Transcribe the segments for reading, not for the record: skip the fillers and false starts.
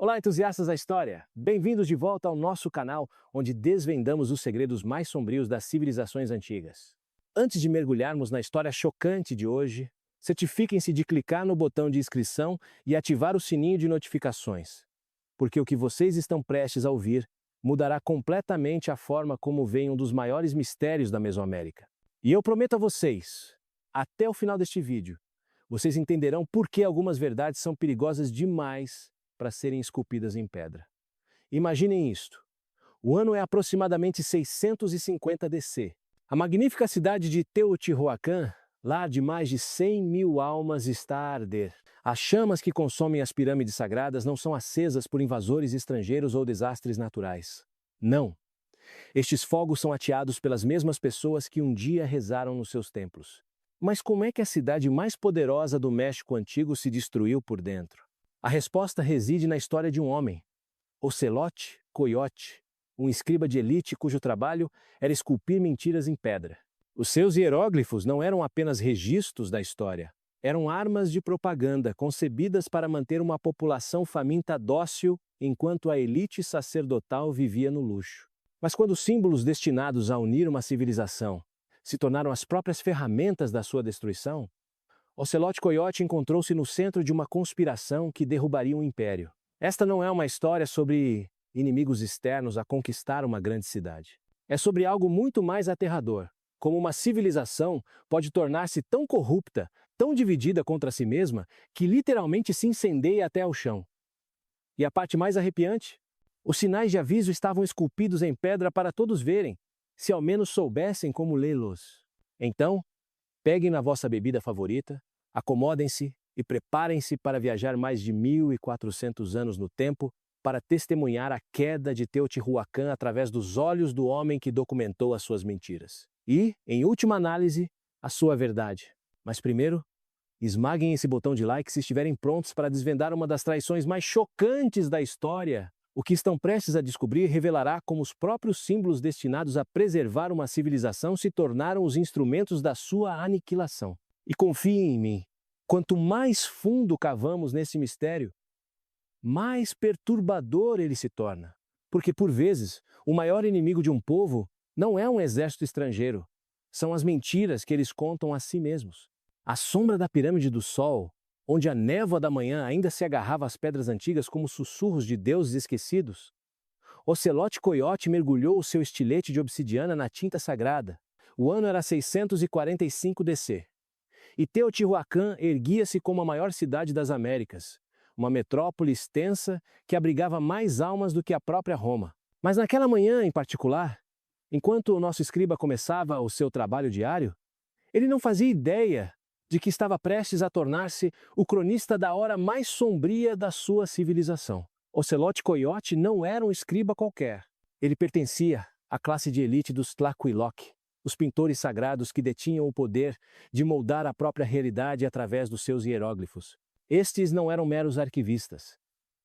Olá, entusiastas da história! Bem-vindos de volta ao nosso canal, onde desvendamos os segredos mais sombrios das civilizações antigas. Antes de mergulharmos na história chocante de hoje, certifiquem-se de clicar no botão de inscrição e ativar o sininho de notificações, porque o que vocês estão prestes a ouvir mudará completamente a forma como veem um dos maiores mistérios da Mesoamérica. E eu prometo a vocês, até o final deste vídeo, vocês entenderão por que algumas verdades são perigosas demais para serem esculpidas em pedra. Imaginem isto. O ano é aproximadamente 650 DC. A magnífica cidade de Teotihuacan, lar de mais de 100.000 almas, está a arder. As chamas que consomem as pirâmides sagradas não são acesas por invasores estrangeiros ou desastres naturais. Não. Estes fogos são ateados pelas mesmas pessoas que um dia rezaram nos seus templos. Mas como é que a cidade mais poderosa do México antigo se destruiu por dentro? A resposta reside na história de um homem, Ocelote Coyote, um escriba de elite cujo trabalho era esculpir mentiras em pedra. Os seus hieróglifos não eram apenas registros da história, eram armas de propaganda concebidas para manter uma população faminta dócil enquanto a elite sacerdotal vivia no luxo. Mas quando os símbolos destinados a unir uma civilização se tornaram as próprias ferramentas da sua destruição, Ocelote Coyote encontrou-se no centro de uma conspiração que derrubaria um império. Esta não é uma história sobre inimigos externos a conquistar uma grande cidade. É sobre algo muito mais aterrador, como uma civilização pode tornar-se tão corrupta, tão dividida contra si mesma, que literalmente se incendeia até ao chão. E a parte mais arrepiante? Os sinais de aviso estavam esculpidos em pedra para todos verem, se ao menos soubessem como lê-los. Então, peguem na vossa bebida favorita, acomodem-se e preparem-se para viajar mais de 1.400 anos no tempo para testemunhar a queda de Teotihuacan através dos olhos do homem que documentou as suas mentiras. E, em última análise, a sua verdade. Mas primeiro, esmaguem esse botão de like se estiverem prontos para desvendar uma das traições mais chocantes da história. O que estão prestes a descobrir revelará como os próprios símbolos destinados a preservar uma civilização se tornaram os instrumentos da sua aniquilação. E confiem em mim, quanto mais fundo cavamos nesse mistério, mais perturbador ele se torna. Porque, por vezes, o maior inimigo de um povo não é um exército estrangeiro, são as mentiras que eles contam a si mesmos. A sombra da pirâmide do Sol, onde a névoa da manhã ainda se agarrava às pedras antigas como sussurros de deuses esquecidos, Ocelote Coyote mergulhou o seu estilete de obsidiana na tinta sagrada. O ano era 645 DC. E Teotihuacan erguia-se como a maior cidade das Américas, uma metrópole extensa que abrigava mais almas do que a própria Roma. Mas naquela manhã em particular, enquanto o nosso escriba começava o seu trabalho diário, ele não fazia ideia de que estava prestes a tornar-se o cronista da hora mais sombria da sua civilização. Ocelote Coyote não era um escriba qualquer. Ele pertencia à classe de elite dos Tlaqueloque, os pintores sagrados que detinham o poder de moldar a própria realidade através dos seus hieróglifos. Estes não eram meros arquivistas.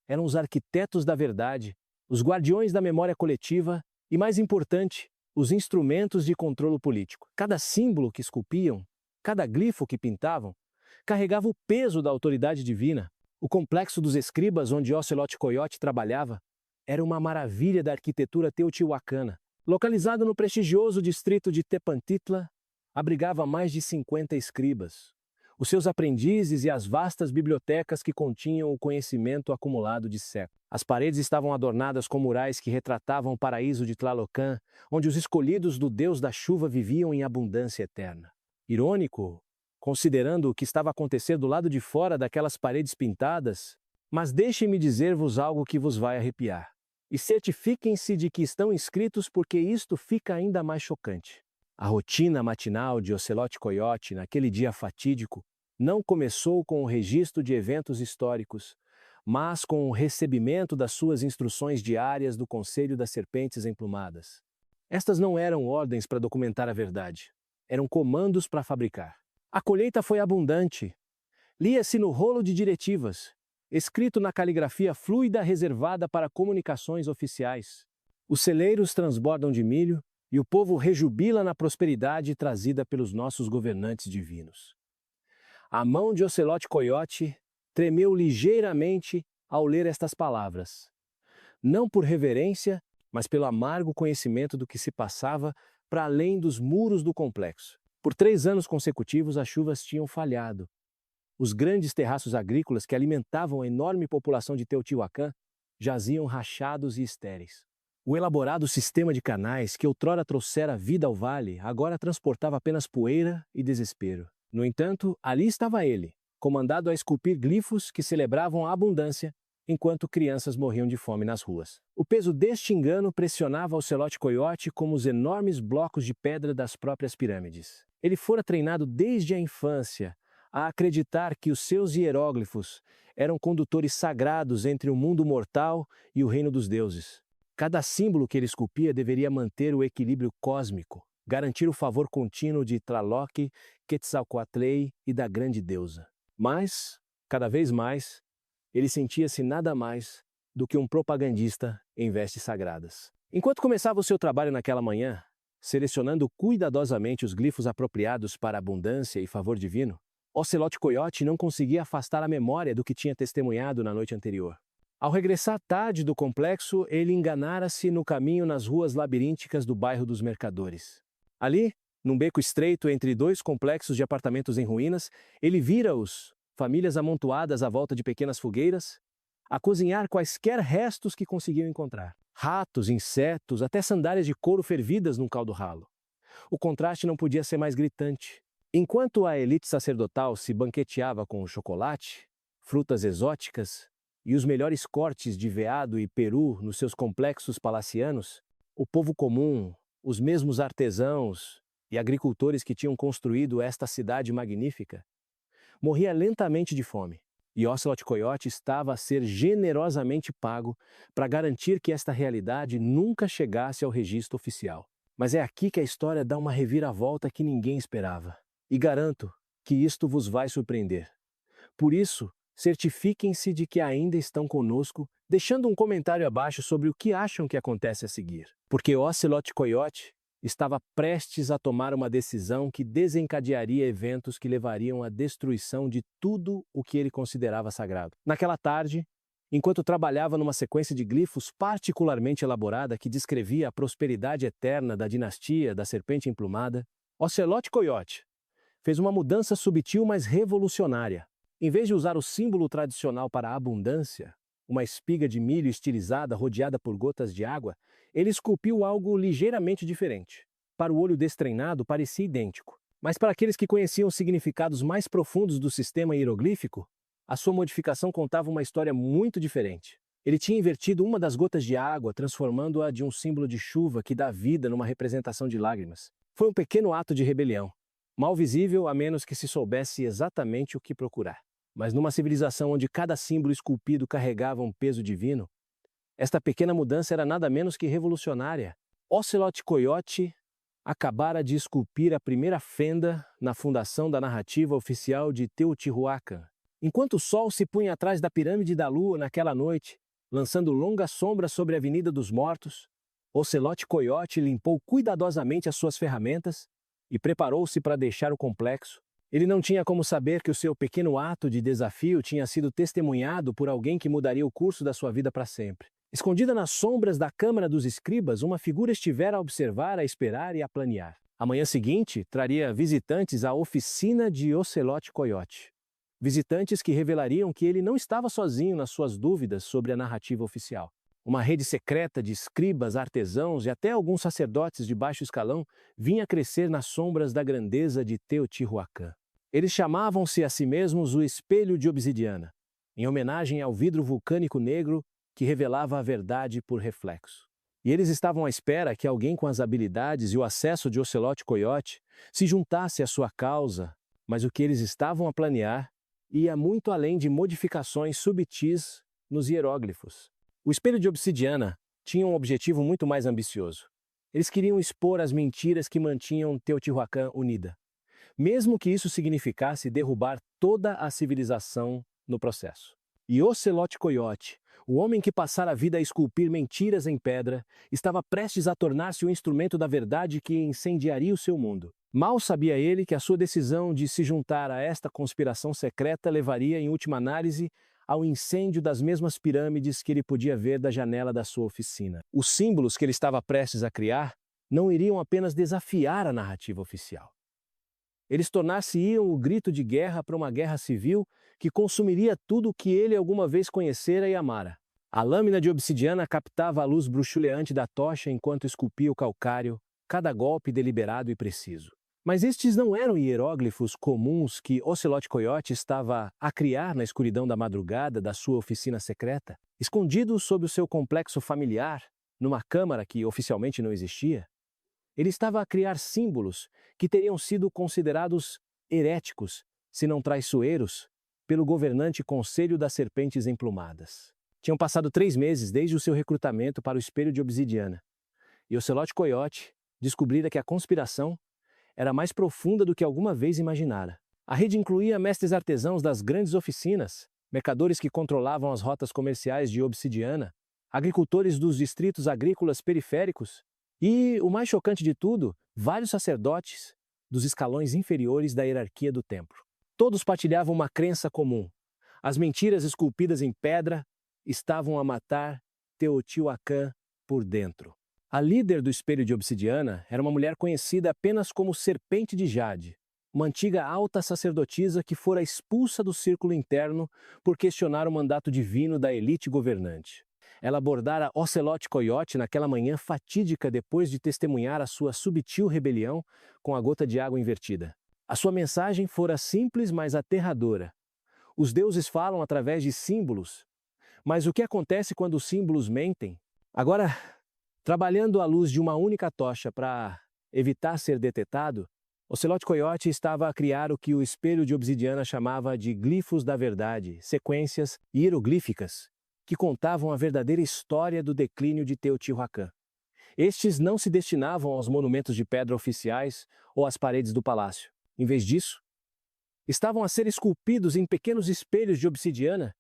Eram os arquitetos da verdade, os guardiões da memória coletiva e, mais importante, os instrumentos de controle político. Cada símbolo que esculpiam, cada glifo que pintavam, carregava o peso da autoridade divina. O complexo dos escribas onde Ocelote Coyote trabalhava era uma maravilha da arquitetura teotihuacana. Localizado no prestigioso distrito de Tepantitla, abrigava mais de 50 escribas, os seus aprendizes e as vastas bibliotecas que continham o conhecimento acumulado de séculos. As paredes estavam adornadas com murais que retratavam o paraíso de Tlalocan, onde os escolhidos do deus da chuva viviam em abundância eterna. Irônico, considerando o que estava acontecendo do lado de fora daquelas paredes pintadas, mas deixem-me dizer-vos algo que vos vai arrepiar. E certifiquem-se de que estão inscritos porque isto fica ainda mais chocante. A rotina matinal de Ocelote Coyote naquele dia fatídico não começou com o registro de eventos históricos, mas com o recebimento das suas instruções diárias do Conselho das Serpentes Emplumadas. Estas não eram ordens para documentar a verdade, eram comandos para fabricar. A colheita foi abundante. Lia-se no rolo de diretivas, escrito na caligrafia fluida reservada para comunicações oficiais. Os celeiros transbordam de milho e o povo rejubila na prosperidade trazida pelos nossos governantes divinos. A mão de Ocelote Coyote tremeu ligeiramente ao ler estas palavras, não por reverência, mas pelo amargo conhecimento do que se passava para além dos muros do complexo. Por 3 anos consecutivos, as chuvas tinham falhado. Os grandes terraços agrícolas que alimentavam a enorme população de Teotihuacan jaziam rachados e estéreis. O elaborado sistema de canais que outrora trouxera vida ao vale, agora transportava apenas poeira e desespero. No entanto, ali estava ele, comandado a esculpir glifos que celebravam a abundância, enquanto crianças morriam de fome nas ruas. O peso deste engano pressionava o Ocelote Coiote como os enormes blocos de pedra das próprias pirâmides. Ele fora treinado desde a infância a acreditar que os seus hieróglifos eram condutores sagrados entre o mundo mortal e o reino dos deuses. Cada símbolo que ele esculpia deveria manter o equilíbrio cósmico, garantir o favor contínuo de Tlaloc, Quetzalcoatley e da grande deusa. Mas, cada vez mais, ele sentia-se nada mais do que um propagandista em vestes sagradas. Enquanto começava o seu trabalho naquela manhã, selecionando cuidadosamente os glifos apropriados para abundância e favor divino, Ocelote Coiote não conseguia afastar a memória do que tinha testemunhado na noite anterior. Ao regressar tarde do complexo, ele enganara-se no caminho nas ruas labirínticas do bairro dos Mercadores. Ali, num beco estreito entre 2 complexos de apartamentos em ruínas, ele vira-os, famílias amontoadas à volta de pequenas fogueiras, a cozinhar quaisquer restos que conseguiam encontrar. Ratos, insetos, até sandálias de couro fervidas num caldo ralo. O contraste não podia ser mais gritante. Enquanto a elite sacerdotal se banqueteava com chocolate, frutas exóticas e os melhores cortes de veado e peru nos seus complexos palacianos, o povo comum, os mesmos artesãos e agricultores que tinham construído esta cidade magnífica, morria lentamente de fome. E Ocelote Coiote estava a ser generosamente pago para garantir que esta realidade nunca chegasse ao registro oficial. Mas é aqui que a história dá uma reviravolta que ninguém esperava. E garanto que isto vos vai surpreender. Por isso, certifiquem-se de que ainda estão conosco, deixando um comentário abaixo sobre o que acham que acontece a seguir. Porque Ocelote Coiote estava prestes a tomar uma decisão que desencadearia eventos que levariam à destruição de tudo o que ele considerava sagrado. Naquela tarde, enquanto trabalhava numa sequência de glifos particularmente elaborada que descrevia a prosperidade eterna da dinastia da Serpente Emplumada, Ocelote Coiote fez uma mudança sutil, mas revolucionária. Em vez de usar o símbolo tradicional para a abundância, uma espiga de milho estilizada rodeada por gotas de água, ele esculpiu algo ligeiramente diferente. Para o olho destreinado, parecia idêntico. Mas para aqueles que conheciam os significados mais profundos do sistema hieroglífico, a sua modificação contava uma história muito diferente. Ele tinha invertido uma das gotas de água, transformando-a de um símbolo de chuva que dá vida numa representação de lágrimas. Foi um pequeno ato de rebelião, mal visível a menos que se soubesse exatamente o que procurar. Mas numa civilização onde cada símbolo esculpido carregava um peso divino, esta pequena mudança era nada menos que revolucionária. Ocelote Coiote acabara de esculpir a primeira fenda na fundação da narrativa oficial de Teotihuacan. Enquanto o sol se punha atrás da pirâmide da lua naquela noite, lançando longas sombras sobre a Avenida dos Mortos, Ocelote Coiote limpou cuidadosamente as suas ferramentas e preparou-se para deixar o complexo. Ele não tinha como saber que o seu pequeno ato de desafio tinha sido testemunhado por alguém que mudaria o curso da sua vida para sempre. Escondida nas sombras da Câmara dos Escribas, uma figura estivera a observar, a esperar e a planear. A manhã seguinte traria visitantes à oficina de Ocelote Coiote. Visitantes que revelariam que ele não estava sozinho nas suas dúvidas sobre a narrativa oficial. Uma rede secreta de escribas, artesãos e até alguns sacerdotes de baixo escalão vinha crescer nas sombras da grandeza de Teotihuacan. Eles chamavam-se a si mesmos o Espelho de Obsidiana, em homenagem ao vidro vulcânico negro que revelava a verdade por reflexo. E eles estavam à espera que alguém com as habilidades e o acesso de Ocelote Coiote se juntasse à sua causa, mas o que eles estavam a planear ia muito além de modificações subtis nos hieróglifos. O Espelho de Obsidiana tinha um objetivo muito mais ambicioso. Eles queriam expor as mentiras que mantinham Teotihuacan unida, mesmo que isso significasse derrubar toda a civilização no processo. E Ocelote Coiote, o homem que passara a vida a esculpir mentiras em pedra, estava prestes a tornar-se o instrumento da verdade que incendiaria o seu mundo. Mal sabia ele que a sua decisão de se juntar a esta conspiração secreta levaria, em última análise, ao incêndio das mesmas pirâmides que ele podia ver da janela da sua oficina. Os símbolos que ele estava prestes a criar não iriam apenas desafiar a narrativa oficial. Eles tornar-se-iam o grito de guerra para uma guerra civil que consumiria tudo o que ele alguma vez conhecera e amara. A lâmina de obsidiana captava a luz bruxuleante da tocha enquanto esculpia o calcário, cada golpe deliberado e preciso. Mas estes não eram hieróglifos comuns que Ocelote Coyote estava a criar na escuridão da madrugada da sua oficina secreta, escondidos sob o seu complexo familiar, numa câmara que oficialmente não existia. Ele estava a criar símbolos que teriam sido considerados heréticos, se não traiçoeiros, pelo governante Conselho das Serpentes Emplumadas. Tinham passado 3 meses desde o seu recrutamento para o Espelho de Obsidiana, e Ocelote Coyote descobrira que a conspiração era mais profunda do que alguma vez imaginara. A rede incluía mestres artesãos das grandes oficinas, mercadores que controlavam as rotas comerciais de Obsidiana, agricultores dos distritos agrícolas periféricos e, o mais chocante de tudo, vários sacerdotes dos escalões inferiores da hierarquia do templo. Todos partilhavam uma crença comum. As mentiras esculpidas em pedra estavam a matar Teotihuacan por dentro. A líder do Espelho de Obsidiana era uma mulher conhecida apenas como Serpente de Jade, uma antiga alta sacerdotisa que fora expulsa do círculo interno por questionar o mandato divino da elite governante. Ela abordara Ocelote Coyote naquela manhã fatídica depois de testemunhar a sua subtil rebelião com a gota de água invertida. A sua mensagem fora simples, mas aterradora. Os deuses falam através de símbolos, mas o que acontece quando os símbolos mentem? Agora, trabalhando à luz de uma única tocha para evitar ser detetado, Ocelote Coyote estava a criar o que o Espelho de Obsidiana chamava de glifos da verdade, sequências hieroglíficas, que contavam a verdadeira história do declínio de Teotihuacan. Estes não se destinavam aos monumentos de pedra oficiais ou às paredes do palácio. Em vez disso, estavam a ser esculpidos em pequenos espelhos de obsidiana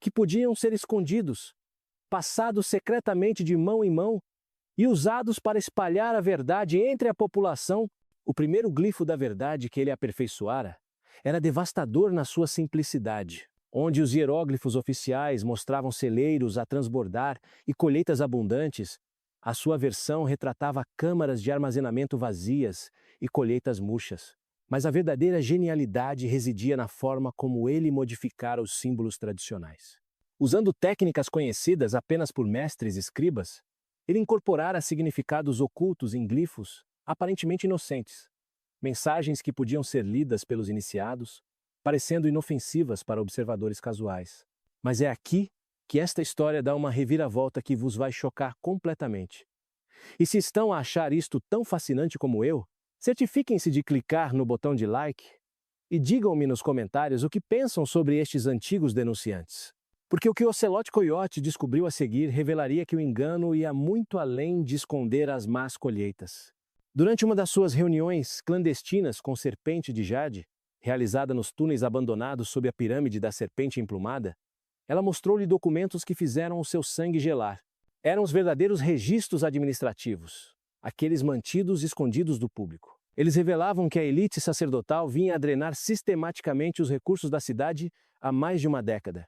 que podiam ser escondidos, passados secretamente de mão em mão e usados para espalhar a verdade entre a população. O primeiro glifo da verdade que ele aperfeiçoara era devastador na sua simplicidade. Onde os hieróglifos oficiais mostravam celeiros a transbordar e colheitas abundantes, a sua versão retratava câmaras de armazenamento vazias e colheitas murchas. Mas a verdadeira genialidade residia na forma como ele modificara os símbolos tradicionais. Usando técnicas conhecidas apenas por mestres escribas, ele incorporara significados ocultos em glifos aparentemente inocentes, mensagens que podiam ser lidas pelos iniciados, parecendo inofensivas para observadores casuais. Mas é aqui que esta história dá uma reviravolta que vos vai chocar completamente. E se estão a achar isto tão fascinante como eu, certifiquem-se de clicar no botão de like e digam-me nos comentários o que pensam sobre estes antigos denunciantes. Porque o que Ocelote Coyote descobriu a seguir revelaria que o engano ia muito além de esconder as más colheitas. Durante uma das suas reuniões clandestinas com Serpente de Jade, realizada nos túneis abandonados sob a pirâmide da Serpente Emplumada, ela mostrou-lhe documentos que fizeram o seu sangue gelar. Eram os verdadeiros registros administrativos, aqueles mantidos escondidos do público. Eles revelavam que a elite sacerdotal vinha a drenar sistematicamente os recursos da cidade há mais de uma década,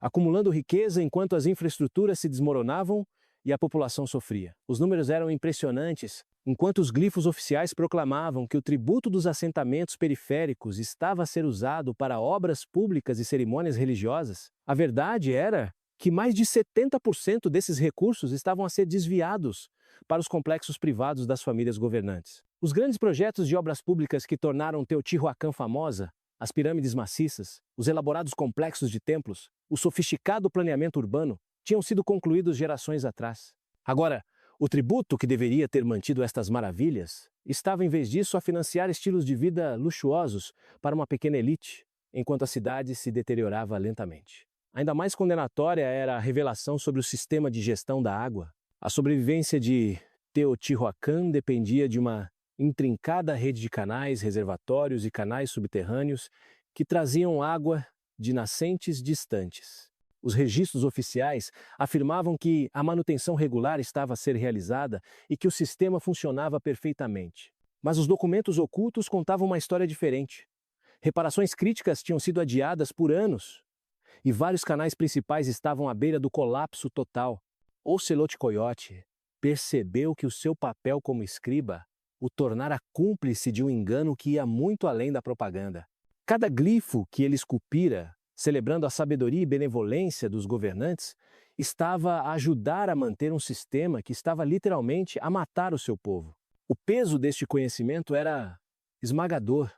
acumulando riqueza enquanto as infraestruturas se desmoronavam e a população sofria. Os números eram impressionantes. Enquanto os glifos oficiais proclamavam que o tributo dos assentamentos periféricos estava a ser usado para obras públicas e cerimônias religiosas, a verdade era que mais de 70% desses recursos estavam a ser desviados para os complexos privados das famílias governantes. Os grandes projetos de obras públicas que tornaram Teotihuacan famosa, as pirâmides maciças, os elaborados complexos de templos, o sofisticado planeamento urbano, tinham sido concluídos gerações atrás. Agora, o tributo que deveria ter mantido estas maravilhas estava, em vez disso, a financiar estilos de vida luxuosos para uma pequena elite, enquanto a cidade se deteriorava lentamente. Ainda mais condenatória era a revelação sobre o sistema de gestão da água. A sobrevivência de Teotihuacan dependia de uma intrincada rede de canais, reservatórios e canais subterrâneos que traziam água de nascentes distantes. Os registros oficiais afirmavam que a manutenção regular estava a ser realizada e que o sistema funcionava perfeitamente. Mas os documentos ocultos contavam uma história diferente. Reparações críticas tinham sido adiadas por anos. e vários canais principais estavam à beira do colapso total. Ocelote Coyote percebeu que o seu papel como escriba o tornara cúmplice de um engano que ia muito além da propaganda. Cada glifo que ele esculpira, celebrando a sabedoria e benevolência dos governantes, estava a ajudar a manter um sistema que estava literalmente a matar o seu povo. O peso deste conhecimento era esmagador,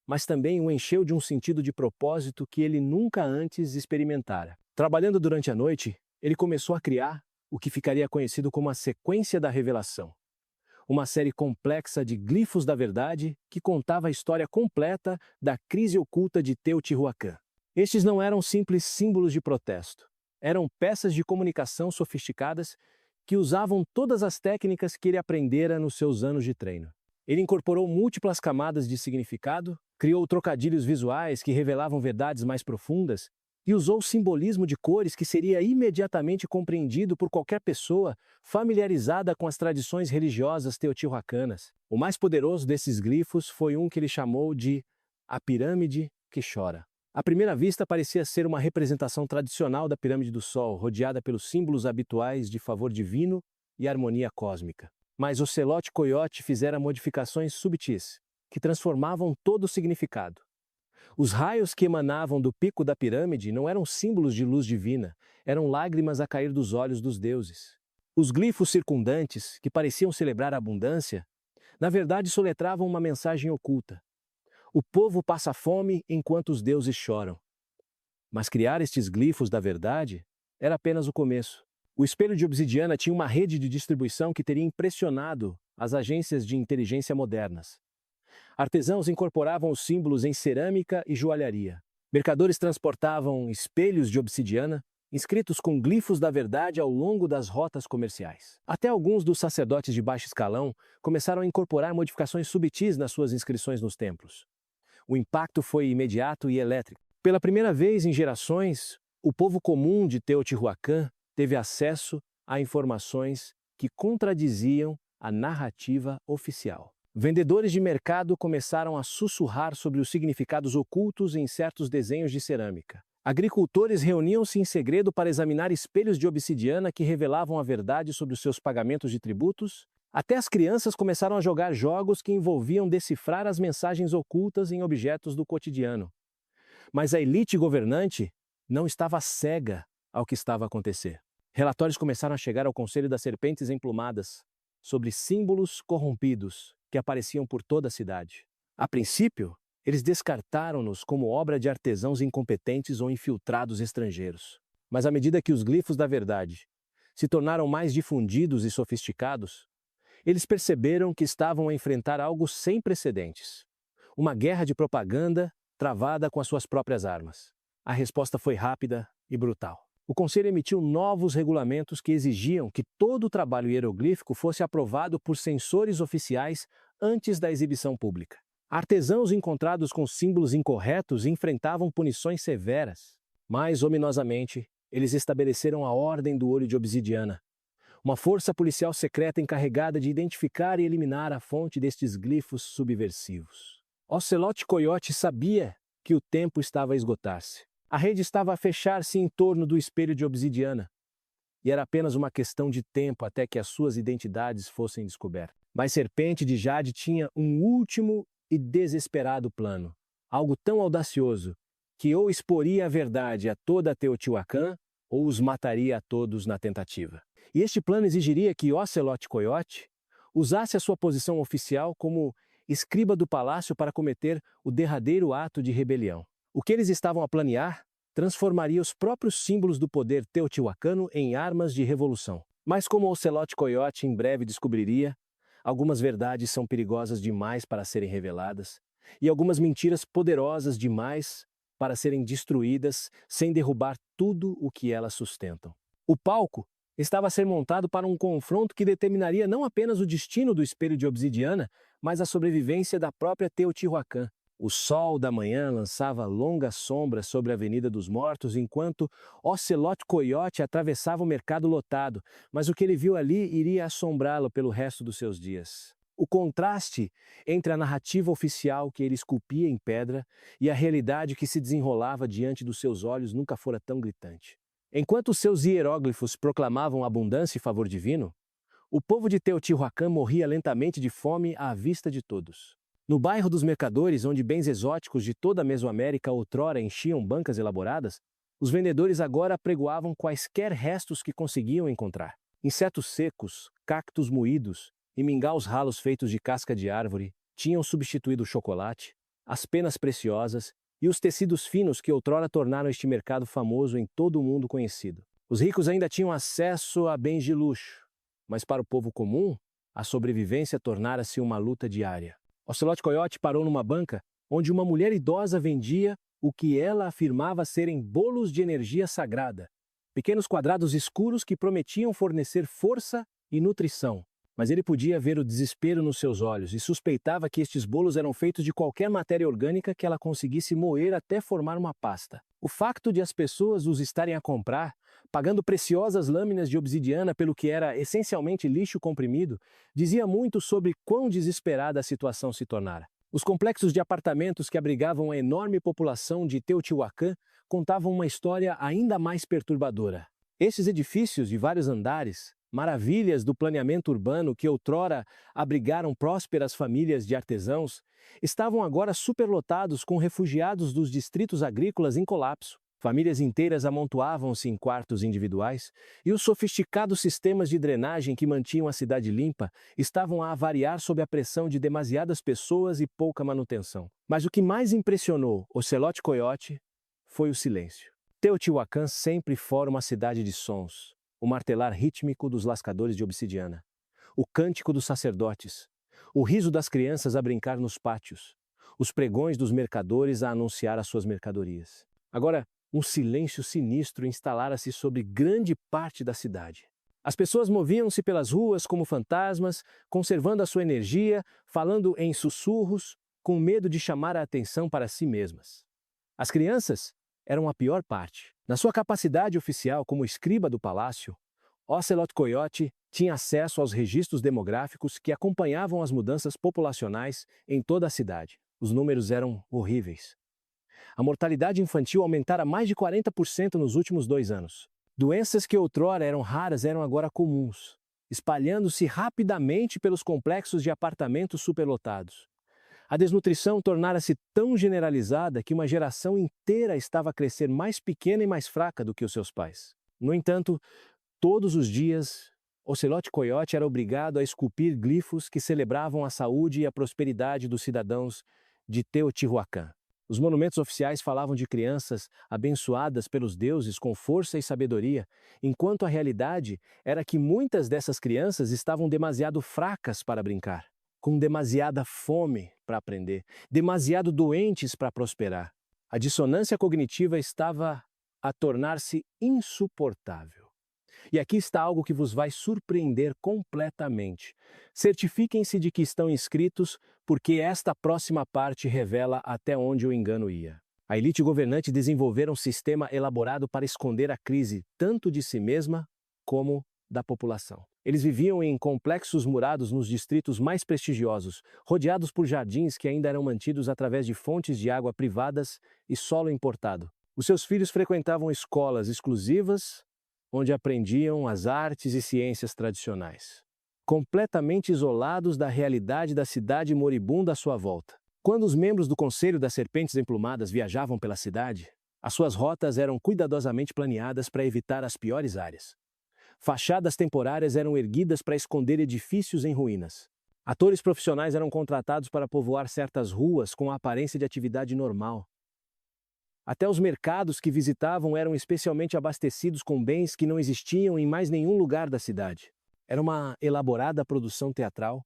mas também o encheu de um sentido de propósito que ele nunca antes experimentara. Trabalhando durante a noite, ele começou a criar o que ficaria conhecido como a Sequência da Revelação, uma série complexa de glifos da verdade que contava a história completa da crise oculta de Teotihuacan. Estes não eram simples símbolos de protesto, eram peças de comunicação sofisticadas que usavam todas as técnicas que ele aprendera nos seus anos de treino. Ele incorporou múltiplas camadas de significado, criou trocadilhos visuais que revelavam verdades mais profundas e usou simbolismo de cores que seria imediatamente compreendido por qualquer pessoa familiarizada com as tradições religiosas teotihuacanas. O mais poderoso desses glifos foi um que ele chamou de a Pirâmide que Chora. À primeira vista, parecia ser uma representação tradicional da Pirâmide do Sol, rodeada pelos símbolos habituais de favor divino e harmonia cósmica. Mas Ocelote Coyote fizera modificações subtis, que transformavam todo o significado. Os raios que emanavam do pico da pirâmide não eram símbolos de luz divina, eram lágrimas a cair dos olhos dos deuses. Os glifos circundantes, que pareciam celebrar a abundância, na verdade soletravam uma mensagem oculta. O povo passa fome enquanto os deuses choram. Mas criar estes glifos da verdade era apenas o começo. O espelho de obsidiana tinha uma rede de distribuição que teria impressionado as agências de inteligência modernas. Artesãos incorporavam os símbolos em cerâmica e joalharia. Mercadores transportavam espelhos de obsidiana, inscritos com glifos da verdade ao longo das rotas comerciais. Até alguns dos sacerdotes de baixo escalão começaram a incorporar modificações subtis nas suas inscrições nos templos. O impacto foi imediato e elétrico. Pela primeira vez em gerações, o povo comum de Teotihuacan teve acesso a informações que contradiziam a narrativa oficial. Vendedores de mercado começaram a sussurrar sobre os significados ocultos em certos desenhos de cerâmica. Agricultores reuniam-se em segredo para examinar espelhos de obsidiana que revelavam a verdade sobre os seus pagamentos de tributos. Até as crianças começaram a jogar jogos que envolviam decifrar as mensagens ocultas em objetos do cotidiano. Mas a elite governante não estava cega ao que estava a acontecer. Relatórios começaram a chegar ao Conselho das Serpentes Emplumadas sobre símbolos corrompidos que apareciam por toda a cidade. A princípio, eles descartaram-nos como obra de artesãos incompetentes ou infiltrados estrangeiros. Mas à medida que os glifos da verdade se tornaram mais difundidos e sofisticados, eles perceberam que estavam a enfrentar algo sem precedentes. Uma guerra de propaganda travada com as suas próprias armas. A resposta foi rápida e brutal. O Conselho emitiu novos regulamentos que exigiam que todo o trabalho hieroglífico fosse aprovado por censores oficiais antes da exibição pública. Artesãos encontrados com símbolos incorretos enfrentavam punições severas. Mais ominosamente, eles estabeleceram a Ordem do Olho de Obsidiana, uma força policial secreta encarregada de identificar e eliminar a fonte destes glifos subversivos. Ocelote Coyote sabia que o tempo estava a esgotar-se. A rede estava a fechar-se em torno do espelho de obsidiana, e era apenas uma questão de tempo até que as suas identidades fossem descobertas. Mas Serpente de Jade tinha um último e desesperado plano, algo tão audacioso que ou exporia a verdade a toda Teotihuacan ou os mataria a todos na tentativa. E este plano exigiria que Ocelote Coyote usasse a sua posição oficial como escriba do palácio para cometer o derradeiro ato de rebelião. O que eles estavam a planear transformaria os próprios símbolos do poder teotihuacano em armas de revolução. Mas como Ocelote Coyote em breve descobriria, algumas verdades são perigosas demais para serem reveladas, e algumas mentiras poderosas demais para serem destruídas sem derrubar tudo o que elas sustentam. O palco estava a ser montado para um confronto que determinaria não apenas o destino do espelho de obsidiana, mas a sobrevivência da própria Teotihuacan. O sol da manhã lançava longas sombras sobre a Avenida dos Mortos, enquanto Ocelote Coyote atravessava o mercado lotado, mas o que ele viu ali iria assombrá-lo pelo resto dos seus dias. O contraste entre a narrativa oficial que ele esculpia em pedra e a realidade que se desenrolava diante dos seus olhos nunca fora tão gritante. Enquanto seus hieróglifos proclamavam abundância e favor divino, o povo de Teotihuacan morria lentamente de fome à vista de todos. No bairro dos Mercadores, onde bens exóticos de toda a Mesoamérica outrora enchiam bancas elaboradas, os vendedores agora apregoavam quaisquer restos que conseguiam encontrar. Insetos secos, cactos moídos e mingaus ralos feitos de casca de árvore tinham substituído o chocolate, as penas preciosas e os tecidos finos que outrora tornaram este mercado famoso em todo o mundo conhecido. Os ricos ainda tinham acesso a bens de luxo, mas para o povo comum, a sobrevivência tornara-se uma luta diária. Ocelote Coyote parou numa banca onde uma mulher idosa vendia o que ela afirmava serem bolos de energia sagrada, pequenos quadrados escuros que prometiam fornecer força e nutrição. Mas ele podia ver o desespero nos seus olhos e suspeitava que estes bolos eram feitos de qualquer matéria orgânica que ela conseguisse moer até formar uma pasta. O facto de as pessoas os estarem a comprar, pagando preciosas lâminas de obsidiana pelo que era essencialmente lixo comprimido, dizia muito sobre quão desesperada a situação se tornara. Os complexos de apartamentos que abrigavam a enorme população de Teotihuacan contavam uma história ainda mais perturbadora. Estes edifícios de vários andares, maravilhas do planeamento urbano que outrora abrigaram prósperas famílias de artesãos, estavam agora superlotados com refugiados dos distritos agrícolas em colapso. Famílias inteiras amontoavam-se em quartos individuais e os sofisticados sistemas de drenagem que mantinham a cidade limpa estavam a avariar sob a pressão de demasiadas pessoas e pouca manutenção. Mas o que mais impressionou Ocelote Coyote foi o silêncio. Teotihuacan sempre fora uma cidade de sons. O martelar rítmico dos lascadores de obsidiana, o cântico dos sacerdotes, o riso das crianças a brincar nos pátios, os pregões dos mercadores a anunciar as suas mercadorias. Agora, um silêncio sinistro instalara-se sobre grande parte da cidade. As pessoas moviam-se pelas ruas como fantasmas, conservando a sua energia, falando em sussurros, com medo de chamar a atenção para si mesmas. As crianças eram a pior parte. Na sua capacidade oficial como escriba do palácio, Ocelote Coyote tinha acesso aos registros demográficos que acompanhavam as mudanças populacionais em toda a cidade. Os números eram horríveis. A mortalidade infantil aumentara mais de 40% nos últimos 2 anos. Doenças que outrora eram raras eram agora comuns, espalhando-se rapidamente pelos complexos de apartamentos superlotados. A desnutrição tornara-se tão generalizada que uma geração inteira estava a crescer mais pequena e mais fraca do que os seus pais. No entanto, todos os dias, Ocelote Coyote era obrigado a esculpir glifos que celebravam a saúde e a prosperidade dos cidadãos de Teotihuacan. Os monumentos oficiais falavam de crianças abençoadas pelos deuses com força e sabedoria, enquanto a realidade era que muitas dessas crianças estavam demasiado fracas para brincar, com demasiada fome para aprender, demasiado doentes para prosperar. A dissonância cognitiva estava a tornar-se insuportável. E aqui está algo que vos vai surpreender completamente. Certifiquem-se de que estão inscritos, porque esta próxima parte revela até onde o engano ia. A elite governante desenvolvera um sistema elaborado para esconder a crise tanto de si mesma como da população. Eles viviam em complexos murados nos distritos mais prestigiosos, rodeados por jardins que ainda eram mantidos através de fontes de água privadas e solo importado. Os seus filhos frequentavam escolas exclusivas, onde aprendiam as artes e ciências tradicionais, completamente isolados da realidade da cidade moribunda à sua volta. Quando os membros do Conselho das Serpentes Emplumadas viajavam pela cidade, as suas rotas eram cuidadosamente planeadas para evitar as piores áreas. Fachadas temporárias eram erguidas para esconder edifícios em ruínas. Atores profissionais eram contratados para povoar certas ruas com a aparência de atividade normal. Até os mercados que visitavam eram especialmente abastecidos com bens que não existiam em mais nenhum lugar da cidade. Era uma elaborada produção teatral,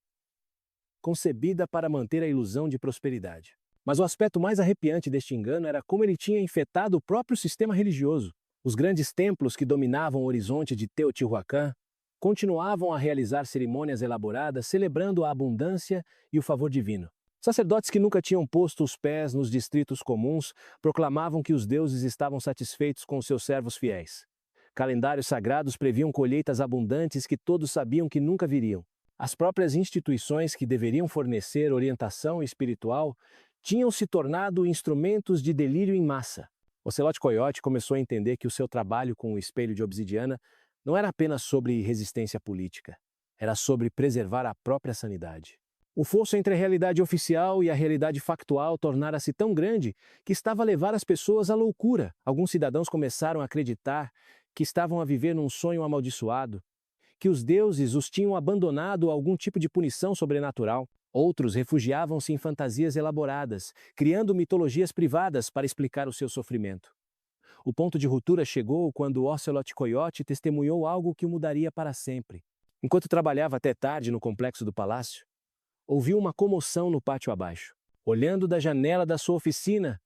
concebida para manter a ilusão de prosperidade. Mas o aspecto mais arrepiante deste engano era como ele tinha infectado o próprio sistema religioso. Os grandes templos que dominavam o horizonte de Teotihuacan continuavam a realizar cerimônias elaboradas celebrando a abundância e o favor divino. Sacerdotes que nunca tinham posto os pés nos distritos comuns proclamavam que os deuses estavam satisfeitos com os seus servos fiéis. Calendários sagrados previam colheitas abundantes que todos sabiam que nunca viriam. As próprias instituições que deveriam fornecer orientação espiritual tinham se tornado instrumentos de delírio em massa. Ocelote Coyote começou a entender que o seu trabalho com o espelho de obsidiana não era apenas sobre resistência política, era sobre preservar a própria sanidade. O fosso entre a realidade oficial e a realidade factual tornara-se tão grande que estava a levar as pessoas à loucura. Alguns cidadãos começaram a acreditar que estavam a viver num sonho amaldiçoado, que os deuses os tinham abandonado a algum tipo de punição sobrenatural. Outros refugiavam-se em fantasias elaboradas, criando mitologias privadas para explicar o seu sofrimento. O ponto de ruptura chegou quando Ocelote Coyote testemunhou algo que o mudaria para sempre. Enquanto trabalhava até tarde no complexo do palácio, ouviu uma comoção no pátio abaixo. Olhando da janela da sua oficina,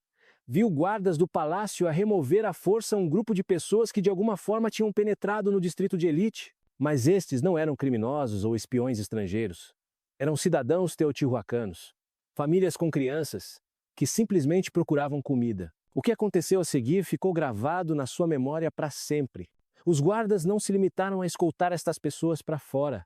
viu guardas do palácio a remover à força um grupo de pessoas que de alguma forma tinham penetrado no distrito de elite. Mas estes não eram criminosos ou espiões estrangeiros. Eram cidadãos teotihuacanos, famílias com crianças, que simplesmente procuravam comida. O que aconteceu a seguir ficou gravado na sua memória para sempre. Os guardas não se limitaram a escoltar estas pessoas para fora.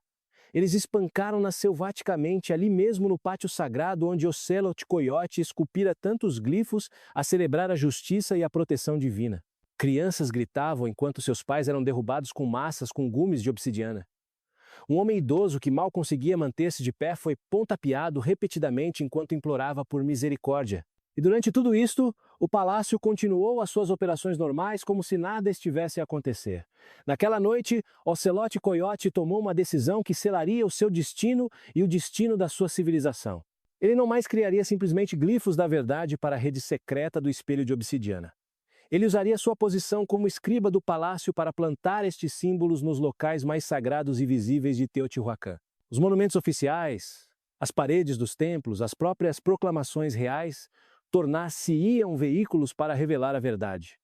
Eles espancaram-nas selvaticamente ali mesmo no pátio sagrado onde Ocelote Coyote esculpira tantos glifos a celebrar a justiça e a proteção divina. Crianças gritavam enquanto seus pais eram derrubados com massas com gumes de obsidiana. Um homem idoso que mal conseguia manter-se de pé foi pontapeado repetidamente enquanto implorava por misericórdia. E durante tudo isto, o palácio continuou as suas operações normais como se nada estivesse a acontecer. Naquela noite, Ocelote Coyote tomou uma decisão que selaria o seu destino e o destino da sua civilização. Ele não mais criaria simplesmente glifos da verdade para a rede secreta do espelho de obsidiana. Ele usaria sua posição como escriba do palácio para plantar estes símbolos nos locais mais sagrados e visíveis de Teotihuacan. Os monumentos oficiais, as paredes dos templos, as próprias proclamações reais, tornar-se-iam veículos para revelar a verdade.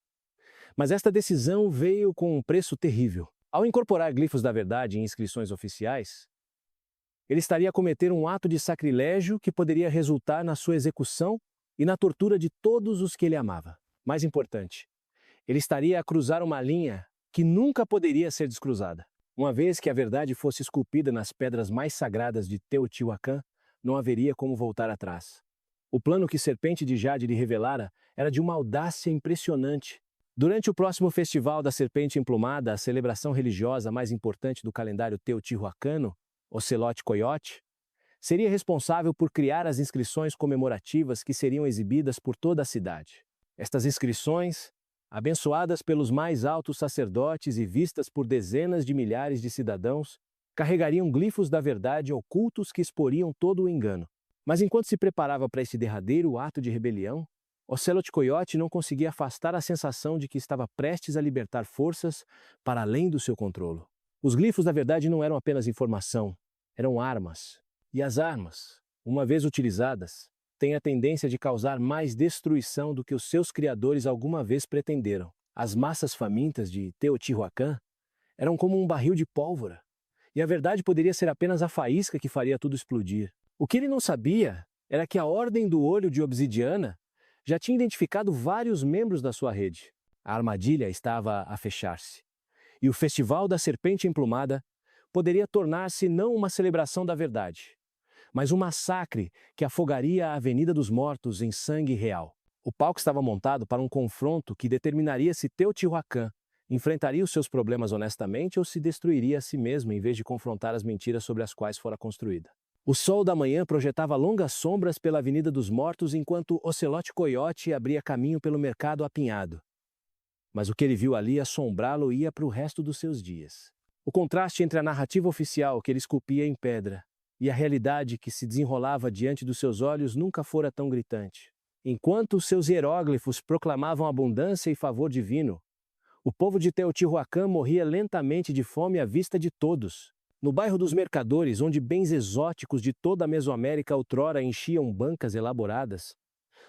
Mas esta decisão veio com um preço terrível. Ao incorporar glifos da verdade em inscrições oficiais, ele estaria a cometer um ato de sacrilégio que poderia resultar na sua execução e na tortura de todos os que ele amava. Mais importante, ele estaria a cruzar uma linha que nunca poderia ser descruzada. Uma vez que a verdade fosse esculpida nas pedras mais sagradas de Teotihuacan, não haveria como voltar atrás. O plano que Serpente de Jade lhe revelara era de uma audácia impressionante. Durante o próximo Festival da Serpente Emplumada, a celebração religiosa mais importante do calendário teotihuacano, Ocelote Coyote, seria responsável por criar as inscrições comemorativas que seriam exibidas por toda a cidade. Estas inscrições, abençoadas pelos mais altos sacerdotes e vistas por dezenas de milhares de cidadãos, carregariam glifos da verdade ocultos que exporiam todo o engano. Mas enquanto se preparava para esse derradeiro ato de rebelião, Ocelote Coyote não conseguia afastar a sensação de que estava prestes a libertar forças para além do seu controle. Os glifos da verdade não eram apenas informação, eram armas. E as armas, uma vez utilizadas, têm a tendência de causar mais destruição do que os seus criadores alguma vez pretenderam. As massas famintas de Teotihuacan eram como um barril de pólvora, e a verdade poderia ser apenas a faísca que faria tudo explodir. O que ele não sabia era que a Ordem do Olho de Obsidiana já tinha identificado vários membros da sua rede. A armadilha estava a fechar-se, e o Festival da Serpente Emplumada poderia tornar-se não uma celebração da verdade, mas um massacre que afogaria a Avenida dos Mortos em sangue real. O palco estava montado para um confronto que determinaria se Teotihuacan enfrentaria os seus problemas honestamente ou se destruiria a si mesmo em vez de confrontar as mentiras sobre as quais fora construída. O sol da manhã projetava longas sombras pela Avenida dos Mortos enquanto Ocelote Coyote abria caminho pelo mercado apinhado. Mas o que ele viu ali assombrá-lo ia para o resto dos seus dias. O contraste entre a narrativa oficial que ele esculpia em pedra e a realidade que se desenrolava diante dos seus olhos nunca fora tão gritante. Enquanto seus hieróglifos proclamavam abundância e favor divino, o povo de Teotihuacan morria lentamente de fome à vista de todos. No bairro dos Mercadores, onde bens exóticos de toda a Mesoamérica outrora enchiam bancas elaboradas,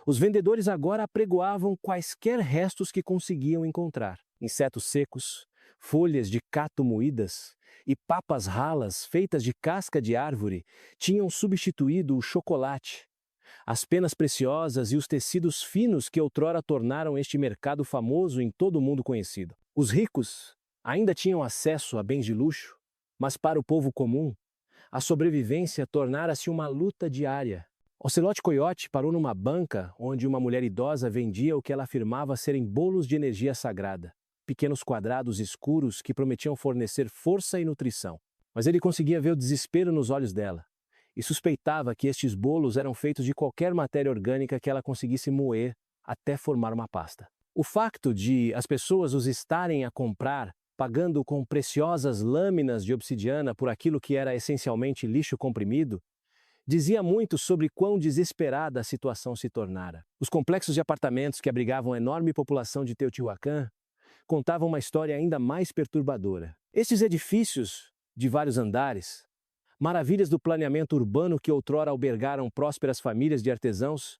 os vendedores agora apregoavam quaisquer restos que conseguiam encontrar. Insetos secos, folhas de cato moídas e papas ralas feitas de casca de árvore tinham substituído o chocolate, as penas preciosas e os tecidos finos que outrora tornaram este mercado famoso em todo o mundo conhecido. Os ricos ainda tinham acesso a bens de luxo, mas para o povo comum, A sobrevivência tornara-se uma luta diária. Ocelote Coyote parou numa banca onde uma mulher idosa vendia o que ela afirmava serem bolos de energia sagrada, pequenos quadrados escuros que prometiam fornecer força e nutrição. Mas ele conseguia ver o desespero nos olhos dela e suspeitava que estes bolos eram feitos de qualquer matéria orgânica que ela conseguisse moer até formar uma pasta. O facto de as pessoas os estarem a comprar, pagando com preciosas lâminas de obsidiana por aquilo que era essencialmente lixo comprimido, dizia muito sobre quão desesperada a situação se tornara. Os complexos de apartamentos que abrigavam a enorme população de Teotihuacan contavam uma história ainda mais perturbadora. Estes edifícios, de vários andares, maravilhas do planeamento urbano que outrora albergaram prósperas famílias de artesãos,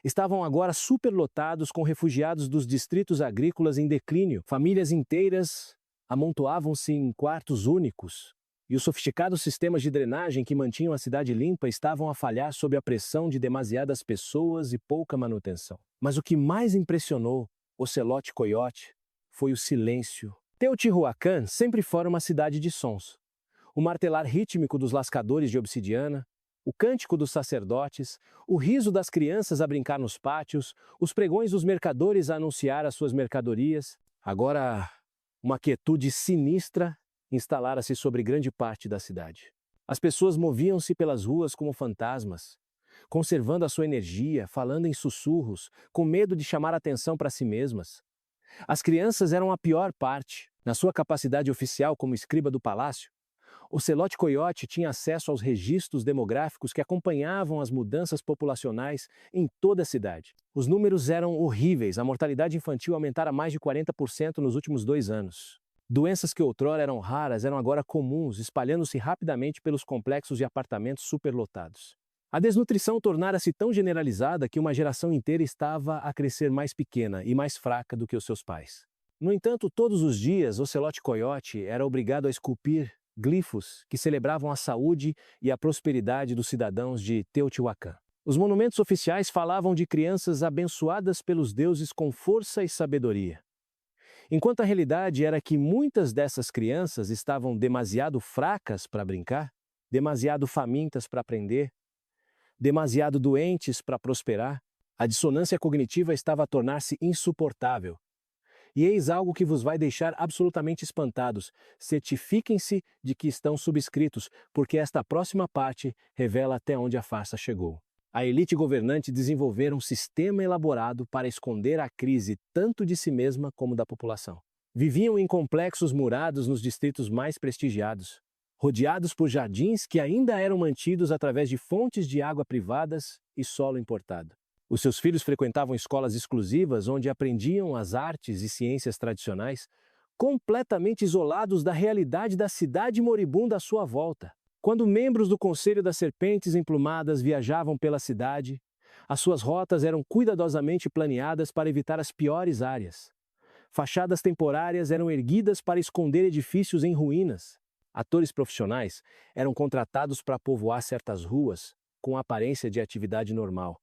estavam agora superlotados com refugiados dos distritos agrícolas em declínio. Famílias inteiras amontoavam-se em quartos únicos, e os sofisticados sistemas de drenagem que mantinham a cidade limpa estavam a falhar sob a pressão de demasiadas pessoas e pouca manutenção. Mas o que mais impressionou Ocelote Coyote foi o silêncio. Teotihuacan sempre fora uma cidade de sons. O martelar rítmico dos lascadores de obsidiana, o cântico dos sacerdotes, o riso das crianças a brincar nos pátios, os pregões dos mercadores a anunciar as suas mercadorias. Agora, uma quietude sinistra instalara-se sobre grande parte da cidade. As pessoas moviam-se pelas ruas como fantasmas, conservando a sua energia, falando em sussurros, com medo de chamar a atenção para si mesmas. As crianças eram a pior parte. Na sua capacidade oficial como escriba do palácio, Ocelote Coyote tinha acesso aos registros demográficos que acompanhavam as mudanças populacionais em toda a cidade. Os números eram horríveis, a mortalidade infantil aumentara mais de 40% nos últimos 2 anos. Doenças que outrora eram raras eram agora comuns, espalhando-se rapidamente pelos complexos de apartamentos superlotados. A desnutrição tornara-se tão generalizada que uma geração inteira estava a crescer mais pequena e mais fraca do que os seus pais. No entanto, todos os dias, Ocelote Coyote era obrigado a esculpir glifos que celebravam a saúde e a prosperidade dos cidadãos de Teotihuacan. Os monumentos oficiais falavam de crianças abençoadas pelos deuses com força e sabedoria, enquanto a realidade era que muitas dessas crianças estavam demasiado fracas para brincar, demasiado famintas para aprender, demasiado doentes para prosperar. A dissonância cognitiva estava a tornar-se insuportável. E eis algo que vos vai deixar absolutamente espantados. Certifiquem-se de que estão subscritos, porque esta próxima parte revela até onde a farsa chegou. A elite governante desenvolvera um sistema elaborado para esconder a crise tanto de si mesma como da população. Viviam em complexos murados nos distritos mais prestigiados, rodeados por jardins que ainda eram mantidos através de fontes de água privadas e solo importado. Os seus filhos frequentavam escolas exclusivas onde aprendiam as artes e ciências tradicionais, completamente isolados da realidade da cidade moribunda à sua volta. Quando membros do Conselho das Serpentes Emplumadas viajavam pela cidade, as suas rotas eram cuidadosamente planeadas para evitar as piores áreas. Fachadas temporárias eram erguidas para esconder edifícios em ruínas. Atores profissionais eram contratados para povoar certas ruas com a aparência de atividade normal.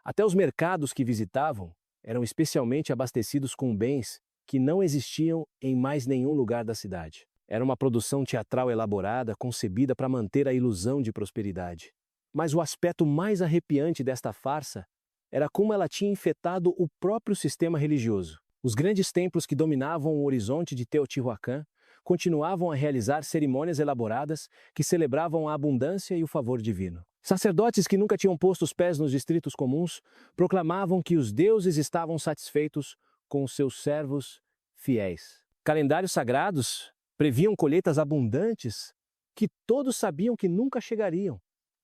Até os mercados que visitavam eram especialmente abastecidos com bens que não existiam em mais nenhum lugar da cidade. Era uma produção teatral elaborada, concebida para manter a ilusão de prosperidade. Mas o aspecto mais arrepiante desta farsa era como ela tinha infectado o próprio sistema religioso. Os grandes templos que dominavam o horizonte de Teotihuacan continuavam a realizar cerimônias elaboradas que celebravam a abundância e o favor divino. Sacerdotes que nunca tinham posto os pés nos distritos comuns proclamavam que os deuses estavam satisfeitos com os seus servos fiéis. Calendários sagrados previam colheitas abundantes que todos sabiam que nunca chegariam.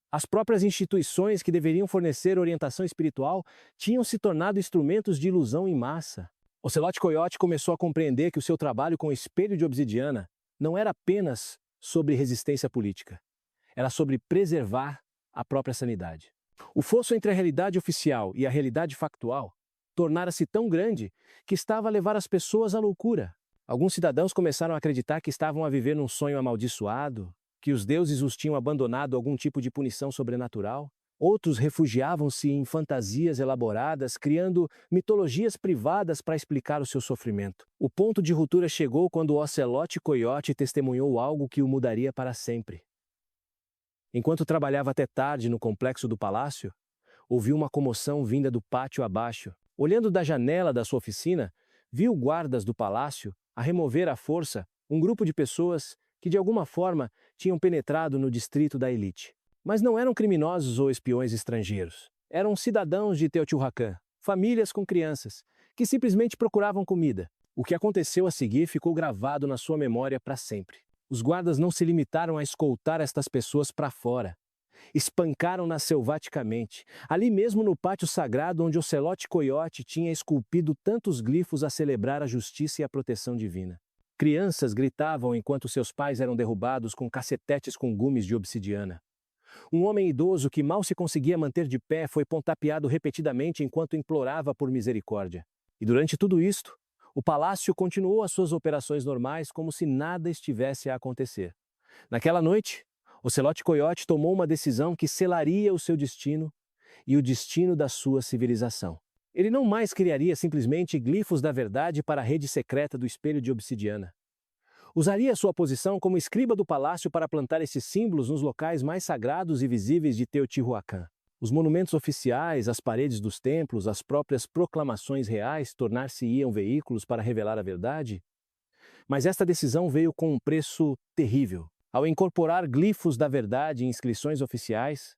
As próprias instituições que deveriam fornecer orientação espiritual tinham se tornado instrumentos de ilusão em massa. Ocelote Coyote começou a compreender que o seu trabalho com o espelho de obsidiana não era apenas sobre resistência política. Era sobre preservar a própria sanidade. O fosso entre a realidade oficial e a realidade factual tornara-se tão grande que estava a levar as pessoas à loucura. Alguns cidadãos começaram a acreditar que estavam a viver num sonho amaldiçoado, que os deuses os tinham abandonado a algum tipo de punição sobrenatural. Outros refugiavam-se em fantasias elaboradas, criando mitologias privadas para explicar o seu sofrimento. O ponto de ruptura chegou quando o Ocelote Coyote testemunhou algo que o mudaria para sempre. Enquanto trabalhava até tarde no complexo do palácio, ouviu uma comoção vinda do pátio abaixo. Olhando da janela da sua oficina, viu guardas do palácio a remover à força um grupo de pessoas que de alguma forma tinham penetrado no distrito da elite. Mas não eram criminosos ou espiões estrangeiros. Eram cidadãos de Teotihuacan, famílias com crianças, que simplesmente procuravam comida. O que aconteceu a seguir ficou gravado na sua memória para sempre. Os guardas não se limitaram a escoltar estas pessoas para fora. Espancaram-nas selvaticamente, ali mesmo no pátio sagrado onde Ocelote Coiote tinha esculpido tantos glifos a celebrar a justiça e a proteção divina. Crianças gritavam enquanto seus pais eram derrubados com cacetetes com gumes de obsidiana. Um homem idoso que mal se conseguia manter de pé foi pontapeado repetidamente enquanto implorava por misericórdia. E durante tudo isto, o palácio continuou as suas operações normais como se nada estivesse a acontecer. Naquela noite, Ocelote Coiote tomou uma decisão que selaria o seu destino e o destino da sua civilização. Ele não mais criaria simplesmente glifos da verdade para a rede secreta do espelho de obsidiana. Usaria sua posição como escriba do palácio para plantar esses símbolos nos locais mais sagrados e visíveis de Teotihuacan. Os monumentos oficiais, as paredes dos templos, as próprias proclamações reais tornar-se-iam veículos para revelar a verdade? Mas esta decisão veio com um preço terrível. Ao incorporar glifos da verdade em inscrições oficiais,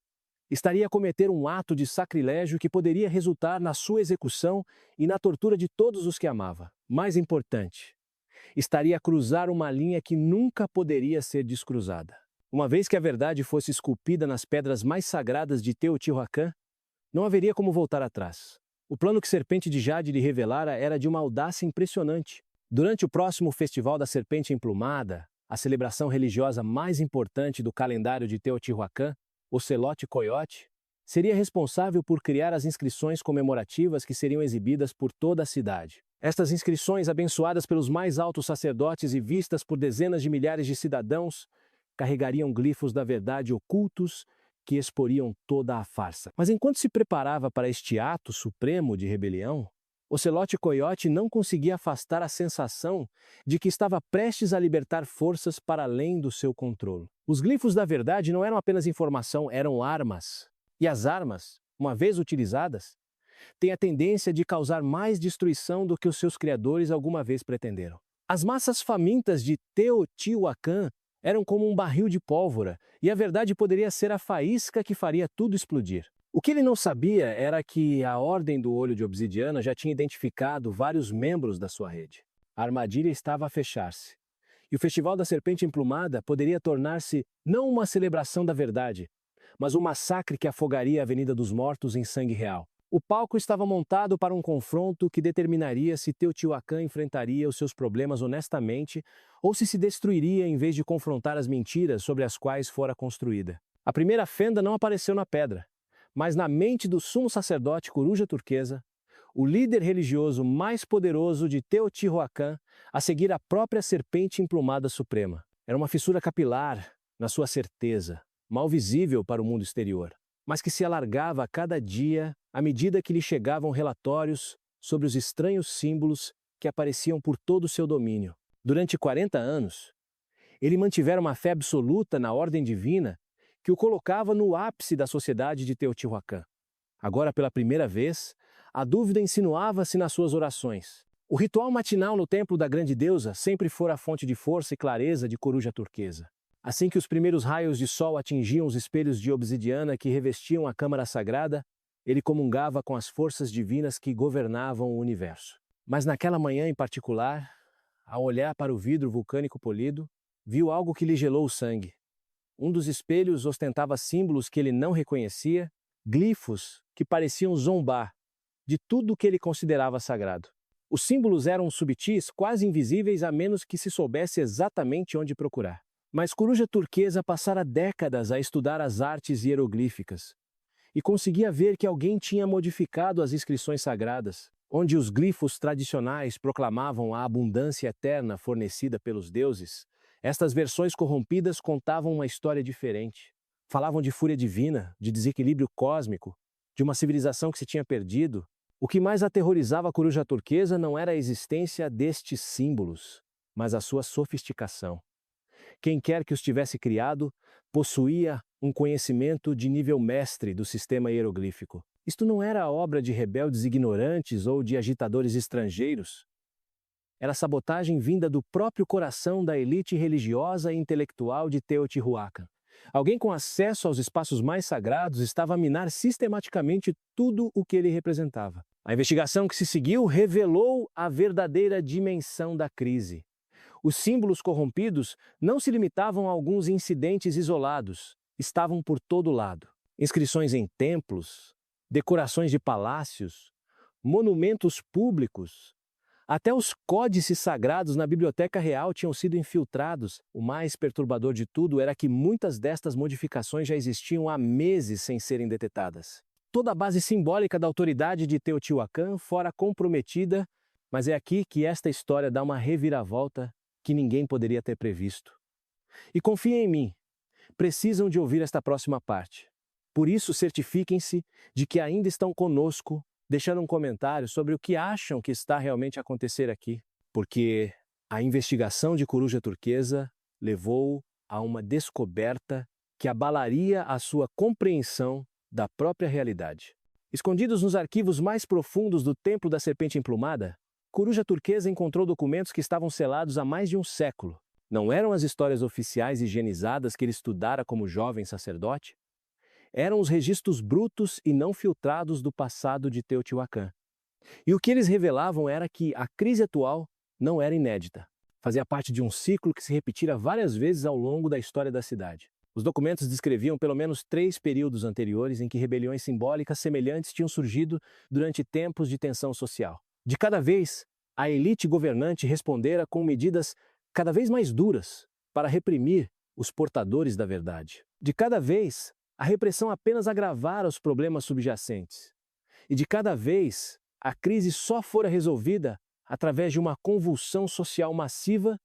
estaria a cometer um ato de sacrilégio que poderia resultar na sua execução e na tortura de todos os que amava. Mais importante, estaria a cruzar uma linha que nunca poderia ser descruzada. Uma vez que a verdade fosse esculpida nas pedras mais sagradas de Teotihuacan, não haveria como voltar atrás. O plano que Serpente de Jade lhe revelara era de uma audácia impressionante. Durante o próximo Festival da Serpente Emplumada, a celebração religiosa mais importante do calendário de Teotihuacan, Ocelote Coiote seria responsável por criar as inscrições comemorativas que seriam exibidas por toda a cidade. Estas inscrições, abençoadas pelos mais altos sacerdotes e vistas por dezenas de milhares de cidadãos, carregariam glifos da verdade ocultos que exporiam toda a farsa. Mas enquanto se preparava para este ato supremo de rebelião, Ocelote Coiote não conseguia afastar a sensação de que estava prestes a libertar forças para além do seu controle. Os glifos da verdade não eram apenas informação, eram armas. E as armas, uma vez utilizadas, têm a tendência de causar mais destruição do que os seus criadores alguma vez pretenderam. As massas famintas de Teotihuacan eram como um barril de pólvora, e a verdade poderia ser a faísca que faria tudo explodir. O que ele não sabia era que a Ordem do Olho de Obsidiana já tinha identificado vários membros da sua rede. A armadilha estava a fechar-se. E o Festival da Serpente Emplumada poderia tornar-se não uma celebração da verdade, mas um massacre que afogaria a Avenida dos Mortos em sangue real. O palco estava montado para um confronto que determinaria se Teotihuacan enfrentaria os seus problemas honestamente ou se destruiria em vez de confrontar as mentiras sobre as quais fora construída. A primeira fenda não apareceu na pedra, mas na mente do sumo sacerdote Coruja Turquesa, o líder religioso mais poderoso de Teotihuacan, a seguir a própria serpente emplumada suprema. Era uma fissura capilar na sua certeza, mal visível para o mundo exterior, mas que se alargava a cada dia à medida que lhe chegavam relatórios sobre os estranhos símbolos que apareciam por todo o seu domínio. Durante 40 anos, ele mantivera uma fé absoluta na ordem divina que o colocava no ápice da sociedade de Teotihuacan. Agora, pela primeira vez, a dúvida insinuava-se nas suas orações. O ritual matinal no templo da grande deusa sempre fora a fonte de força e clareza de Coruja Turquesa. Assim que os primeiros raios de sol atingiam os espelhos de obsidiana que revestiam a câmara sagrada, ele comungava com as forças divinas que governavam o universo. Mas naquela manhã em particular, ao olhar para o vidro vulcânico polido, viu algo que lhe gelou o sangue. Um dos espelhos ostentava símbolos que ele não reconhecia, glifos que pareciam zombar de tudo o que ele considerava sagrado. Os símbolos eram subtis, quase invisíveis, a menos que se soubesse exatamente onde procurar. Mas Coruja Turquesa passara décadas a estudar as artes hieroglíficas e conseguia ver que alguém tinha modificado as inscrições sagradas, onde os glifos tradicionais proclamavam a abundância eterna fornecida pelos deuses. Estas versões corrompidas contavam uma história diferente. Falavam de fúria divina, de desequilíbrio cósmico, de uma civilização que se tinha perdido. O que mais aterrorizava a Coruja Turquesa não era a existência destes símbolos, mas a sua sofisticação. Quem quer que os tivesse criado, possuía um conhecimento de nível mestre do sistema hieroglífico. Isto não era a obra de rebeldes ignorantes ou de agitadores estrangeiros. Era sabotagem vinda do próprio coração da elite religiosa e intelectual de Teotihuacan. Alguém com acesso aos espaços mais sagrados estava a minar sistematicamente tudo o que ele representava. A investigação que se seguiu revelou a verdadeira dimensão da crise. Os símbolos corrompidos não se limitavam a alguns incidentes isolados, estavam por todo lado. Inscrições em templos, decorações de palácios, monumentos públicos, até os códices sagrados na Biblioteca Real tinham sido infiltrados. O mais perturbador de tudo era que muitas destas modificações já existiam há meses sem serem detectadas. Toda a base simbólica da autoridade de Teotihuacan fora comprometida, mas é aqui que esta história dá uma reviravolta que ninguém poderia ter previsto. E confiem em mim, precisam de ouvir esta próxima parte. Por isso, certifiquem-se de que ainda estão conosco, deixando um comentário sobre o que acham que está realmente a acontecer aqui, porque a investigação de Coruja Turquesa levou a uma descoberta que abalaria a sua compreensão da própria realidade. Escondidos nos arquivos mais profundos do Templo da Serpente Emplumada, Coruja Turquesa encontrou documentos que estavam selados há mais de um século. Não eram as histórias oficiais higienizadas que ele estudara como jovem sacerdote? Eram os registros brutos e não filtrados do passado de Teotihuacan. E o que eles revelavam era que a crise atual não era inédita. Fazia parte de um ciclo que se repetira várias vezes ao longo da história da cidade. Os documentos descreviam pelo menos 3 períodos anteriores em que rebeliões simbólicas semelhantes tinham surgido durante tempos de tensão social. De cada vez, a elite governante respondera com medidas cada vez mais duras para reprimir os portadores da verdade. De cada vez, a repressão apenas agravara os problemas subjacentes. E de cada vez, a crise só fora resolvida através de uma convulsão social massiva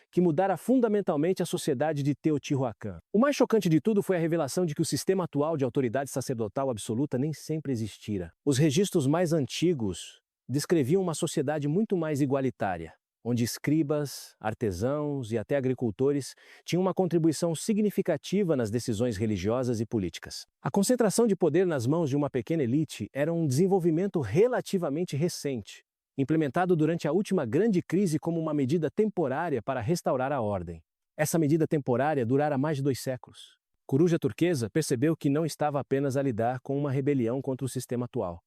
que mudara fundamentalmente a sociedade de Teotihuacan. O mais chocante de tudo foi a revelação de que o sistema atual de autoridade sacerdotal absoluta nem sempre existira. Os registros mais antigos descreviam uma sociedade muito mais igualitária, onde escribas, artesãos e até agricultores tinham uma contribuição significativa nas decisões religiosas e políticas. A concentração de poder nas mãos de uma pequena elite era um desenvolvimento relativamente recente, implementado durante a última grande crise como uma medida temporária para restaurar a ordem. Essa medida temporária durara mais de 2 séculos. Coruja Turquesa percebeu que não estava apenas a lidar com uma rebelião contra o sistema atual.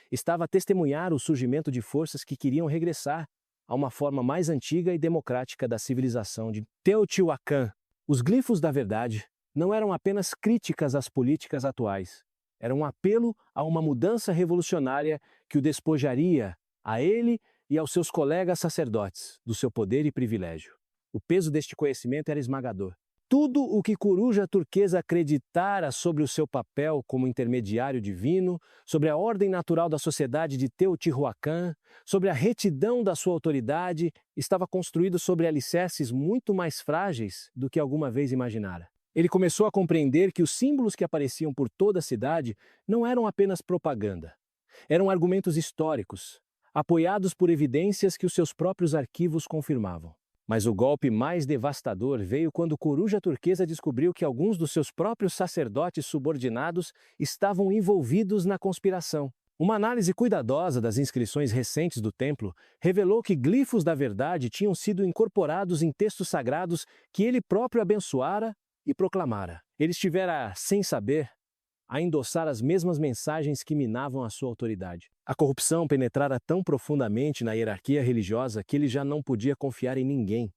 Estava a testemunhar o surgimento de forças que queriam regressar a uma forma mais antiga e democrática da civilização de Teotihuacan. Os glifos da verdade não eram apenas críticas às políticas atuais, era um apelo a uma mudança revolucionária que o despojaria a ele e aos seus colegas sacerdotes do seu poder e privilégio. O peso deste conhecimento era esmagador. Tudo o que Coruja Turquesa acreditara sobre o seu papel como intermediário divino, sobre a ordem natural da sociedade de Teotihuacan, sobre a retidão da sua autoridade, estava construído sobre alicerces muito mais frágeis do que alguma vez imaginara. Ele começou a compreender que os símbolos que apareciam por toda a cidade não eram apenas propaganda. Eram argumentos históricos, apoiados por evidências que os seus próprios arquivos confirmavam. Mas o golpe mais devastador veio quando Coruja Turquesa descobriu que alguns dos seus próprios sacerdotes subordinados estavam envolvidos na conspiração. Uma análise cuidadosa das inscrições recentes do templo revelou que glifos da verdade tinham sido incorporados em textos sagrados que ele próprio abençoara e proclamara. Ele estivera, sem saber, a endossar as mesmas mensagens que minavam a sua autoridade. A corrupção penetrara tão profundamente na hierarquia religiosa que ele já não podia confiar em ninguém.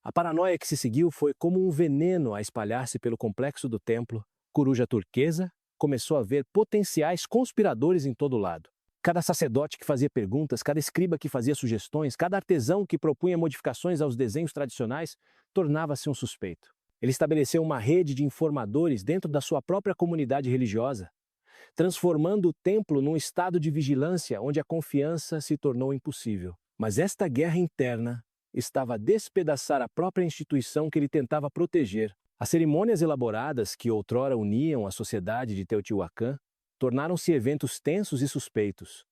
A paranoia que se seguiu foi como um veneno a espalhar-se pelo complexo do templo. Coruja Turquesa começou a ver potenciais conspiradores em todo lado. Cada sacerdote que fazia perguntas, cada escriba que fazia sugestões, cada artesão que propunha modificações aos desenhos tradicionais, tornava-se um suspeito. Ele estabeleceu uma rede de informadores dentro da sua própria comunidade religiosa, transformando o templo num estado de vigilância onde a confiança se tornou impossível. Mas esta guerra interna estava a despedaçar a própria instituição que ele tentava proteger. As cerimônias elaboradas que outrora uniam a sociedade de Teotihuacan tornaram-se eventos tensos e suspeitos,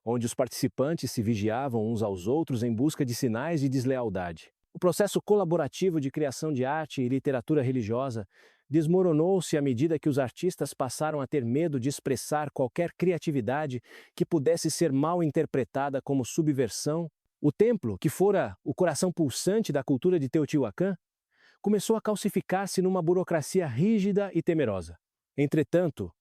onde os participantes se vigiavam uns aos outros em busca de sinais de deslealdade. O processo colaborativo de criação de arte e literatura religiosa desmoronou-se à medida que os artistas passaram a ter medo de expressar qualquer criatividade que pudesse ser mal interpretada como subversão. O templo, que fora o coração pulsante da cultura de Teotihuacan, começou a calcificar-se numa burocracia rígida e temerosa. Entretanto,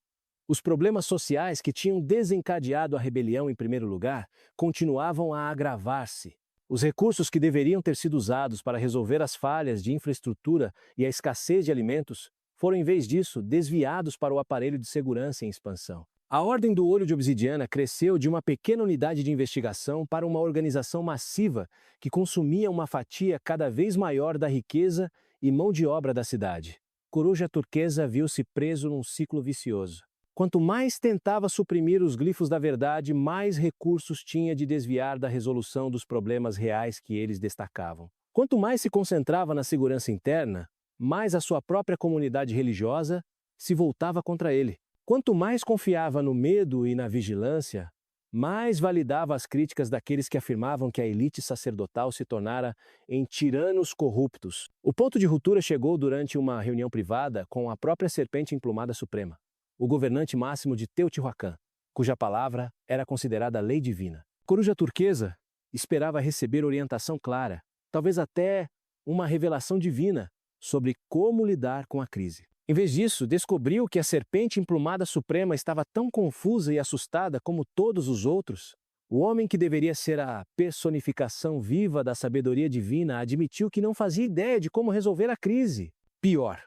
os problemas sociais que tinham desencadeado a rebelião em primeiro lugar continuavam a agravar-se. Os recursos que deveriam ter sido usados para resolver as falhas de infraestrutura e a escassez de alimentos foram, em vez disso, desviados para o aparelho de segurança em expansão. A Ordem do Olho de Obsidiana cresceu de uma pequena unidade de investigação para uma organização massiva que consumia uma fatia cada vez maior da riqueza e mão de obra da cidade. Coruja Turquesa viu-se preso num ciclo vicioso. Quanto mais tentava suprimir os glifos da verdade, mais recursos tinha de desviar da resolução dos problemas reais que eles destacavam. Quanto mais se concentrava na segurança interna, mais a sua própria comunidade religiosa se voltava contra ele. Quanto mais confiava no medo e na vigilância, mais validava as críticas daqueles que afirmavam que a elite sacerdotal se tornara em tiranos corruptos. O ponto de ruptura chegou durante uma reunião privada com a própria serpente emplumada suprema, o governante máximo de Teotihuacan, cuja palavra era considerada lei divina. Coruja Turquesa esperava receber orientação clara, talvez até uma revelação divina, sobre como lidar com a crise. Em vez disso, descobriu que a serpente emplumada suprema estava tão confusa e assustada como todos os outros. O homem que deveria ser a personificação viva da sabedoria divina admitiu que não fazia ideia de como resolver a crise. Pior,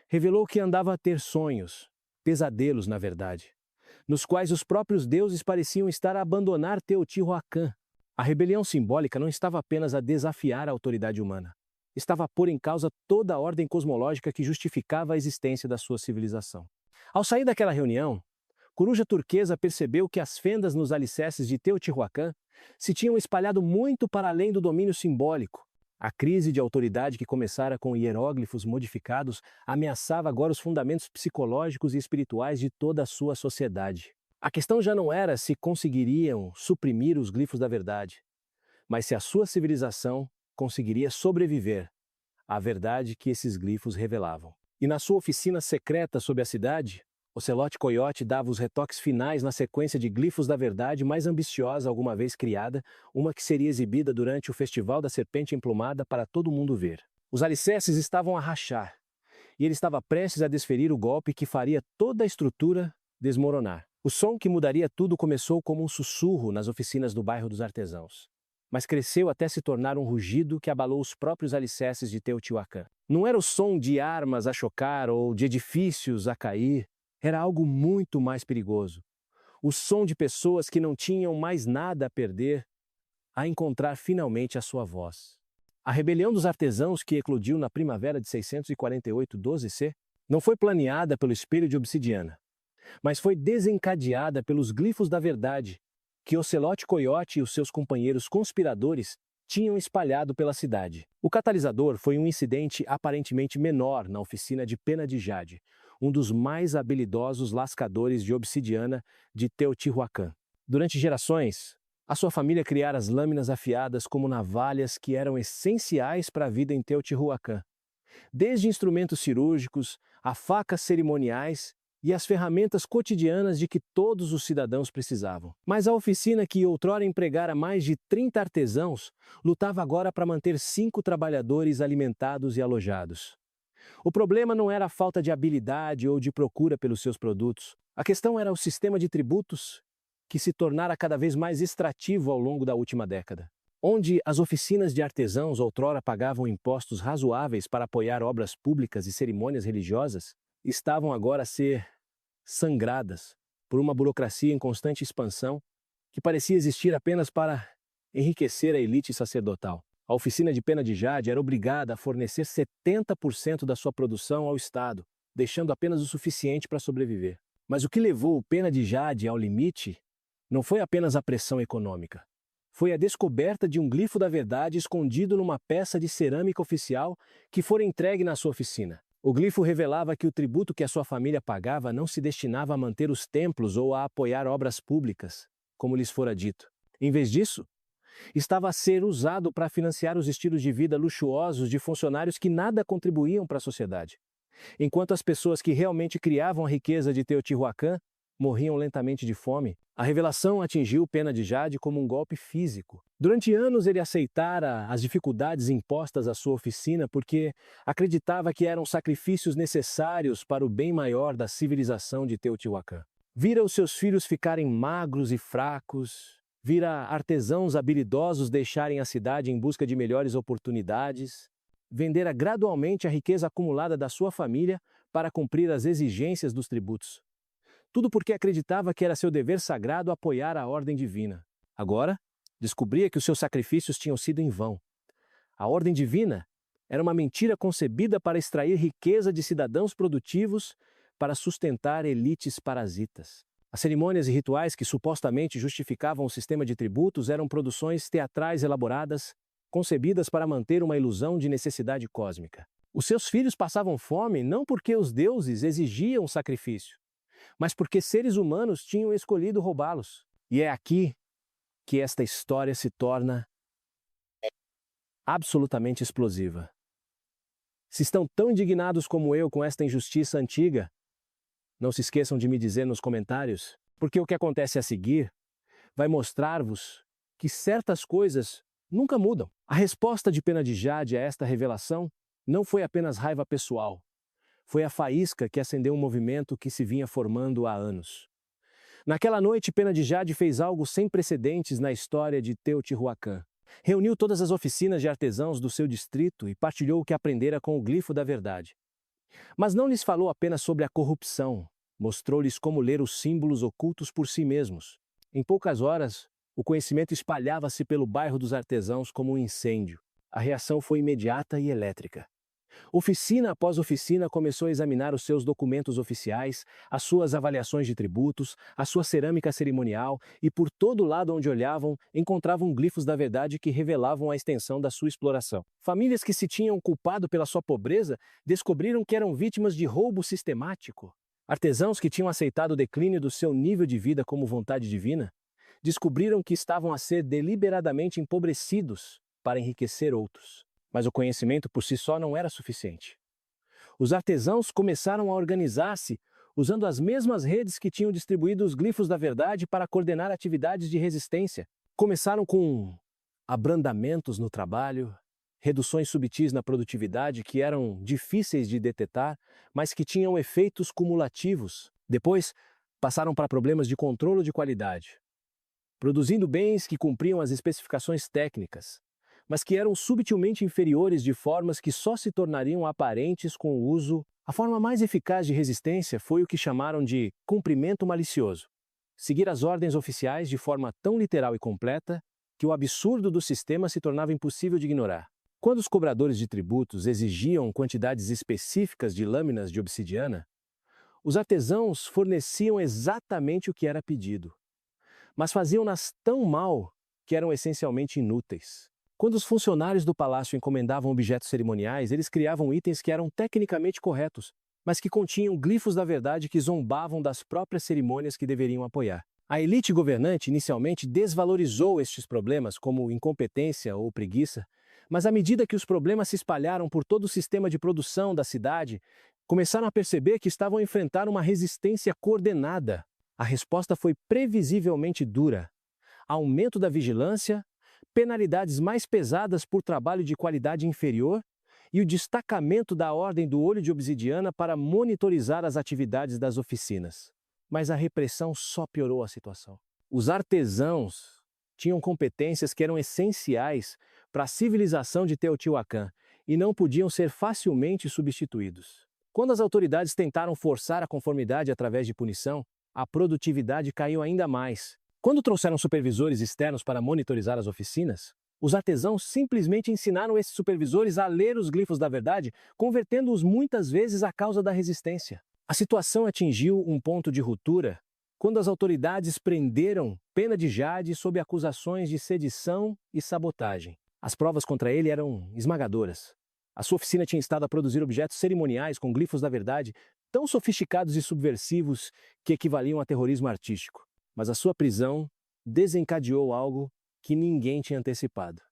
revelou que andava a ter sonhos, pesadelos na verdade, nos quais os próprios deuses pareciam estar a abandonar Teotihuacan. A rebelião simbólica não estava apenas a desafiar a autoridade humana. Estava a pôr em causa toda a ordem cosmológica que justificava a existência da sua civilização. Ao sair daquela reunião, Coruja Turquesa percebeu que as fendas nos alicerces de Teotihuacan se tinham espalhado muito para além do domínio simbólico. A crise de autoridade que começara com hieróglifos modificados ameaçava agora os fundamentos psicológicos e espirituais de toda a sua sociedade. A questão já não era se conseguiriam suprimir os glifos da verdade, mas se a sua civilização conseguiria sobreviver à verdade que esses glifos revelavam. E na sua oficina secreta sob a cidade, Ocelote Coyote dava os retoques finais na sequência de glifos da verdade mais ambiciosa alguma vez criada, uma que seria exibida durante o Festival da Serpente Emplumada para todo mundo ver. Os alicerces estavam a rachar, e ele estava prestes a desferir o golpe que faria toda a estrutura desmoronar. O som que mudaria tudo começou como um sussurro nas oficinas do bairro dos Artesãos, mas cresceu até se tornar um rugido que abalou os próprios alicerces de Teotihuacan. Não era o som de armas a chocar ou de edifícios a cair, era algo muito mais perigoso. O som de pessoas que não tinham mais nada a perder, a encontrar finalmente a sua voz. A rebelião dos artesãos que eclodiu na primavera de 648 12C não foi planeada pelo espelho de obsidiana, mas foi desencadeada pelos glifos da verdade, que Ocelote Coyote e os seus companheiros conspiradores tinham espalhado pela cidade. O catalisador foi um incidente aparentemente menor na oficina de Pena de Jade, um dos mais habilidosos lascadores de obsidiana de Teotihuacan. Durante gerações, a sua família criara as lâminas afiadas como navalhas que eram essenciais para a vida em Teotihuacan, desde instrumentos cirúrgicos a facas cerimoniais e as ferramentas cotidianas de que todos os cidadãos precisavam. Mas a oficina que outrora empregara mais de 30 artesãos lutava agora para manter 5 trabalhadores alimentados e alojados. O problema não era a falta de habilidade ou de procura pelos seus produtos. A questão era o sistema de tributos que se tornara cada vez mais extrativo ao longo da última década. Onde as oficinas de artesãos outrora pagavam impostos razoáveis para apoiar obras públicas e cerimônias religiosas, estavam agora a ser sangradas por uma burocracia em constante expansão que parecia existir apenas para enriquecer a elite sacerdotal. A oficina de Pena de Jade era obrigada a fornecer 70% da sua produção ao Estado, deixando apenas o suficiente para sobreviver. Mas o que levou o Pena de Jade ao limite não foi apenas a pressão econômica. Foi a descoberta de um glifo da verdade escondido numa peça de cerâmica oficial que fora entregue na sua oficina. O glifo revelava que o tributo que a sua família pagava não se destinava a manter os templos ou a apoiar obras públicas, como lhes fora dito. Em vez disso, estava a ser usado para financiar os estilos de vida luxuosos de funcionários que nada contribuíam para a sociedade. Enquanto as pessoas que realmente criavam a riqueza de Teotihuacan morriam lentamente de fome, a revelação atingiu Pena de Jade como um golpe físico. Durante anos ele aceitara as dificuldades impostas à sua oficina porque acreditava que eram sacrifícios necessários para o bem maior da civilização de Teotihuacan. Vira os seus filhos ficarem magros e fracos, vira artesãos habilidosos deixarem a cidade em busca de melhores oportunidades, vendera gradualmente a riqueza acumulada da sua família para cumprir as exigências dos tributos. Tudo porque acreditava que era seu dever sagrado apoiar a ordem divina. Agora, descobria que os seus sacrifícios tinham sido em vão. A ordem divina era uma mentira concebida para extrair riqueza de cidadãos produtivos para sustentar elites parasitas. As cerimônias e rituais que supostamente justificavam o sistema de tributos eram produções teatrais elaboradas, concebidas para manter uma ilusão de necessidade cósmica. Os seus filhos passavam fome não porque os deuses exigiam sacrifício, mas porque seres humanos tinham escolhido roubá-los. E é aqui que esta história se torna absolutamente explosiva. Se estão tão indignados como eu com esta injustiça antiga, não se esqueçam de me dizer nos comentários, porque o que acontece a seguir vai mostrar-vos que certas coisas nunca mudam. A resposta de Pena de Jade a esta revelação não foi apenas raiva pessoal. Foi a faísca que acendeu um movimento que se vinha formando há anos. Naquela noite, Pena de Jade fez algo sem precedentes na história de Teotihuacan. Reuniu todas as oficinas de artesãos do seu distrito e partilhou o que aprendera com o glifo da verdade. Mas não lhes falou apenas sobre a corrupção, mostrou-lhes como ler os símbolos ocultos por si mesmos. Em poucas horas, o conhecimento espalhava-se pelo bairro dos artesãos como um incêndio. A reação foi imediata e elétrica. Oficina após oficina começou a examinar os seus documentos oficiais, as suas avaliações de tributos, a sua cerâmica cerimonial e por todo lado onde olhavam, encontravam glifos da verdade que revelavam a extensão da sua exploração. Famílias que se tinham culpado pela sua pobreza descobriram que eram vítimas de roubo sistemático. Artesãos que tinham aceitado o declínio do seu nível de vida como vontade divina descobriram que estavam a ser deliberadamente empobrecidos para enriquecer outros. Mas o conhecimento por si só não era suficiente. Os artesãos começaram a organizar-se usando as mesmas redes que tinham distribuído os glifos da verdade para coordenar atividades de resistência. Começaram com abrandamentos no trabalho, reduções subtis na produtividade que eram difíceis de detectar, mas que tinham efeitos cumulativos. Depois, passaram para problemas de controle de qualidade, produzindo bens que cumpriam as especificações técnicas, mas que eram subtilmente inferiores de formas que só se tornariam aparentes com o uso. A forma mais eficaz de resistência foi o que chamaram de cumprimento malicioso. Seguir as ordens oficiais de forma tão literal e completa que o absurdo do sistema se tornava impossível de ignorar. Quando os cobradores de tributos exigiam quantidades específicas de lâminas de obsidiana, os artesãos forneciam exatamente o que era pedido, mas faziam-nas tão mal que eram essencialmente inúteis. Quando os funcionários do palácio encomendavam objetos cerimoniais, eles criavam itens que eram tecnicamente corretos, mas que continham glifos da verdade que zombavam das próprias cerimônias que deveriam apoiar. A elite governante inicialmente desvalorizou estes problemas como incompetência ou preguiça, mas à medida que os problemas se espalharam por todo o sistema de produção da cidade, começaram a perceber que estavam a enfrentar uma resistência coordenada. A resposta foi previsivelmente dura. Aumento da vigilância, penalidades mais pesadas por trabalho de qualidade inferior e o destacamento da Ordem do Olho de Obsidiana para monitorizar as atividades das oficinas. Mas a repressão só piorou a situação. Os artesãos tinham competências que eram essenciais para a civilização de Teotihuacan e não podiam ser facilmente substituídos. Quando as autoridades tentaram forçar a conformidade através de punição, a produtividade caiu ainda mais. Quando trouxeram supervisores externos para monitorizar as oficinas, os artesãos simplesmente ensinaram esses supervisores a ler os glifos da verdade, convertendo-os muitas vezes à causa da resistência. A situação atingiu um ponto de ruptura quando as autoridades prenderam Pena de Jade sob acusações de sedição e sabotagem. As provas contra ele eram esmagadoras. A sua oficina tinha estado a produzir objetos cerimoniais com glifos da verdade tão sofisticados e subversivos que equivaliam a terrorismo artístico. Mas a sua prisão desencadeou algo que ninguém tinha antecipado.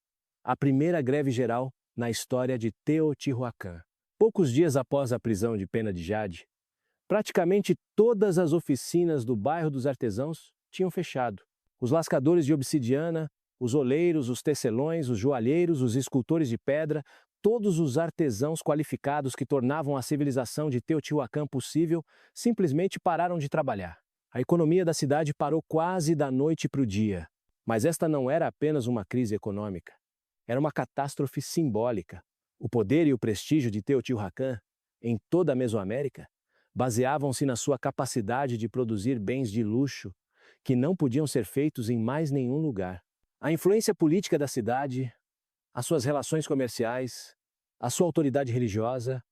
A primeira greve geral na história de Teotihuacan. Poucos dias após a prisão de Pena de Jade, praticamente todas as oficinas do bairro dos artesãos tinham fechado. Os lascadores de obsidiana, os oleiros, os tecelões, os joalheiros, os escultores de pedra, todos os artesãos qualificados que tornavam a civilização de Teotihuacan possível, simplesmente pararam de trabalhar. A economia da cidade parou quase da noite para o dia. Mas esta não era apenas uma crise econômica. Era uma catástrofe simbólica. O poder e o prestígio de Teotihuacan, em toda a Mesoamérica, baseavam-se na sua capacidade de produzir bens de luxo que não podiam ser feitos em mais nenhum lugar. A influência política da cidade, as suas relações comerciais, a sua autoridade religiosa,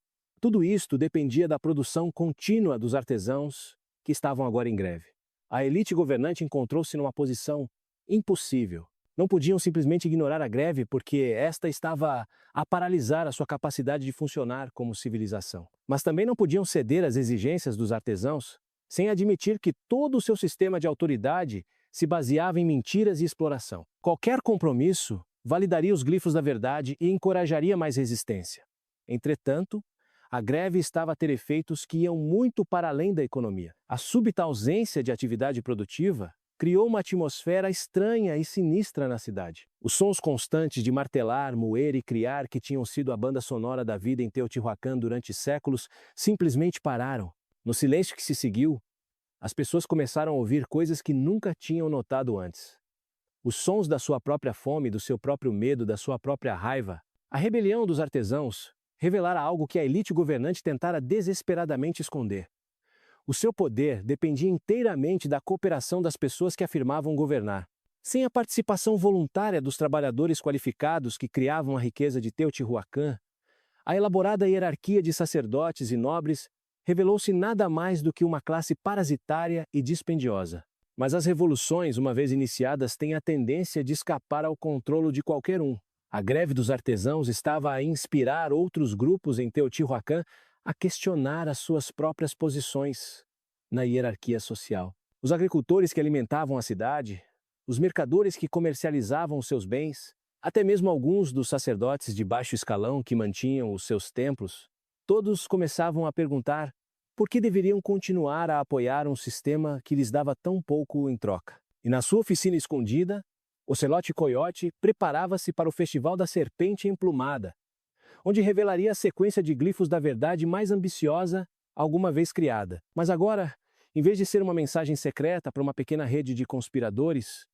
tudo isto dependia da produção contínua dos artesãos que estavam agora em greve. A elite governante encontrou-se numa posição impossível. Não podiam simplesmente ignorar a greve porque esta estava a paralisar a sua capacidade de funcionar como civilização. Mas também não podiam ceder às exigências dos artesãos sem admitir que todo o seu sistema de autoridade se baseava em mentiras e exploração. Qualquer compromisso validaria os glifos da verdade e encorajaria mais resistência. Entretanto, a greve estava a ter efeitos que iam muito para além da economia. A súbita ausência de atividade produtiva criou uma atmosfera estranha e sinistra na cidade. Os sons constantes de martelar, moer e criar que tinham sido a banda sonora da vida em Teotihuacan durante séculos simplesmente pararam. No silêncio que se seguiu, as pessoas começaram a ouvir coisas que nunca tinham notado antes. Os sons da sua própria fome, do seu próprio medo, da sua própria raiva. A rebelião dos artesãos revelara algo que a elite governante tentara desesperadamente esconder. O seu poder dependia inteiramente da cooperação das pessoas que afirmavam governar. Sem a participação voluntária dos trabalhadores qualificados que criavam a riqueza de Teotihuacan, a elaborada hierarquia de sacerdotes e nobres revelou-se nada mais do que uma classe parasitária e dispendiosa. Mas as revoluções, uma vez iniciadas, têm a tendência de escapar ao controle de qualquer um. A greve dos artesãos estava a inspirar outros grupos em Teotihuacan a questionar as suas próprias posições na hierarquia social. Os agricultores que alimentavam a cidade, os mercadores que comercializavam os seus bens, até mesmo alguns dos sacerdotes de baixo escalão que mantinham os seus templos, todos começavam a perguntar por que deveriam continuar a apoiar um sistema que lhes dava tão pouco em troca. E na sua oficina escondida, Ocelote Coiote preparava-se para o Festival da Serpente Emplumada, onde revelaria a sequência de glifos da verdade mais ambiciosa alguma vez criada. Mas agora, em vez de ser uma mensagem secreta para uma pequena rede de conspiradores,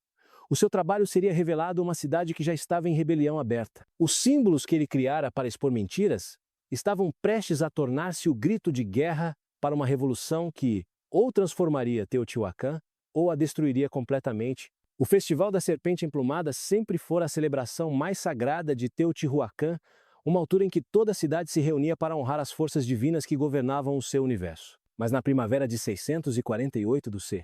o seu trabalho seria revelado a uma cidade que já estava em rebelião aberta. Os símbolos que ele criara para expor mentiras estavam prestes a tornar-se o grito de guerra para uma revolução que ou transformaria Teotihuacan ou a destruiria completamente. O Festival da Serpente Emplumada sempre fora a celebração mais sagrada de Teotihuacan, uma altura em que toda a cidade se reunia para honrar as forças divinas que governavam o seu universo. Mas na primavera de 648 do C,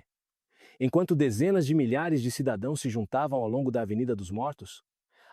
enquanto dezenas de milhares de cidadãos se juntavam ao longo da Avenida dos Mortos,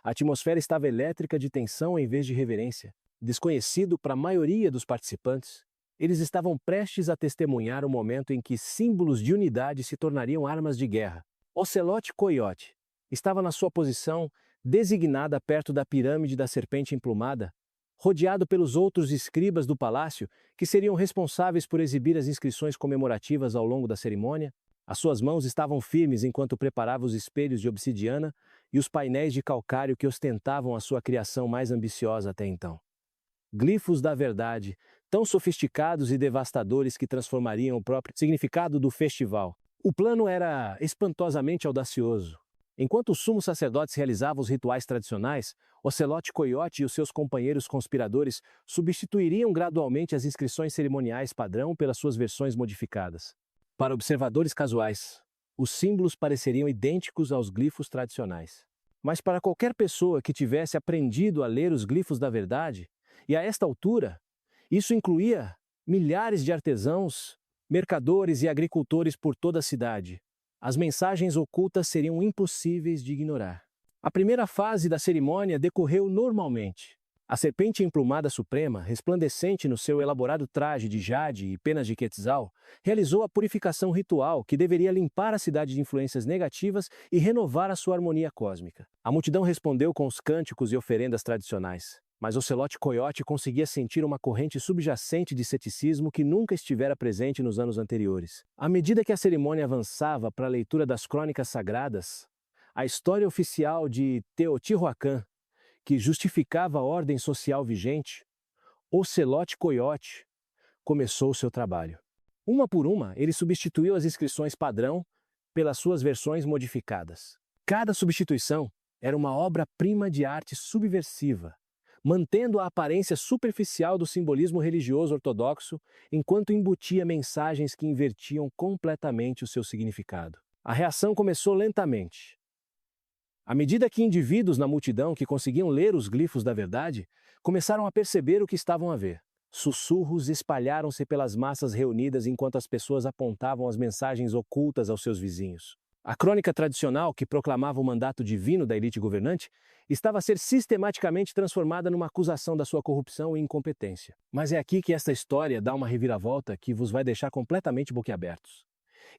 a atmosfera estava elétrica de tensão em vez de reverência. Desconhecido para a maioria dos participantes, eles estavam prestes a testemunhar o momento em que símbolos de unidade se tornariam armas de guerra. Ocelote Coiote estava na sua posição designada perto da pirâmide da Serpente Emplumada, rodeado pelos outros escribas do palácio que seriam responsáveis por exibir as inscrições comemorativas ao longo da cerimônia. As suas mãos estavam firmes enquanto preparava os espelhos de obsidiana e os painéis de calcário que ostentavam a sua criação mais ambiciosa até então. Glifos da verdade, tão sofisticados e devastadores que transformariam o próprio significado do festival. O plano era espantosamente audacioso. Enquanto os sumos sacerdotes realizavam os rituais tradicionais, Ocelote Coiote e os seus companheiros conspiradores substituiriam gradualmente as inscrições cerimoniais padrão pelas suas versões modificadas. Para observadores casuais, os símbolos pareceriam idênticos aos glifos tradicionais. Mas para qualquer pessoa que tivesse aprendido a ler os glifos da verdade, e a esta altura, isso incluía milhares de artesãos, mercadores e agricultores por toda a cidade, as mensagens ocultas seriam impossíveis de ignorar. A primeira fase da cerimônia decorreu normalmente. A serpente emplumada suprema, resplandecente no seu elaborado traje de jade e penas de quetzal, realizou a purificação ritual que deveria limpar a cidade de influências negativas e renovar a sua harmonia cósmica. A multidão respondeu com os cânticos e oferendas tradicionais. Mas Ocelote Coyote conseguia sentir uma corrente subjacente de ceticismo que nunca estivera presente nos anos anteriores. À medida que a cerimônia avançava para a leitura das crônicas sagradas, a história oficial de Teotihuacan, que justificava a ordem social vigente, Ocelote Coyote começou seu trabalho. Uma por uma, ele substituiu as inscrições padrão pelas suas versões modificadas. Cada substituição era uma obra-prima de arte subversiva, mantendo a aparência superficial do simbolismo religioso ortodoxo, enquanto embutia mensagens que invertiam completamente o seu significado. A reação começou lentamente. À medida que indivíduos na multidão que conseguiam ler os glifos da verdade começaram a perceber o que estavam a ver, sussurros espalharam-se pelas massas reunidas enquanto as pessoas apontavam as mensagens ocultas aos seus vizinhos. A crônica tradicional, que proclamava o mandato divino da elite governante, estava a ser sistematicamente transformada numa acusação da sua corrupção e incompetência. Mas é aqui que esta história dá uma reviravolta que vos vai deixar completamente boquiabertos.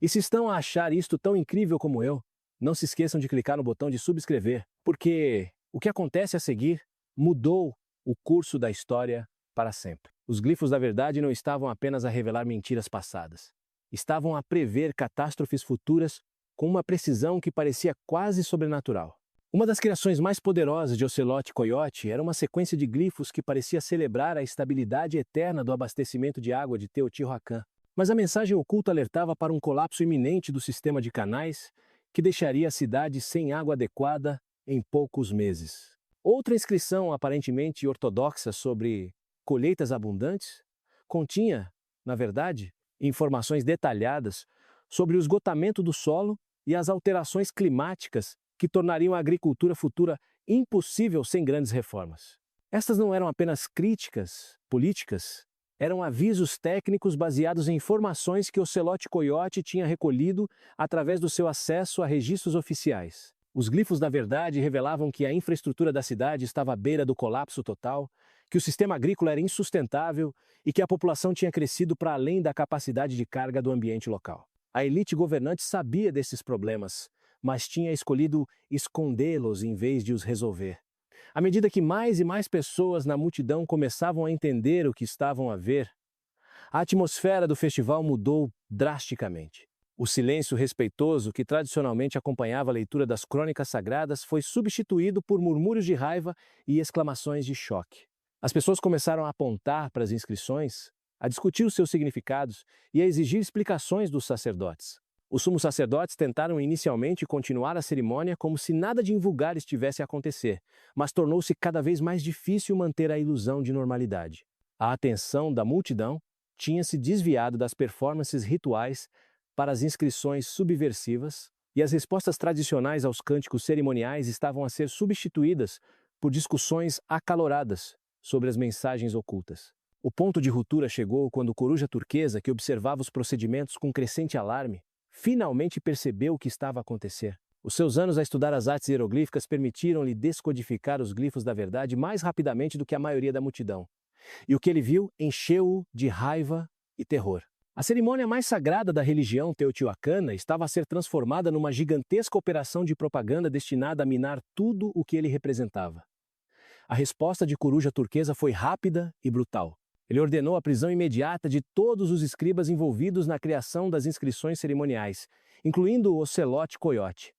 E se estão a achar isto tão incrível como eu, não se esqueçam de clicar no botão de subscrever, porque o que acontece a seguir mudou o curso da história para sempre. Os glifos da verdade não estavam apenas a revelar mentiras passadas. Estavam a prever catástrofes futuras com uma precisão que parecia quase sobrenatural. Uma das criações mais poderosas de Ocelote Coyote era uma sequência de glifos que parecia celebrar a estabilidade eterna do abastecimento de água de Teotihuacan. Mas a mensagem oculta alertava para um colapso iminente do sistema de canais que deixaria a cidade sem água adequada em poucos meses. Outra inscrição aparentemente ortodoxa sobre colheitas abundantes continha, na verdade, informações detalhadas sobre o esgotamento do solo e as alterações climáticas que tornariam a agricultura futura impossível sem grandes reformas. Estas não eram apenas críticas políticas, eram avisos técnicos baseados em informações que Ocelote Coyote tinha recolhido através do seu acesso a registros oficiais. Os glifos da verdade revelavam que a infraestrutura da cidade estava à beira do colapso total, que o sistema agrícola era insustentável e que a população tinha crescido para além da capacidade de carga do ambiente local. A elite governante sabia desses problemas, mas tinha escolhido escondê-los em vez de os resolver. À medida que mais e mais pessoas na multidão começavam a entender o que estavam a ver, a atmosfera do festival mudou drasticamente. O silêncio respeitoso que tradicionalmente acompanhava a leitura das crônicas sagradas foi substituído por murmúrios de raiva e exclamações de choque. As pessoas começaram a apontar para as inscrições, a discutir os seus significados e a exigir explicações dos sacerdotes. Os sumos sacerdotes tentaram inicialmente continuar a cerimônia como se nada de invulgar estivesse a acontecer, mas tornou-se cada vez mais difícil manter a ilusão de normalidade. A atenção da multidão tinha se desviado das performances rituais para as inscrições subversivas, e as respostas tradicionais aos cânticos cerimoniais estavam a ser substituídas por discussões acaloradas sobre as mensagens ocultas. O ponto de ruptura chegou quando Coruja Turquesa, que observava os procedimentos com crescente alarme, finalmente percebeu o que estava a acontecer. Os seus anos a estudar as artes hieroglíficas permitiram-lhe descodificar os glifos da verdade mais rapidamente do que a maioria da multidão. E o que ele viu encheu-o de raiva e terror. A cerimônia mais sagrada da religião teotihuacana estava a ser transformada numa gigantesca operação de propaganda destinada a minar tudo o que ele representava. A resposta de Coruja Turquesa foi rápida e brutal. Ele ordenou a prisão imediata de todos os escribas envolvidos na criação das inscrições cerimoniais, incluindo o Ocelote Coyote.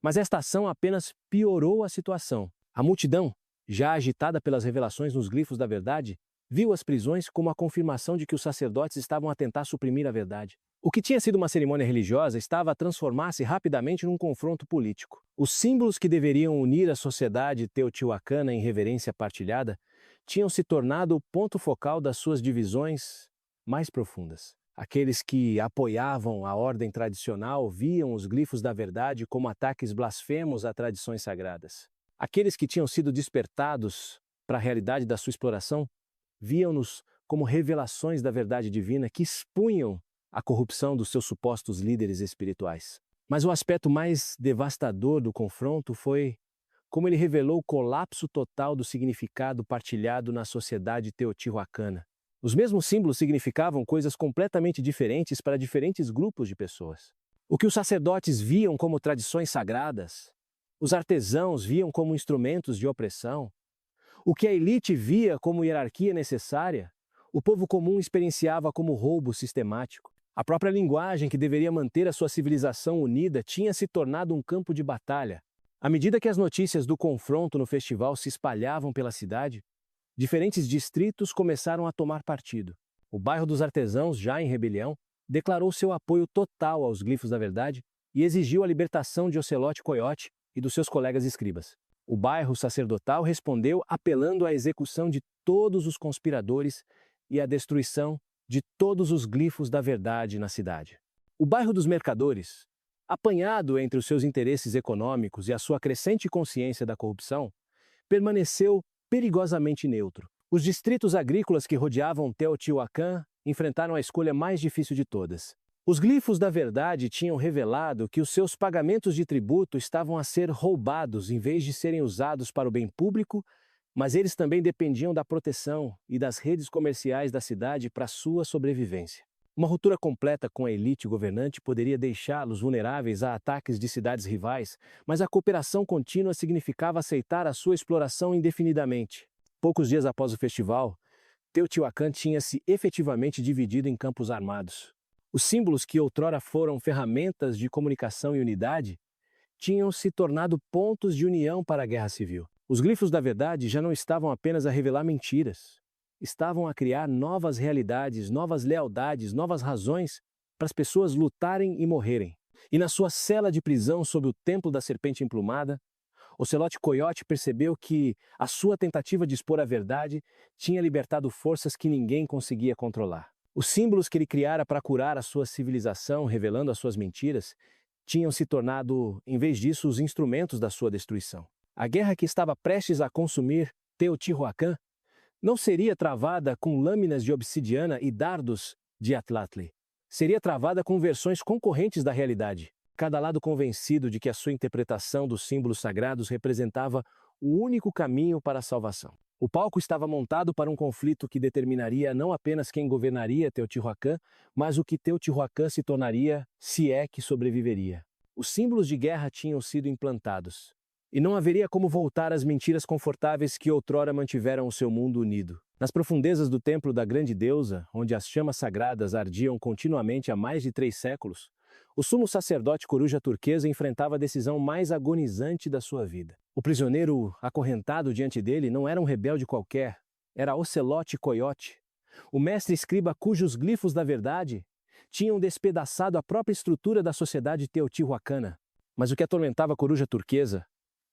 Mas esta ação apenas piorou a situação. A multidão, já agitada pelas revelações nos glifos da verdade, viu as prisões como a confirmação de que os sacerdotes estavam a tentar suprimir a verdade. O que tinha sido uma cerimônia religiosa estava a transformar-se rapidamente num confronto político. Os símbolos que deveriam unir a sociedade teotihuacana em reverência partilhada tinham se tornado o ponto focal das suas divisões mais profundas. Aqueles que apoiavam a ordem tradicional viam os glifos da verdade como ataques blasfemos a tradições sagradas. Aqueles que tinham sido despertados para a realidade da sua exploração viam-nos como revelações da verdade divina que expunham a corrupção dos seus supostos líderes espirituais. Mas o aspecto mais devastador do confronto foi como ele revelou o colapso total do significado partilhado na sociedade teotihuacana. Os mesmos símbolos significavam coisas completamente diferentes para diferentes grupos de pessoas. O que os sacerdotes viam como tradições sagradas, os artesãos viam como instrumentos de opressão, O que a elite via como hierarquia necessária, o povo comum experienciava como roubo sistemático. A própria linguagem que deveria manter a sua civilização unida tinha se tornado um campo de batalha. À medida que as notícias do confronto no festival se espalhavam pela cidade, diferentes distritos começaram a tomar partido. O bairro dos artesãos, já em rebelião, declarou seu apoio total aos glifos da verdade e exigiu a libertação de Ocelote Coiote e dos seus colegas escribas. O bairro sacerdotal respondeu apelando à execução de todos os conspiradores e à destruição de todos os glifos da verdade na cidade. O bairro dos mercadores, apanhado entre os seus interesses econômicos e a sua crescente consciência da corrupção, permaneceu perigosamente neutro. Os distritos agrícolas que rodeavam Teotihuacan enfrentaram a escolha mais difícil de todas. Os glifos da verdade tinham revelado que os seus pagamentos de tributo estavam a ser roubados em vez de serem usados para o bem público, mas eles também dependiam da proteção e das redes comerciais da cidade para sua sobrevivência. Uma ruptura completa com a elite governante poderia deixá-los vulneráveis a ataques de cidades rivais, mas a cooperação contínua significava aceitar a sua exploração indefinidamente. Poucos dias após o festival, Teotihuacan tinha se efetivamente dividido em campos armados. Os símbolos que outrora foram ferramentas de comunicação e unidade tinham se tornado pontos de união para a guerra civil. Os glifos da verdade já não estavam apenas a revelar mentiras, estavam a criar novas realidades, novas lealdades, novas razões para as pessoas lutarem e morrerem. E na sua cela de prisão sob o templo da serpente emplumada, Ocelote Coiote percebeu que a sua tentativa de expor a verdade tinha libertado forças que ninguém conseguia controlar. Os símbolos que ele criara para curar a sua civilização, revelando as suas mentiras, tinham se tornado, em vez disso, os instrumentos da sua destruição. A guerra que estava prestes a consumir Teotihuacan não seria travada com lâminas de obsidiana e dardos de Atlatli. Seria travada com versões concorrentes da realidade, cada lado convencido de que a sua interpretação dos símbolos sagrados representava o único caminho para a salvação. O palco estava montado para um conflito que determinaria não apenas quem governaria Teotihuacan, mas o que Teotihuacan se tornaria, se é que sobreviveria. Os símbolos de guerra tinham sido implantados, e não haveria como voltar às mentiras confortáveis que outrora mantiveram o seu mundo unido. Nas profundezas do templo da grande deusa, onde as chamas sagradas ardiam continuamente há mais de 3 séculos, o sumo sacerdote coruja turquesa enfrentava a decisão mais agonizante da sua vida. O prisioneiro acorrentado diante dele não era um rebelde qualquer, era Ocelote Coiote, o mestre escriba cujos glifos da verdade tinham despedaçado a própria estrutura da sociedade teotihuacana. Mas o que atormentava a coruja turquesa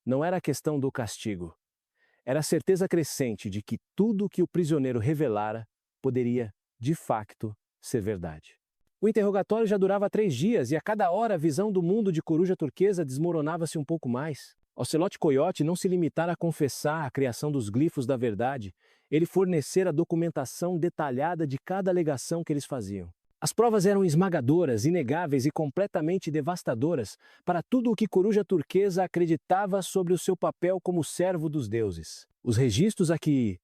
não era a questão do castigo, era a certeza crescente de que tudo o que o prisioneiro revelara poderia, de facto, ser verdade. O interrogatório já durava 3 dias e a cada hora a visão do mundo de coruja turquesa desmoronava-se um pouco mais. Ocelote Coiote não se limitara a confessar a criação dos glifos da verdade, ele fornecera a documentação detalhada de cada alegação que eles faziam. As provas eram esmagadoras, inegáveis e completamente devastadoras para tudo o que coruja turquesa acreditava sobre o seu papel como servo dos deuses. Os registros a que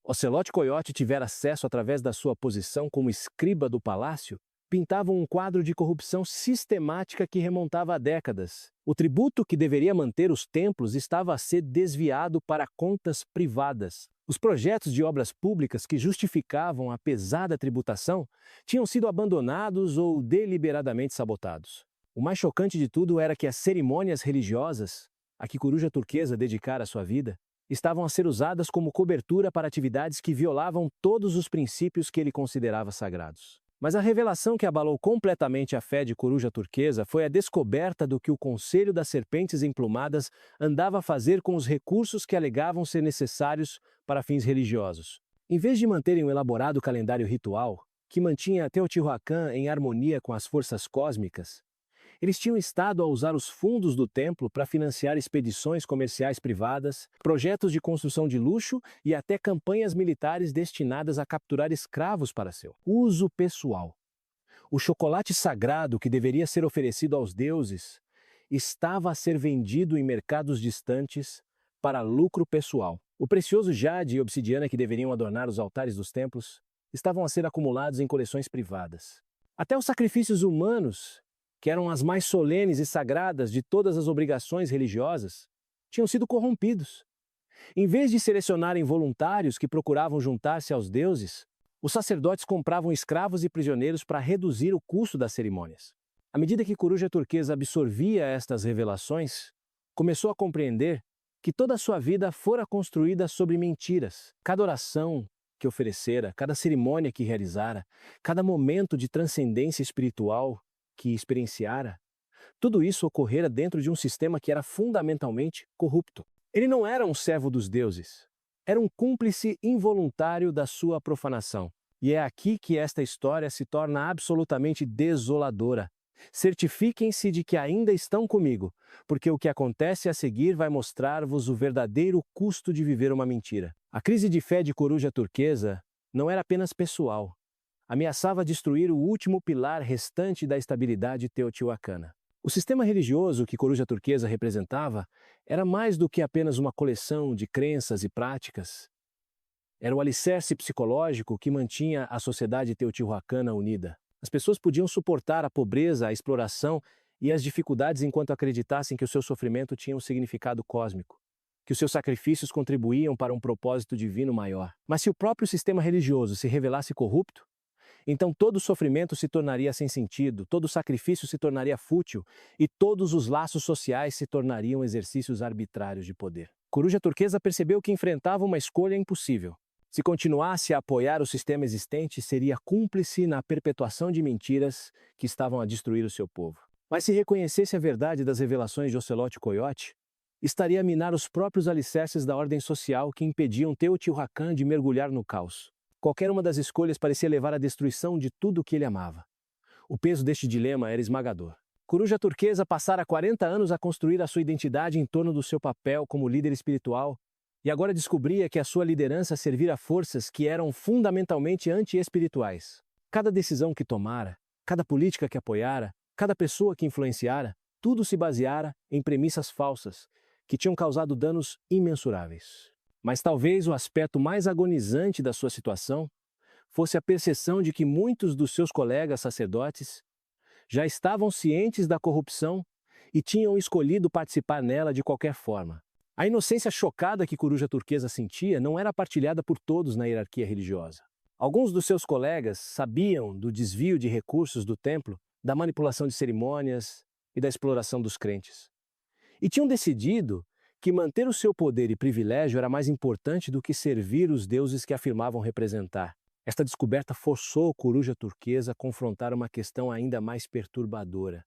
Ocelote Coiote tivera acesso através da sua posição como escriba do palácio pintavam um quadro de corrupção sistemática que remontava a décadas. O tributo que deveria manter os templos estava a ser desviado para contas privadas. Os projetos de obras públicas que justificavam a pesada tributação tinham sido abandonados ou deliberadamente sabotados. O mais chocante de tudo era que as cerimônias religiosas, a que coruja turquesa dedicara sua vida, estavam a ser usadas como cobertura para atividades que violavam todos os princípios que ele considerava sagrados. Mas a revelação que abalou completamente a fé de coruja turquesa foi a descoberta do que o Conselho das Serpentes Emplumadas andava a fazer com os recursos que alegavam ser necessários para fins religiosos. Em vez de manterem um elaborado calendário ritual, que mantinha Teotihuacan em harmonia com as forças cósmicas, eles tinham estado a usar os fundos do templo para financiar expedições comerciais privadas, projetos de construção de luxo e até campanhas militares destinadas a capturar escravos para seu uso pessoal. O chocolate sagrado que deveria ser oferecido aos deuses estava a ser vendido em mercados distantes para lucro pessoal. O precioso jade e obsidiana que deveriam adornar os altares dos templos estavam a ser acumulados em coleções privadas. Até os sacrifícios humanos, que eram as mais solenes e sagradas de todas as obrigações religiosas, tinham sido corrompidos. Em vez de selecionarem voluntários que procuravam juntar-se aos deuses, os sacerdotes compravam escravos e prisioneiros para reduzir o custo das cerimônias. À medida que Coruja Turquesa absorvia estas revelações, começou a compreender que toda a sua vida fora construída sobre mentiras. Cada oração que oferecera, cada cerimônia que realizara, cada momento de transcendência espiritual que experienciara, tudo isso ocorrera dentro de um sistema que era fundamentalmente corrupto. Ele não era um servo dos deuses, era um cúmplice involuntário da sua profanação. E é aqui que esta história se torna absolutamente desoladora. Certifiquem-se de que ainda estão comigo, porque o que acontece a seguir vai mostrar-vos o verdadeiro custo de viver uma mentira. A crise de fé de Coruja Turquesa não era apenas pessoal. Ameaçava destruir o último pilar restante da estabilidade teotihuacana. O sistema religioso que Coruja Turquesa representava era mais do que apenas uma coleção de crenças e práticas. Era o alicerce psicológico que mantinha a sociedade teotihuacana unida. As pessoas podiam suportar a pobreza, a exploração e as dificuldades enquanto acreditassem que o seu sofrimento tinha um significado cósmico, que os seus sacrifícios contribuíam para um propósito divino maior. Mas se o próprio sistema religioso se revelasse corrupto, então todo o sofrimento se tornaria sem sentido, todo o sacrifício se tornaria fútil e todos os laços sociais se tornariam exercícios arbitrários de poder. Coruja Turquesa percebeu que enfrentava uma escolha impossível. Se continuasse a apoiar o sistema existente, seria cúmplice na perpetuação de mentiras que estavam a destruir o seu povo. Mas se reconhecesse a verdade das revelações de Ocelote Coiote, estaria a minar os próprios alicerces da ordem social que impediam Teotihuacan de mergulhar no caos. Qualquer uma das escolhas parecia levar à destruição de tudo o que ele amava. O peso deste dilema era esmagador. Coruja Turquesa passara 40 anos a construir a sua identidade em torno do seu papel como líder espiritual, e agora descobria que a sua liderança servira a forças que eram fundamentalmente anti-espirituais. Cada decisão que tomara, cada política que apoiara, cada pessoa que influenciara, tudo se baseara em premissas falsas, que tinham causado danos imensuráveis. Mas talvez o aspecto mais agonizante da sua situação fosse a percepção de que muitos dos seus colegas sacerdotes já estavam cientes da corrupção e tinham escolhido participar nela de qualquer forma. A inocência chocada que Coruja Turquesa sentia não era partilhada por todos na hierarquia religiosa. Alguns dos seus colegas sabiam do desvio de recursos do templo, da manipulação de cerimônias e da exploração dos crentes. E tinham decidido que manter o seu poder e privilégio era mais importante do que servir os deuses que afirmavam representar. Esta descoberta forçou Coruja Turquesa a confrontar uma questão ainda mais perturbadora.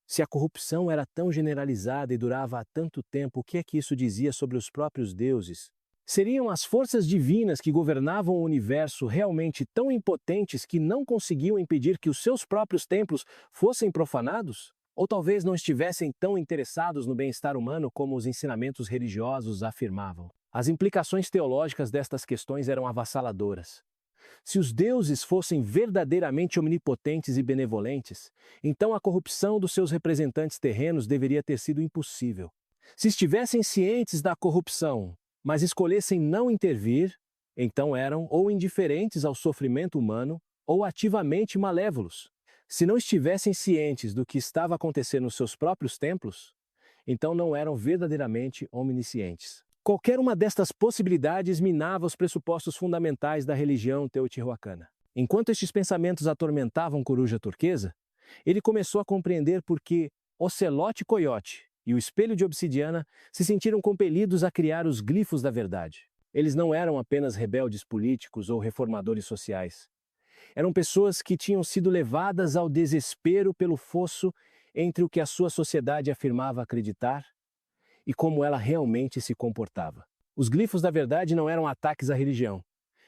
Se a corrupção era tão generalizada e durava há tanto tempo, o que é que isso dizia sobre os próprios deuses? Seriam as forças divinas que governavam o universo realmente tão impotentes que não conseguiam impedir que os seus próprios templos fossem profanados? Ou talvez não estivessem tão interessados no bem-estar humano como os ensinamentos religiosos afirmavam? As implicações teológicas destas questões eram avassaladoras. Se os deuses fossem verdadeiramente onipotentes e benevolentes, então a corrupção dos seus representantes terrenos deveria ter sido impossível. Se estivessem cientes da corrupção, mas escolhessem não intervir, então eram ou indiferentes ao sofrimento humano ou ativamente malévolos. Se não estivessem cientes do que estava acontecendo nos seus próprios templos, então não eram verdadeiramente oniscientes. Qualquer uma destas possibilidades minava os pressupostos fundamentais da religião teotihuacana. Enquanto estes pensamentos atormentavam Coruja Turquesa, ele começou a compreender por que Ocelote Coiote e o espelho de obsidiana se sentiram compelidos a criar os glifos da verdade. Eles não eram apenas rebeldes políticos ou reformadores sociais. Eram pessoas que tinham sido levadas ao desespero pelo fosso entre o que a sua sociedade afirmava acreditar e como ela realmente se comportava. Os glifos da verdade não eram ataques à religião.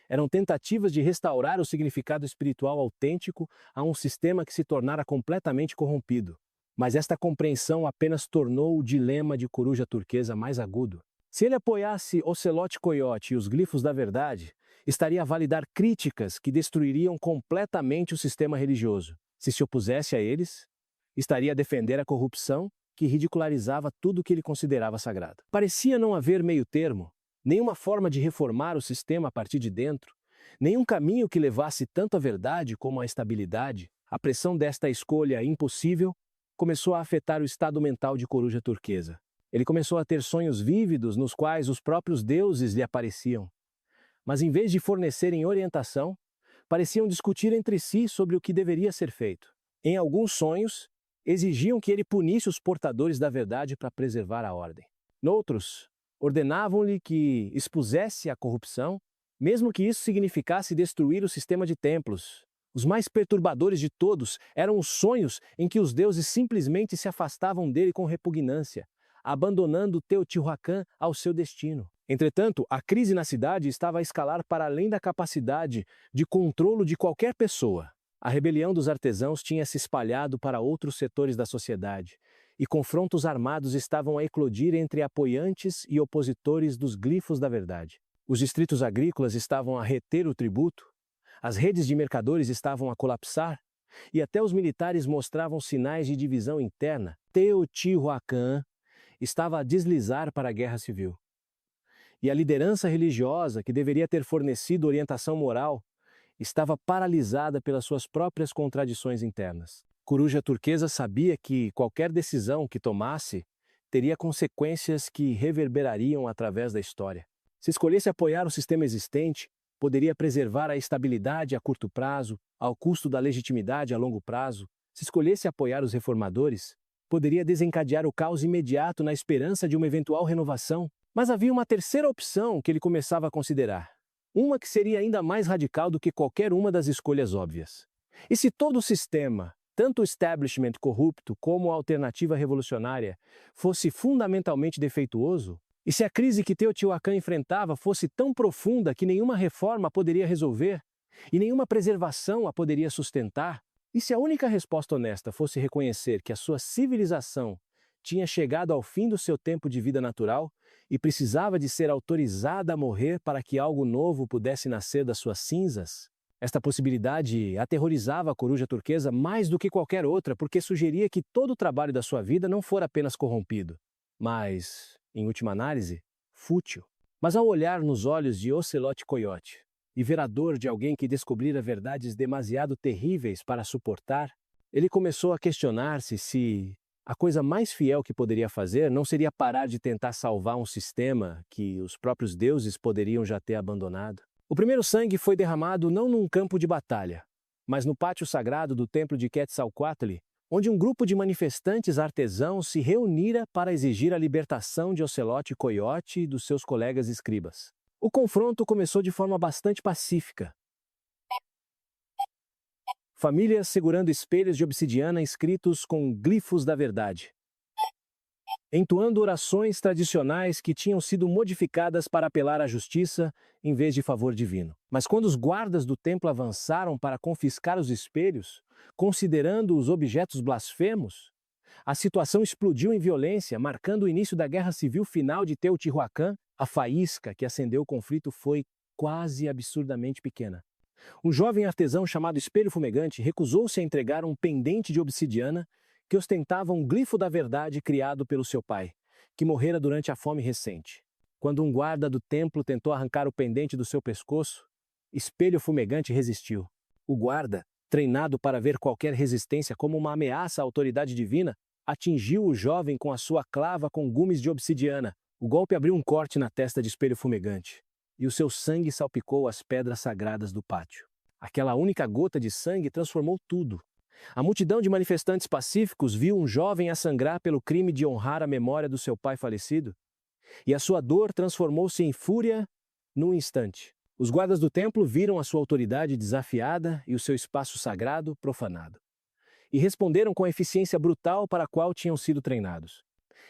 Eram tentativas de restaurar o significado espiritual autêntico a um sistema que se tornara completamente corrompido. Mas esta compreensão apenas tornou o dilema de Coruja Turquesa mais agudo. Se ele apoiasse Ocelote Coiote e os glifos da verdade, estaria a validar críticas que destruiriam completamente o sistema religioso. Se opusesse a eles, estaria a defender a corrupção que ridicularizava tudo o que ele considerava sagrado. Parecia não haver meio termo, nenhuma forma de reformar o sistema a partir de dentro, nenhum caminho que levasse tanto à verdade como à estabilidade. A pressão desta escolha impossível começou a afetar o estado mental de Coruja Turquesa. Ele começou a ter sonhos vívidos nos quais os próprios deuses lhe apareciam. Mas em vez de fornecerem orientação, pareciam discutir entre si sobre o que deveria ser feito. Em alguns sonhos, exigiam que ele punisse os portadores da verdade para preservar a ordem. Noutros, ordenavam-lhe que expusesse a corrupção, mesmo que isso significasse destruir o sistema de templos. Os mais perturbadores de todos eram os sonhos em que os deuses simplesmente se afastavam dele com repugnância, abandonando Teotihuacan ao seu destino. Entretanto, a crise na cidade estava a escalar para além da capacidade de controlo de qualquer pessoa. A rebelião dos artesãos tinha se espalhado para outros setores da sociedade, e confrontos armados estavam a eclodir entre apoiantes e opositores dos glifos da verdade. Os distritos agrícolas estavam a reter o tributo, as redes de mercadores estavam a colapsar, e até os militares mostravam sinais de divisão interna. Teotihuacan estava a deslizar para a guerra civil. E a liderança religiosa, que deveria ter fornecido orientação moral, estava paralisada pelas suas próprias contradições internas. Coruja Turquesa sabia que qualquer decisão que tomasse teria consequências que reverberariam através da história. Se escolhesse apoiar o sistema existente, poderia preservar a estabilidade a curto prazo, ao custo da legitimidade a longo prazo. Se escolhesse apoiar os reformadores, poderia desencadear o caos imediato na esperança de uma eventual renovação. Mas havia uma terceira opção que ele começava a considerar. Uma que seria ainda mais radical do que qualquer uma das escolhas óbvias. E se todo o sistema, tanto o establishment corrupto como a alternativa revolucionária, fosse fundamentalmente defeituoso? E se a crise que Teotihuacan enfrentava fosse tão profunda que nenhuma reforma poderia resolver, e nenhuma preservação a poderia sustentar? E se a única resposta honesta fosse reconhecer que a sua civilização tinha chegado ao fim do seu tempo de vida natural e precisava de ser autorizada a morrer para que algo novo pudesse nascer das suas cinzas? Esta possibilidade aterrorizava a Coruja Turquesa mais do que qualquer outra, porque sugeria que todo o trabalho da sua vida não fora apenas corrompido, mas, em última análise, fútil. Mas ao olhar nos olhos de Ocelote Coyote e ver a dor de alguém que descobrira verdades demasiado terríveis para suportar, ele começou a questionar-se se a coisa mais fiel que poderia fazer não seria parar de tentar salvar um sistema que os próprios deuses poderiam já ter abandonado. O primeiro sangue foi derramado não num campo de batalha, mas no pátio sagrado do templo de Quetzalcoatl, onde um grupo de manifestantes artesãos se reunira para exigir a libertação de Ocelote Coyote e dos seus colegas escribas. O confronto começou de forma bastante pacífica. Famílias segurando espelhos de obsidiana inscritos com glifos da verdade, entoando orações tradicionais que tinham sido modificadas para apelar à justiça em vez de favor divino. Mas quando os guardas do templo avançaram para confiscar os espelhos, considerando os objetos blasfemos, a situação explodiu em violência, marcando o início da guerra civil final de Teotihuacan. A faísca que acendeu o conflito foi quase absurdamente pequena. Um jovem artesão chamado Espelho Fumegante recusou-se a entregar um pendente de obsidiana que ostentava um glifo da verdade criado pelo seu pai, que morrera durante a fome recente. Quando um guarda do templo tentou arrancar o pendente do seu pescoço, Espelho Fumegante resistiu. O guarda, treinado para ver qualquer resistência como uma ameaça à autoridade divina, atingiu o jovem com a sua clava com gumes de obsidiana. O golpe abriu um corte na testa de Espelho Fumegante, e o seu sangue salpicou as pedras sagradas do pátio. Aquela única gota de sangue transformou tudo. A multidão de manifestantes pacíficos viu um jovem a sangrar pelo crime de honrar a memória do seu pai falecido, e a sua dor transformou-se em fúria num instante. Os guardas do templo viram a sua autoridade desafiada e o seu espaço sagrado profanado, e responderam com a eficiência brutal para a qual tinham sido treinados.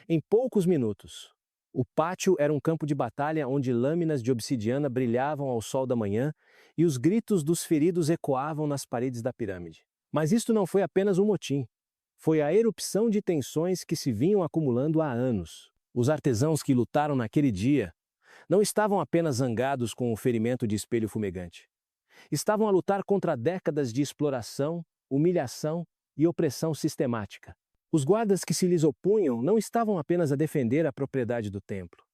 Em poucos minutos, o pátio era um campo de batalha onde lâminas de obsidiana brilhavam ao sol da manhã e os gritos dos feridos ecoavam nas paredes da pirâmide. Mas isto não foi apenas um motim. Foi a erupção de tensões que se vinham acumulando há anos. Os artesãos que lutaram naquele dia não estavam apenas zangados com o ferimento de Espelho Fumegante. Estavam a lutar contra décadas de exploração, humilhação e opressão sistemática. Os guardas que se lhes opunham não estavam apenas a defender a propriedade do templo.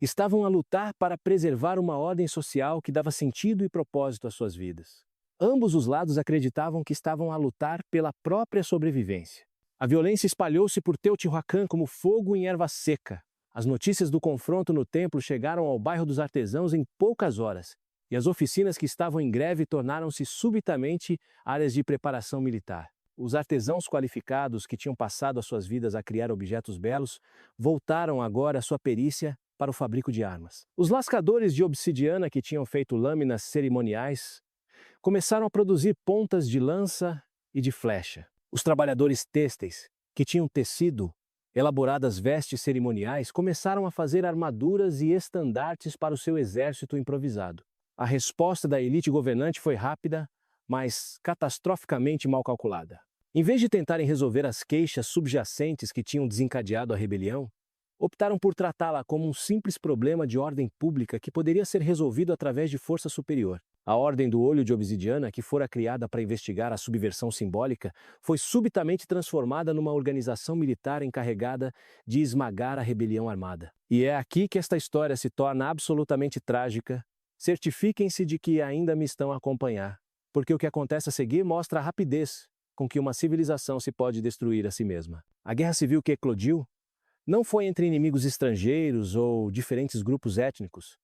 Estavam a lutar para preservar uma ordem social que dava sentido e propósito às suas vidas. Ambos os lados acreditavam que estavam a lutar pela própria sobrevivência. A violência espalhou-se por Teotihuacan como fogo em erva seca. As notícias do confronto no templo chegaram ao bairro dos artesãos em poucas horas, e as oficinas que estavam em greve tornaram-se subitamente áreas de preparação militar. Os artesãos qualificados que tinham passado as suas vidas a criar objetos belos voltaram agora a sua perícia para o fabrico de armas. Os lascadores de obsidiana que tinham feito lâminas cerimoniais começaram a produzir pontas de lança e de flecha. Os trabalhadores têxteis, que tinham tecido elaboradas vestes cerimoniais, começaram a fazer armaduras e estandartes para o seu exército improvisado. A resposta da elite governante foi rápida, mas catastroficamente mal calculada. Em vez de tentarem resolver as queixas subjacentes que tinham desencadeado a rebelião, optaram por tratá-la como um simples problema de ordem pública que poderia ser resolvido através de força superior. A Ordem do Olho de Obsidiana, que fora criada para investigar a subversão simbólica, foi subitamente transformada numa organização militar encarregada de esmagar a rebelião armada. E é aqui que esta história se torna absolutamente trágica. Certifiquem-se de que ainda me estão a acompanhar, porque o que acontece a seguir mostra a rapidez com que uma civilização se pode destruir a si mesma. A guerra civil que eclodiu não foi entre inimigos estrangeiros ou diferentes grupos étnicos.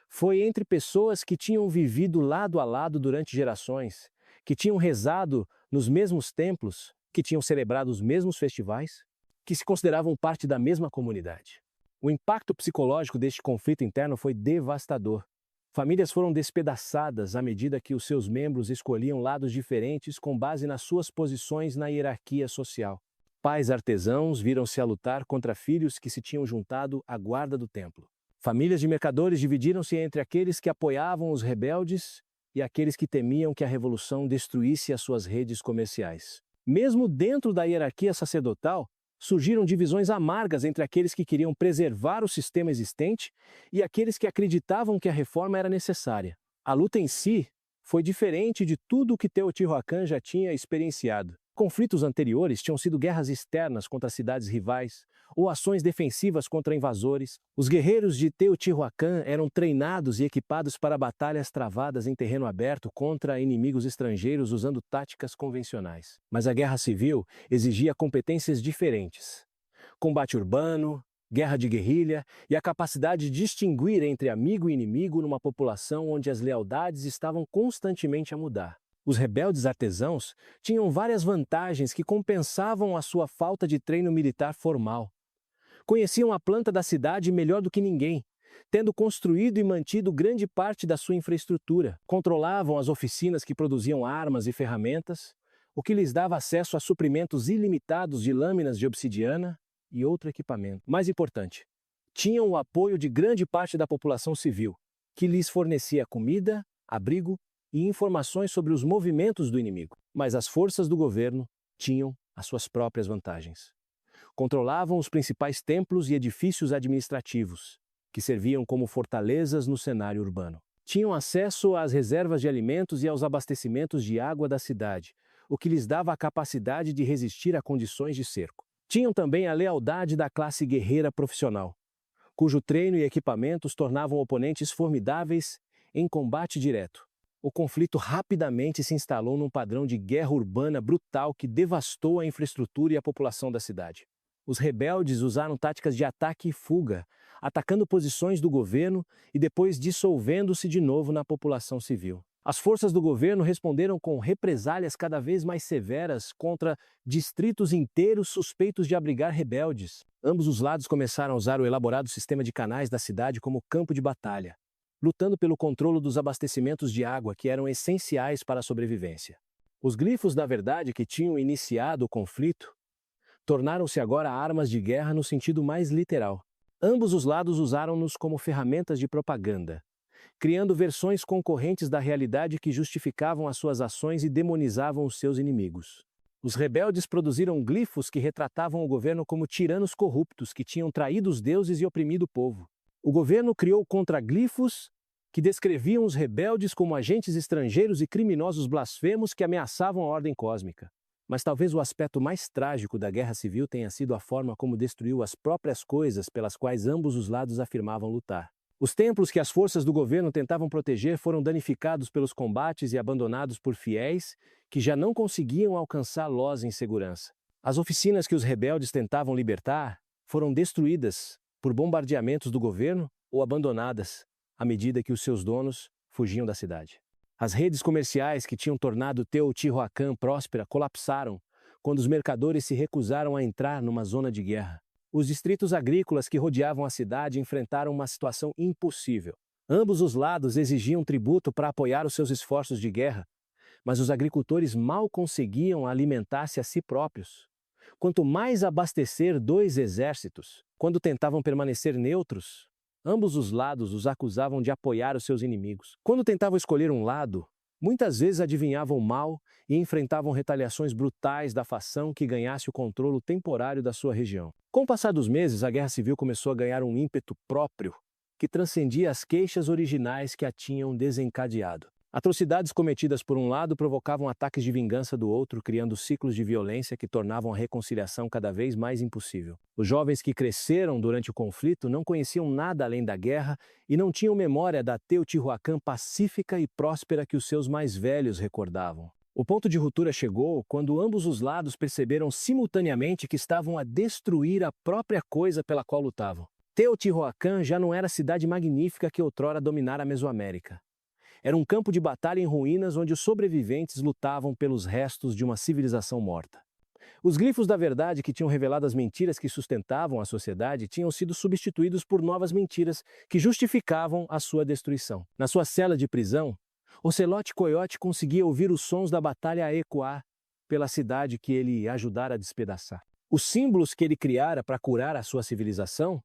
Foi entre pessoas que tinham vivido lado a lado durante gerações, que tinham rezado nos mesmos templos, que tinham celebrado os mesmos festivais, que se consideravam parte da mesma comunidade. O impacto psicológico deste conflito interno foi devastador. Famílias foram despedaçadas à medida que os seus membros escolhiam lados diferentes com base nas suas posições na hierarquia social. Pais artesãos viram-se a lutar contra filhos que se tinham juntado à guarda do templo. Famílias de mercadores dividiram-se entre aqueles que apoiavam os rebeldes e aqueles que temiam que a revolução destruísse as suas redes comerciais. Mesmo dentro da hierarquia sacerdotal, surgiram divisões amargas entre aqueles que queriam preservar o sistema existente e aqueles que acreditavam que a reforma era necessária. A luta em si foi diferente de tudo o que Teotihuacan já tinha experienciado. Conflitos anteriores tinham sido guerras externas contra cidades rivais ou ações defensivas contra invasores. Os guerreiros de Teotihuacan eram treinados e equipados para batalhas travadas em terreno aberto contra inimigos estrangeiros usando táticas convencionais. Mas a guerra civil exigia competências diferentes: combate urbano, guerra de guerrilha e a capacidade de distinguir entre amigo e inimigo numa população onde as lealdades estavam constantemente a mudar. Os rebeldes artesãos tinham várias vantagens que compensavam a sua falta de treino militar formal. Conheciam a planta da cidade melhor do que ninguém, tendo construído e mantido grande parte da sua infraestrutura. Controlavam as oficinas que produziam armas e ferramentas, o que lhes dava acesso a suprimentos ilimitados de lâminas de obsidiana e outro equipamento. Mais importante, tinham o apoio de grande parte da população civil, que lhes fornecia comida, abrigo e informações sobre os movimentos do inimigo. Mas as forças do governo tinham as suas próprias vantagens. Controlavam os principais templos e edifícios administrativos, que serviam como fortalezas no cenário urbano. Tinham acesso às reservas de alimentos e aos abastecimentos de água da cidade, o que lhes dava a capacidade de resistir a condições de cerco. Tinham também a lealdade da classe guerreira profissional, cujo treino e equipamento os tornavam oponentes formidáveis em combate direto. O conflito rapidamente se instalou num padrão de guerra urbana brutal que devastou a infraestrutura e a população da cidade. Os rebeldes usaram táticas de ataque e fuga, atacando posições do governo e depois dissolvendo-se de novo na população civil. As forças do governo responderam com represálias cada vez mais severas contra distritos inteiros suspeitos de abrigar rebeldes. Ambos os lados começaram a usar o elaborado sistema de canais da cidade como campo de batalha, lutando pelo controle dos abastecimentos de água que eram essenciais para a sobrevivência. Os glifos da verdade que tinham iniciado o conflito tornaram-se agora armas de guerra no sentido mais literal. Ambos os lados usaram-nos como ferramentas de propaganda, criando versões concorrentes da realidade que justificavam as suas ações e demonizavam os seus inimigos. Os rebeldes produziram glifos que retratavam o governo como tiranos corruptos que tinham traído os deuses e oprimido o povo. O governo criou contraglifos que descreviam os rebeldes como agentes estrangeiros e criminosos blasfemos que ameaçavam a ordem cósmica. Mas talvez o aspecto mais trágico da guerra civil tenha sido a forma como destruiu as próprias coisas pelas quais ambos os lados afirmavam lutar. Os templos que as forças do governo tentavam proteger foram danificados pelos combates e abandonados por fiéis que já não conseguiam alcançá-los em segurança. As oficinas que os rebeldes tentavam libertar foram destruídas por bombardeamentos do governo ou abandonadas à medida que os seus donos fugiam da cidade. As redes comerciais que tinham tornado Teotihuacan próspera colapsaram quando os mercadores se recusaram a entrar numa zona de guerra. Os distritos agrícolas que rodeavam a cidade enfrentaram uma situação impossível. Ambos os lados exigiam tributo para apoiar os seus esforços de guerra, mas os agricultores mal conseguiam alimentar-se a si próprios. Quanto mais abastecer dois exércitos, quando tentavam permanecer neutros, ambos os lados os acusavam de apoiar os seus inimigos. Quando tentavam escolher um lado, muitas vezes adivinhavam mal e enfrentavam retaliações brutais da fação que ganhasse o controle temporário da sua região. Com o passar dos meses, a Guerra Civil começou a ganhar um ímpeto próprio que transcendia as queixas originais que a tinham desencadeado. Atrocidades cometidas por um lado provocavam ataques de vingança do outro, criando ciclos de violência que tornavam a reconciliação cada vez mais impossível. Os jovens que cresceram durante o conflito não conheciam nada além da guerra e não tinham memória da Teotihuacan pacífica e próspera que os seus mais velhos recordavam. O ponto de ruptura chegou quando ambos os lados perceberam simultaneamente que estavam a destruir a própria coisa pela qual lutavam. Teotihuacan já não era a cidade magnífica que outrora dominara a Mesoamérica. Era um campo de batalha em ruínas onde os sobreviventes lutavam pelos restos de uma civilização morta. Os glifos da verdade que tinham revelado as mentiras que sustentavam a sociedade tinham sido substituídos por novas mentiras que justificavam a sua destruição. Na sua cela de prisão, Ocelote Coiote conseguia ouvir os sons da batalha a ecoar pela cidade que ele ajudara a despedaçar. Os símbolos que ele criara para curar a sua civilização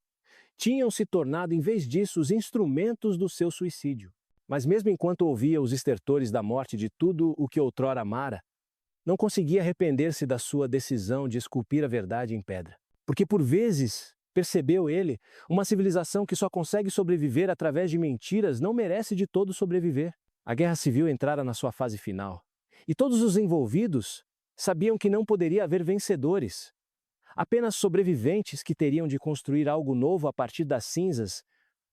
tinham se tornado, em vez disso, os instrumentos do seu suicídio. Mas mesmo enquanto ouvia os estertores da morte de tudo o que outrora amara, não conseguia arrepender-se da sua decisão de esculpir a verdade em pedra. Porque por vezes, percebeu ele, uma civilização que só consegue sobreviver através de mentiras não merece de todo sobreviver. A Guerra Civil entrara na sua fase final, e todos os envolvidos sabiam que não poderia haver vencedores, apenas sobreviventes que teriam de construir algo novo a partir das cinzas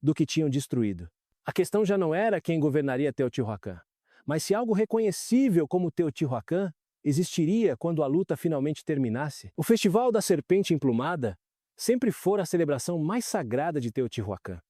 do que tinham destruído. A questão já não era quem governaria Teotihuacan, mas se algo reconhecível como Teotihuacan existiria quando a luta finalmente terminasse. O Festival da Serpente Emplumada sempre fora a celebração mais sagrada de Teotihuacan,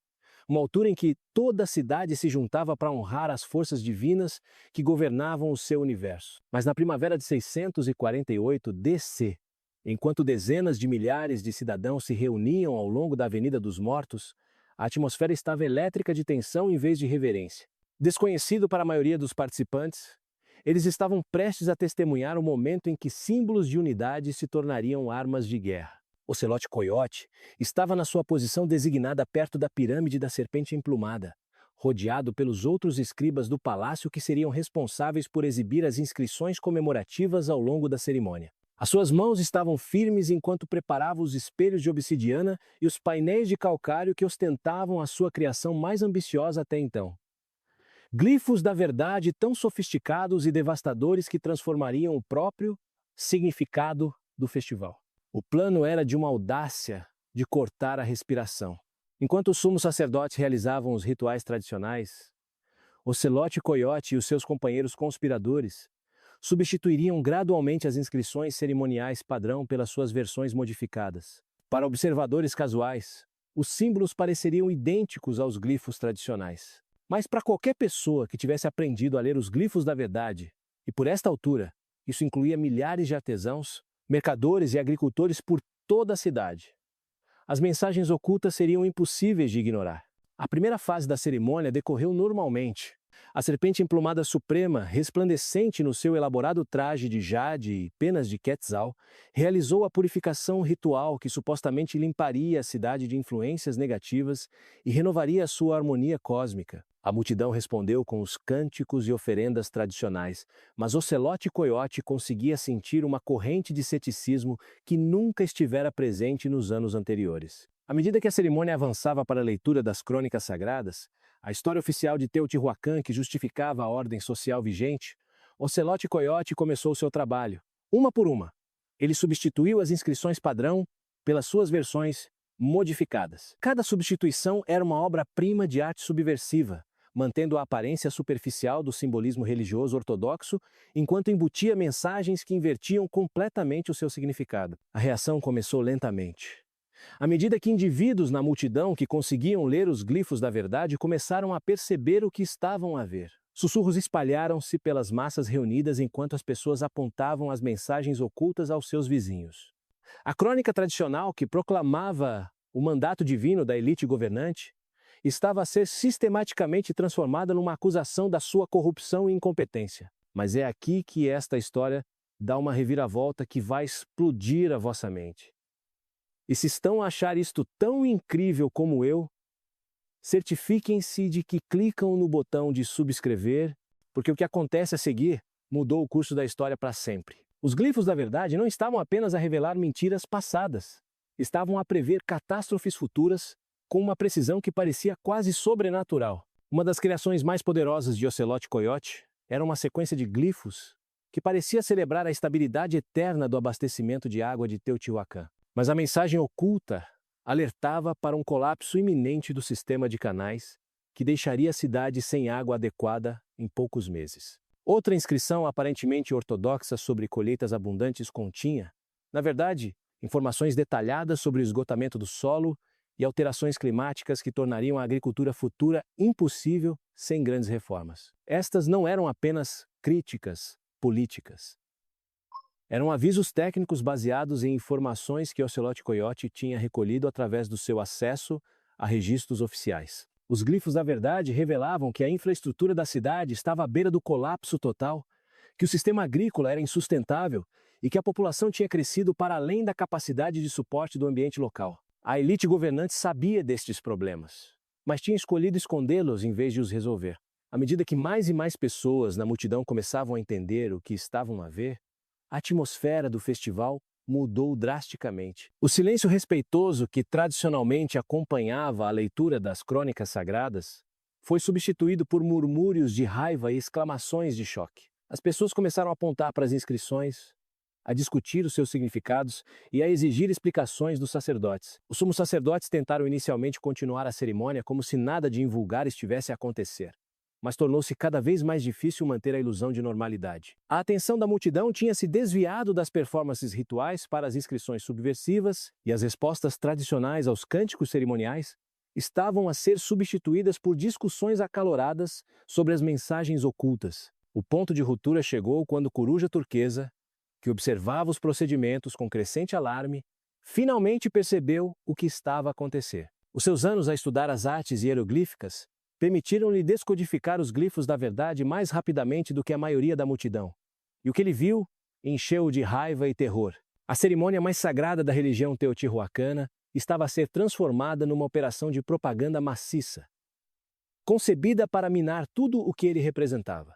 uma altura em que toda a cidade se juntava para honrar as forças divinas que governavam o seu universo. Mas na primavera de 648 DC, enquanto dezenas de milhares de cidadãos se reuniam ao longo da Avenida dos Mortos, a atmosfera estava elétrica de tensão em vez de reverência. Desconhecido para a maioria dos participantes, eles estavam prestes a testemunhar o momento em que símbolos de unidade se tornariam armas de guerra. Ocelote Coiote estava na sua posição designada perto da pirâmide da Serpente Emplumada, rodeado pelos outros escribas do palácio que seriam responsáveis por exibir as inscrições comemorativas ao longo da cerimônia. As suas mãos estavam firmes enquanto preparava os espelhos de obsidiana e os painéis de calcário que ostentavam a sua criação mais ambiciosa até então. Glifos da verdade tão sofisticados e devastadores que transformariam o próprio significado do festival. O plano era de uma audácia de cortar a respiração. Enquanto os sumos sacerdotes realizavam os rituais tradicionais, Ocelote Coiote e os seus companheiros conspiradores substituiriam gradualmente as inscrições cerimoniais padrão pelas suas versões modificadas. Para observadores casuais, os símbolos pareceriam idênticos aos glifos tradicionais. Mas para qualquer pessoa que tivesse aprendido a ler os glifos da verdade, e por esta altura, isso incluía milhares de artesãos, mercadores e agricultores por toda a cidade, as mensagens ocultas seriam impossíveis de ignorar. A primeira fase da cerimônia decorreu normalmente. A serpente emplumada suprema, resplandecente no seu elaborado traje de jade e penas de Quetzal, realizou a purificação ritual que supostamente limparia a cidade de influências negativas e renovaria a sua harmonia cósmica. A multidão respondeu com os cânticos e oferendas tradicionais, mas Ocelote Coiote conseguia sentir uma corrente de ceticismo que nunca estivera presente nos anos anteriores. À medida que a cerimônia avançava para a leitura das crônicas sagradas, a história oficial de Teotihuacan que justificava a ordem social vigente, Ocelote Coiote começou seu trabalho, uma por uma. Ele substituiu as inscrições padrão pelas suas versões modificadas. Cada substituição era uma obra-prima de arte subversiva, mantendo a aparência superficial do simbolismo religioso ortodoxo, enquanto embutia mensagens que invertiam completamente o seu significado. A reação começou lentamente. À medida que indivíduos na multidão que conseguiam ler os glifos da verdade começaram a perceber o que estavam a ver. Sussurros espalharam-se pelas massas reunidas enquanto as pessoas apontavam as mensagens ocultas aos seus vizinhos. A crônica tradicional que proclamava o mandato divino da elite governante estava a ser sistematicamente transformada numa acusação da sua corrupção e incompetência. Mas é aqui que esta história dá uma reviravolta que vai explodir a vossa mente. E se estão a achar isto tão incrível como eu, certifiquem-se de que clicam no botão de subscrever, porque o que acontece a seguir mudou o curso da história para sempre. Os glifos da verdade não estavam apenas a revelar mentiras passadas, estavam a prever catástrofes futuras com uma precisão que parecia quase sobrenatural. Uma das criações mais poderosas de Ocelote Coyote era uma sequência de glifos que parecia celebrar a estabilidade eterna do abastecimento de água de Teotihuacan. Mas a mensagem oculta alertava para um colapso iminente do sistema de canais que deixaria a cidade sem água adequada em poucos meses. Outra inscrição aparentemente ortodoxa sobre colheitas abundantes continha, na verdade, informações detalhadas sobre o esgotamento do solo e alterações climáticas que tornariam a agricultura futura impossível sem grandes reformas. Estas não eram apenas críticas políticas. Eram avisos técnicos baseados em informações que Ocelote Coyote tinha recolhido através do seu acesso a registros oficiais. Os glifos da verdade revelavam que a infraestrutura da cidade estava à beira do colapso total, que o sistema agrícola era insustentável e que a população tinha crescido para além da capacidade de suporte do ambiente local. A elite governante sabia destes problemas, mas tinha escolhido escondê-los em vez de os resolver. À medida que mais e mais pessoas na multidão começavam a entender o que estavam a ver, a atmosfera do festival mudou drasticamente. O silêncio respeitoso que tradicionalmente acompanhava a leitura das crônicas sagradas foi substituído por murmúrios de raiva e exclamações de choque. As pessoas começaram a apontar para as inscrições, a discutir os seus significados e a exigir explicações dos sacerdotes. Os sumos sacerdotes tentaram inicialmente continuar a cerimônia como se nada de invulgar estivesse a acontecer, mas tornou-se cada vez mais difícil manter a ilusão de normalidade. A atenção da multidão tinha se desviado das performances rituais para as inscrições subversivas e as respostas tradicionais aos cânticos cerimoniais estavam a ser substituídas por discussões acaloradas sobre as mensagens ocultas. O ponto de ruptura chegou quando Coruja Turquesa, que observava os procedimentos com crescente alarme, finalmente percebeu o que estava a acontecer. Os seus anos a estudar as artes hieroglíficas permitiram-lhe descodificar os glifos da verdade mais rapidamente do que a maioria da multidão. E o que ele viu encheu-o de raiva e terror. A cerimônia mais sagrada da religião teotihuacana estava a ser transformada numa operação de propaganda maciça, concebida para minar tudo o que ele representava.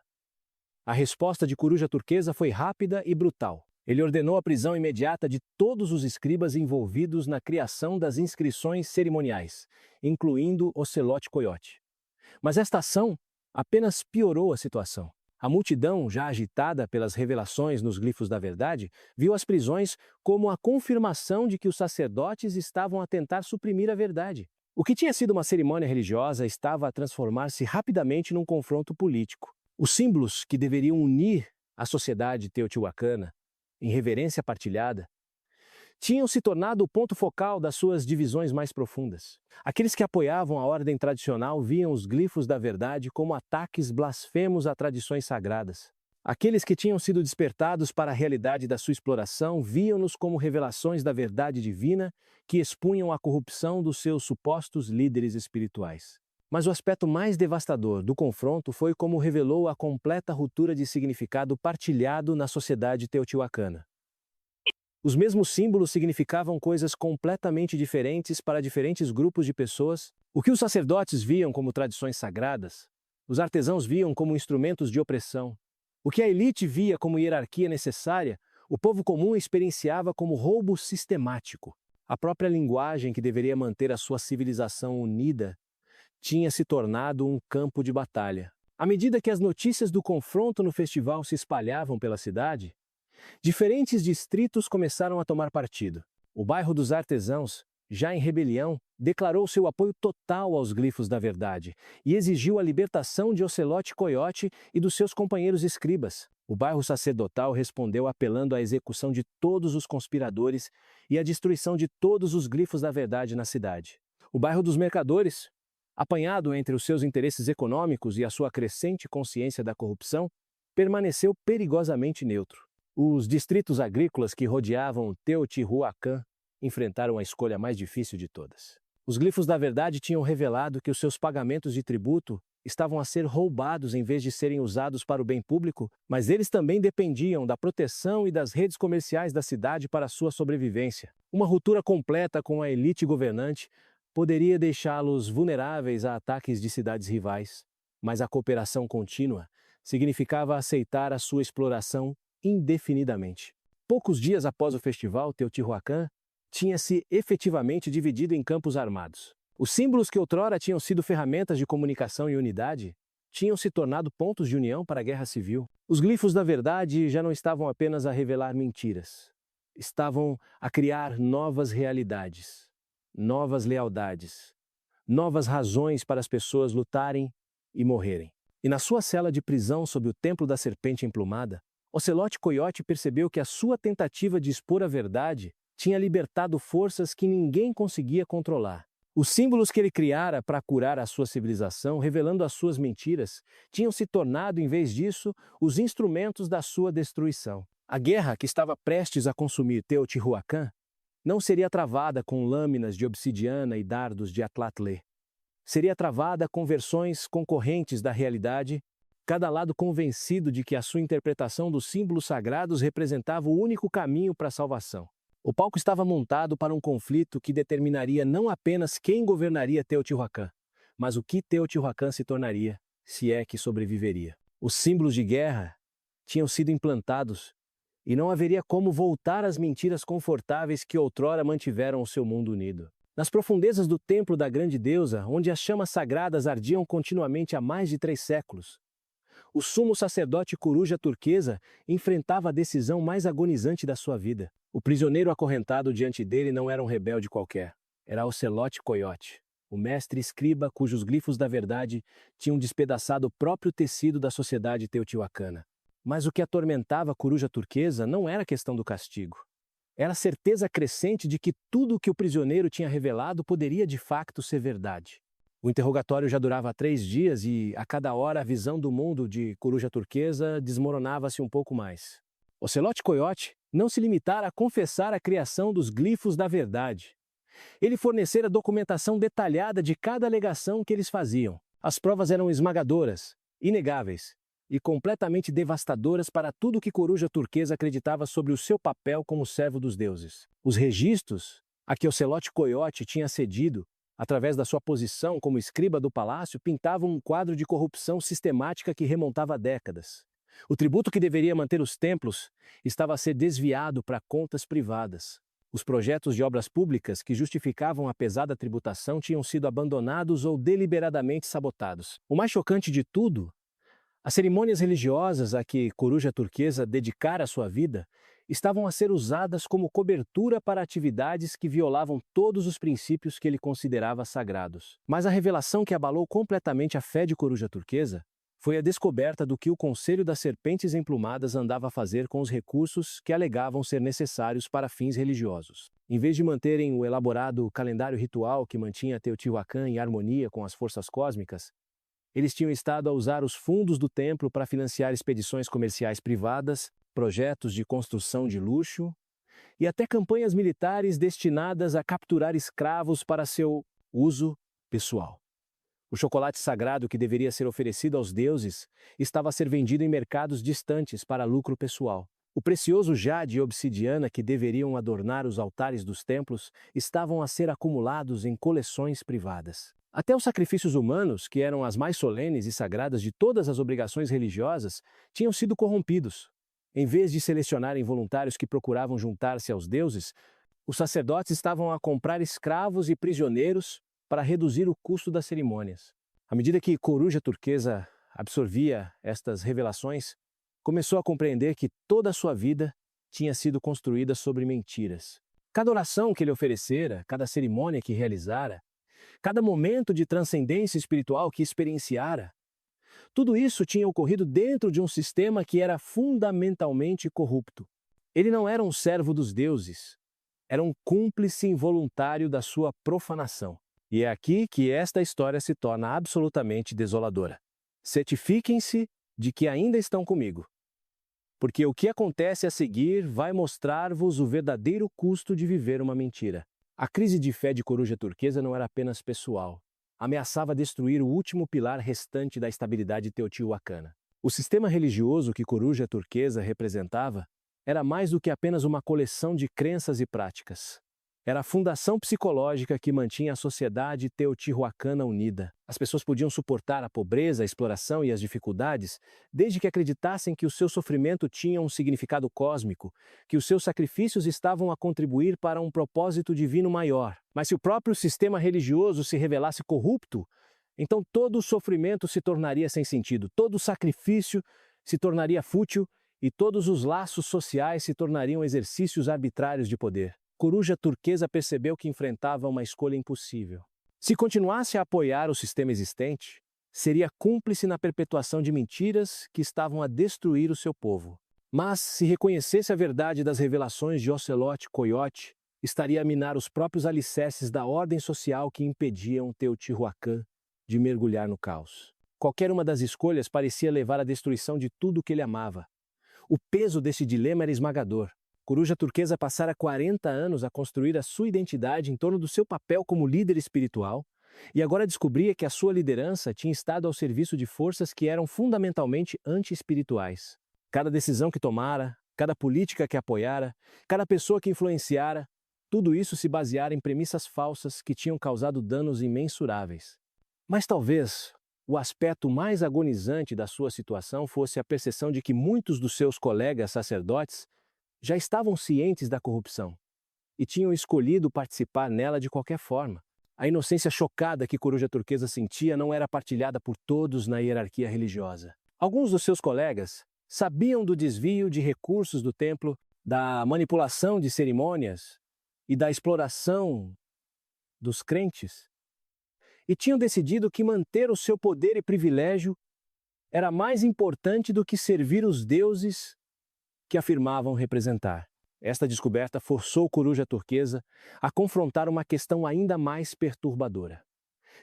A resposta de Coruja Turquesa foi rápida e brutal. Ele ordenou a prisão imediata de todos os escribas envolvidos na criação das inscrições cerimoniais, incluindo Ocelote Coyote. Mas esta ação apenas piorou a situação. A multidão, já agitada pelas revelações nos glifos da verdade, viu as prisões como a confirmação de que os sacerdotes estavam a tentar suprimir a verdade. O que tinha sido uma cerimônia religiosa estava a transformar-se rapidamente num confronto político. Os símbolos que deveriam unir a sociedade teotihuacana, em reverência partilhada, tinham se tornado o ponto focal das suas divisões mais profundas. Aqueles que apoiavam a ordem tradicional viam os glifos da verdade como ataques blasfemos a tradições sagradas. Aqueles que tinham sido despertados para a realidade da sua exploração viam-nos como revelações da verdade divina que expunham a corrupção dos seus supostos líderes espirituais. Mas o aspecto mais devastador do confronto foi como revelou a completa ruptura de significado partilhado na sociedade teotihuacana. Os mesmos símbolos significavam coisas completamente diferentes para diferentes grupos de pessoas. O que os sacerdotes viam como tradições sagradas, os artesãos viam como instrumentos de opressão. O que a elite via como hierarquia necessária, o povo comum experienciava como roubo sistemático. A própria linguagem que deveria manter a sua civilização unida tinha se tornado um campo de batalha. À medida que as notícias do confronto no festival se espalhavam pela cidade, diferentes distritos começaram a tomar partido. O bairro dos artesãos, já em rebelião, declarou seu apoio total aos glifos da verdade e exigiu a libertação de Ocelote Coiote e dos seus companheiros escribas. O bairro sacerdotal respondeu apelando à execução de todos os conspiradores e à destruição de todos os glifos da verdade na cidade. O bairro dos mercadores, apanhado entre os seus interesses econômicos e a sua crescente consciência da corrupção, permaneceu perigosamente neutro. Os distritos agrícolas que rodeavam Teotihuacan enfrentaram a escolha mais difícil de todas. Os glifos da verdade tinham revelado que os seus pagamentos de tributo estavam a ser roubados em vez de serem usados para o bem público, mas eles também dependiam da proteção e das redes comerciais da cidade para sua sobrevivência. Uma ruptura completa com a elite governante poderia deixá-los vulneráveis a ataques de cidades rivais, mas a cooperação contínua significava aceitar a sua exploração indefinidamente. Poucos dias após o festival, Teotihuacan tinha-se efetivamente dividido em campos armados. Os símbolos que outrora tinham sido ferramentas de comunicação e unidade tinham se tornado pontos de união para a guerra civil. Os glifos da verdade já não estavam apenas a revelar mentiras. Estavam a criar novas realidades, novas lealdades, novas razões para as pessoas lutarem e morrerem. E na sua cela de prisão sob o templo da serpente emplumada, Ocelote Coiote percebeu que a sua tentativa de expor a verdade tinha libertado forças que ninguém conseguia controlar. Os símbolos que ele criara para curar a sua civilização, revelando as suas mentiras, tinham se tornado, em vez disso, os instrumentos da sua destruição. A guerra que estava prestes a consumir Teotihuacan não seria travada com lâminas de obsidiana e dardos de Atlatlé. Seria travada com versões concorrentes da realidade, cada lado convencido de que a sua interpretação dos símbolos sagrados representava o único caminho para a salvação. O palco estava montado para um conflito que determinaria não apenas quem governaria Teotihuacan, mas o que Teotihuacan se tornaria, se é que sobreviveria. Os símbolos de guerra tinham sido implantados e não haveria como voltar às mentiras confortáveis que outrora mantiveram o seu mundo unido. Nas profundezas do templo da grande deusa, onde as chamas sagradas ardiam continuamente há mais de 3 séculos, o sumo sacerdote coruja turquesa enfrentava a decisão mais agonizante da sua vida. O prisioneiro acorrentado diante dele não era um rebelde qualquer. Era Ocelote Coiote, o mestre escriba cujos glifos da verdade tinham despedaçado o próprio tecido da sociedade teotihuacana. Mas o que atormentava a coruja turquesa não era a questão do castigo. Era a certeza crescente de que tudo o que o prisioneiro tinha revelado poderia de facto ser verdade. O interrogatório já durava 3 dias e, a cada hora, a visão do mundo de coruja turquesa desmoronava-se um pouco mais. Ocelote Coiote não se limitara a confessar a criação dos glifos da verdade. Ele fornecera documentação detalhada de cada alegação que eles faziam. As provas eram esmagadoras, inegáveis e completamente devastadoras para tudo o que coruja turquesa acreditava sobre o seu papel como servo dos deuses. Os registros a que Ocelote Coiote tinha cedido através da sua posição como escriba do palácio, pintavam um quadro de corrupção sistemática que remontava a décadas. O tributo que deveria manter os templos estava a ser desviado para contas privadas. Os projetos de obras públicas que justificavam a pesada tributação tinham sido abandonados ou deliberadamente sabotados. O mais chocante de tudo, as cerimônias religiosas a que coruja turquesa dedicara sua vida estavam a ser usadas como cobertura para atividades que violavam todos os princípios que ele considerava sagrados. Mas a revelação que abalou completamente a fé de coruja turquesa foi a descoberta do que o Conselho das Serpentes Emplumadas andava a fazer com os recursos que alegavam ser necessários para fins religiosos. Em vez de manterem o elaborado calendário ritual que mantinha Teotihuacan em harmonia com as forças cósmicas, eles tinham estado a usar os fundos do templo para financiar expedições comerciais privadas, projetos de construção de luxo e até campanhas militares destinadas a capturar escravos para seu uso pessoal. O chocolate sagrado que deveria ser oferecido aos deuses estava a ser vendido em mercados distantes para lucro pessoal. O precioso jade e obsidiana que deveriam adornar os altares dos templos estavam a ser acumulados em coleções privadas. Até os sacrifícios humanos, que eram as mais solenes e sagradas de todas as obrigações religiosas, tinham sido corrompidos. Em vez de selecionarem voluntários que procuravam juntar-se aos deuses, os sacerdotes estavam a comprar escravos e prisioneiros para reduzir o custo das cerimônias. À medida que coruja turquesa absorvia estas revelações, começou a compreender que toda a sua vida tinha sido construída sobre mentiras. Cada oração que ele oferecera, cada cerimônia que realizara, cada momento de transcendência espiritual que experienciara. Tudo isso tinha ocorrido dentro de um sistema que era fundamentalmente corrupto. Ele não era um servo dos deuses, era um cúmplice involuntário da sua profanação. E é aqui que esta história se torna absolutamente desoladora. Certifiquem-se de que ainda estão comigo, porque o que acontece a seguir vai mostrar-vos o verdadeiro custo de viver uma mentira. A crise de fé de Coruja Turquesa não era apenas pessoal. Ameaçava destruir o último pilar restante da estabilidade teotihuacana. O sistema religioso que Coruja Turquesa representava era mais do que apenas uma coleção de crenças e práticas. Era a fundação psicológica que mantinha a sociedade teotihuacana unida. As pessoas podiam suportar a pobreza, a exploração e as dificuldades, desde que acreditassem que o seu sofrimento tinha um significado cósmico, que os seus sacrifícios estavam a contribuir para um propósito divino maior. Mas se o próprio sistema religioso se revelasse corrupto, então todo o sofrimento se tornaria sem sentido, todo o sacrifício se tornaria fútil e todos os laços sociais se tornariam exercícios arbitrários de poder. Coruja Turquesa percebeu que enfrentava uma escolha impossível. Se continuasse a apoiar o sistema existente, seria cúmplice na perpetuação de mentiras que estavam a destruir o seu povo. Mas, se reconhecesse a verdade das revelações de Ocelote Coyote, estaria a minar os próprios alicerces da ordem social que impediam Teotihuacan de mergulhar no caos. Qualquer uma das escolhas parecia levar à destruição de tudo o que ele amava. O peso desse dilema era esmagador. Coruja Turquesa passara 40 anos a construir a sua identidade em torno do seu papel como líder espiritual, e agora descobria que a sua liderança tinha estado ao serviço de forças que eram fundamentalmente anti-espirituais. Cada decisão que tomara, cada política que apoiara, cada pessoa que influenciara, tudo isso se baseara em premissas falsas que tinham causado danos imensuráveis. Mas talvez o aspecto mais agonizante da sua situação fosse a percepção de que muitos dos seus colegas sacerdotes já estavam cientes da corrupção e tinham escolhido participar nela de qualquer forma. A inocência chocada que Coruja Turquesa sentia não era partilhada por todos na hierarquia religiosa. Alguns dos seus colegas sabiam do desvio de recursos do templo, da manipulação de cerimônias e da exploração dos crentes, e tinham decidido que manter o seu poder e privilégio era mais importante do que servir os deuses que afirmavam representar. Esta descoberta forçou Coruja Turquesa a confrontar uma questão ainda mais perturbadora.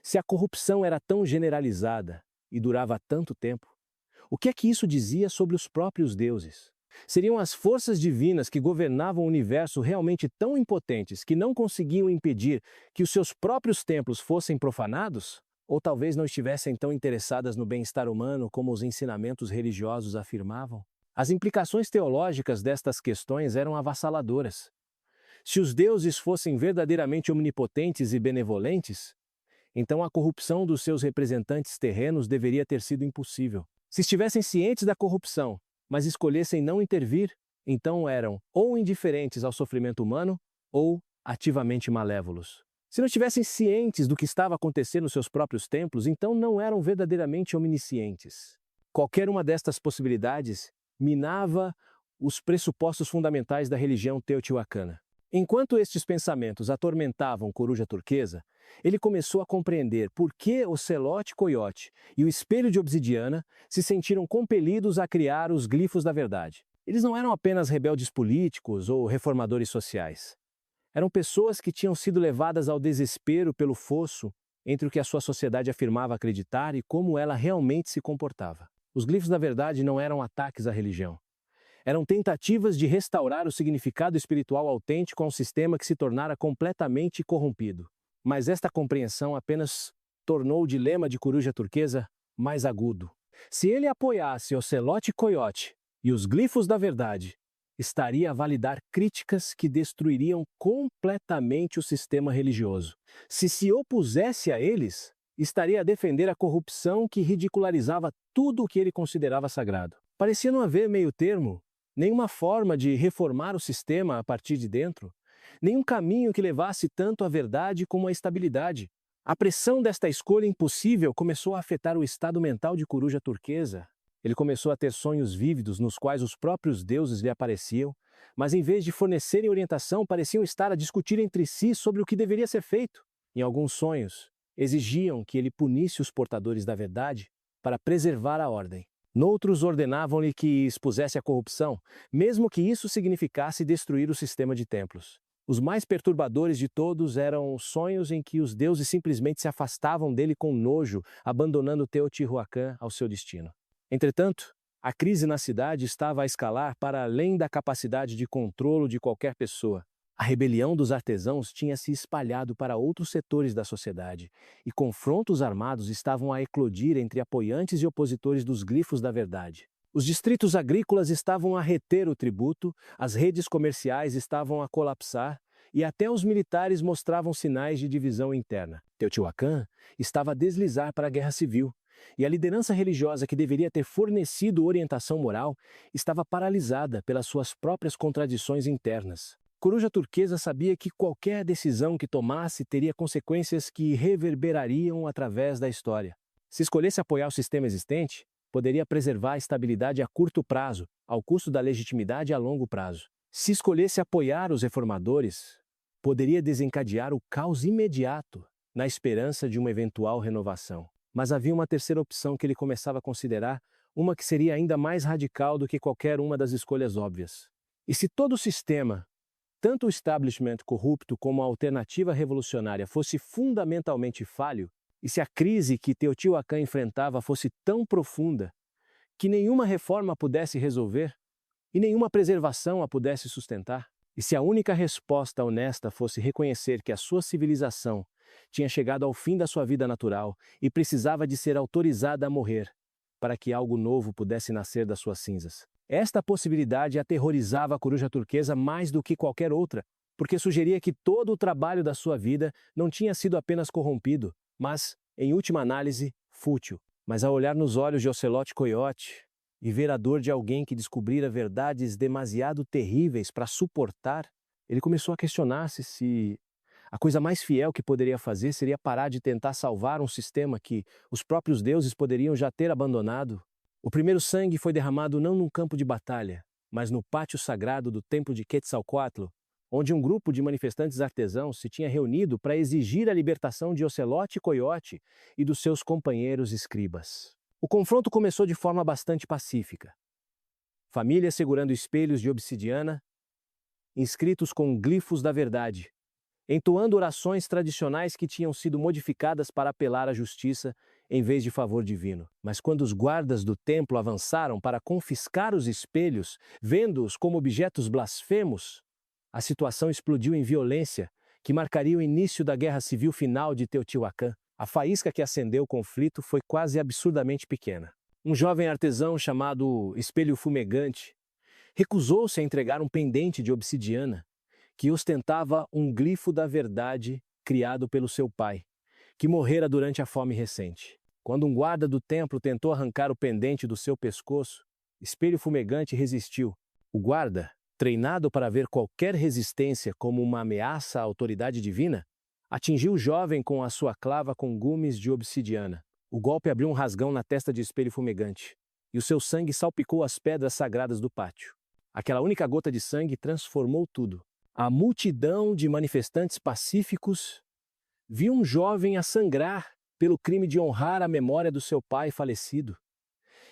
Se a corrupção era tão generalizada e durava tanto tempo, o que é que isso dizia sobre os próprios deuses? Seriam as forças divinas que governavam o universo realmente tão impotentes que não conseguiam impedir que os seus próprios templos fossem profanados? Ou talvez não estivessem tão interessadas no bem-estar humano como os ensinamentos religiosos afirmavam? As implicações teológicas destas questões eram avassaladoras. Se os deuses fossem verdadeiramente omnipotentes e benevolentes, então a corrupção dos seus representantes terrenos deveria ter sido impossível. Se estivessem cientes da corrupção, mas escolhessem não intervir, então eram ou indiferentes ao sofrimento humano ou ativamente malévolos. Se não estivessem cientes do que estava acontecendo nos seus próprios templos, então não eram verdadeiramente oniscientes. Qualquer uma destas possibilidades minava os pressupostos fundamentais da religião teotihuacana. Enquanto estes pensamentos atormentavam Coruja Turquesa, ele começou a compreender por que Ocelote Coyote e o Espelho de Obsidiana se sentiram compelidos a criar os glifos da verdade. Eles não eram apenas rebeldes políticos ou reformadores sociais. Eram pessoas que tinham sido levadas ao desespero pelo fosso entre o que a sua sociedade afirmava acreditar e como ela realmente se comportava. Os glifos da verdade não eram ataques à religião. Eram tentativas de restaurar o significado espiritual autêntico a um sistema que se tornara completamente corrompido. Mas esta compreensão apenas tornou o dilema de Coruja Turquesa mais agudo. Se ele apoiasse Ocelote Coyote e os glifos da verdade, estaria a validar críticas que destruiriam completamente o sistema religioso. Se opusesse a eles, estaria a defender a corrupção que ridicularizava tudo o que ele considerava sagrado. Parecia não haver meio termo, nenhuma forma de reformar o sistema a partir de dentro, nenhum caminho que levasse tanto à verdade como à estabilidade. A pressão desta escolha impossível começou a afetar o estado mental de Coruja Turquesa. Ele começou a ter sonhos vívidos nos quais os próprios deuses lhe apareciam, mas em vez de fornecerem orientação, pareciam estar a discutir entre si sobre o que deveria ser feito. Em alguns sonhos, exigiam que ele punisse os portadores da verdade para preservar a ordem. Noutros ordenavam-lhe que expusesse a corrupção, mesmo que isso significasse destruir o sistema de templos. Os mais perturbadores de todos eram os sonhos em que os deuses simplesmente se afastavam dele com nojo, abandonando Teotihuacan ao seu destino. Entretanto, a crise na cidade estava a escalar para além da capacidade de controle de qualquer pessoa. A rebelião dos artesãos tinha se espalhado para outros setores da sociedade, e confrontos armados estavam a eclodir entre apoiantes e opositores dos glifos da verdade. Os distritos agrícolas estavam a reter o tributo, as redes comerciais estavam a colapsar, e até os militares mostravam sinais de divisão interna. Teotihuacan estava a deslizar para a guerra civil, e a liderança religiosa que deveria ter fornecido orientação moral estava paralisada pelas suas próprias contradições internas. Coruja Turquesa sabia que qualquer decisão que tomasse teria consequências que reverberariam através da história. Se escolhesse apoiar o sistema existente, poderia preservar a estabilidade a curto prazo, ao custo da legitimidade a longo prazo. Se escolhesse apoiar os reformadores, poderia desencadear o caos imediato, na esperança de uma eventual renovação. Mas havia uma terceira opção que ele começava a considerar, uma que seria ainda mais radical do que qualquer uma das escolhas óbvias. E se todo o sistema, tanto o establishment corrupto como a alternativa revolucionária, fosse fundamentalmente falho, e se a crise que Teotihuacan enfrentava fosse tão profunda que nenhuma reforma pudesse resolver e nenhuma preservação a pudesse sustentar, e se a única resposta honesta fosse reconhecer que a sua civilização tinha chegado ao fim da sua vida natural e precisava de ser autorizada a morrer para que algo novo pudesse nascer das suas cinzas. Esta possibilidade aterrorizava a Coruja Turquesa mais do que qualquer outra, porque sugeria que todo o trabalho da sua vida não tinha sido apenas corrompido, mas, em última análise, fútil. Mas ao olhar nos olhos de Ocelote Coiote e ver a dor de alguém que descobrira verdades demasiado terríveis para suportar, ele começou a questionar-se se a coisa mais fiel que poderia fazer seria parar de tentar salvar um sistema que os próprios deuses poderiam já ter abandonado. O primeiro sangue foi derramado não num campo de batalha, mas no pátio sagrado do templo de Quetzalcoatl, onde um grupo de manifestantes artesãos se tinha reunido para exigir a libertação de Ocelote Coiote e dos seus companheiros escribas. O confronto começou de forma bastante pacífica. Famílias segurando espelhos de obsidiana, inscritos com glifos da verdade, entoando orações tradicionais que tinham sido modificadas para apelar à justiça em vez de favor divino. Mas quando os guardas do templo avançaram para confiscar os espelhos, vendo-os como objetos blasfemos, a situação explodiu em violência que marcaria o início da guerra civil final de Teotihuacan. A faísca que acendeu o conflito foi quase absurdamente pequena. Um jovem artesão chamado Espelho Fumegante recusou-se a entregar um pendente de obsidiana que ostentava um glifo da verdade criado pelo seu pai, que morrera durante a fome recente. Quando um guarda do templo tentou arrancar o pendente do seu pescoço, Espelho Fumegante resistiu. O guarda, treinado para ver qualquer resistência como uma ameaça à autoridade divina, atingiu o jovem com a sua clava com gumes de obsidiana. O golpe abriu um rasgão na testa de Espelho Fumegante, e o seu sangue salpicou as pedras sagradas do pátio. Aquela única gota de sangue transformou tudo. A multidão de manifestantes pacíficos viu um jovem a sangrar pelo crime de honrar a memória do seu pai falecido,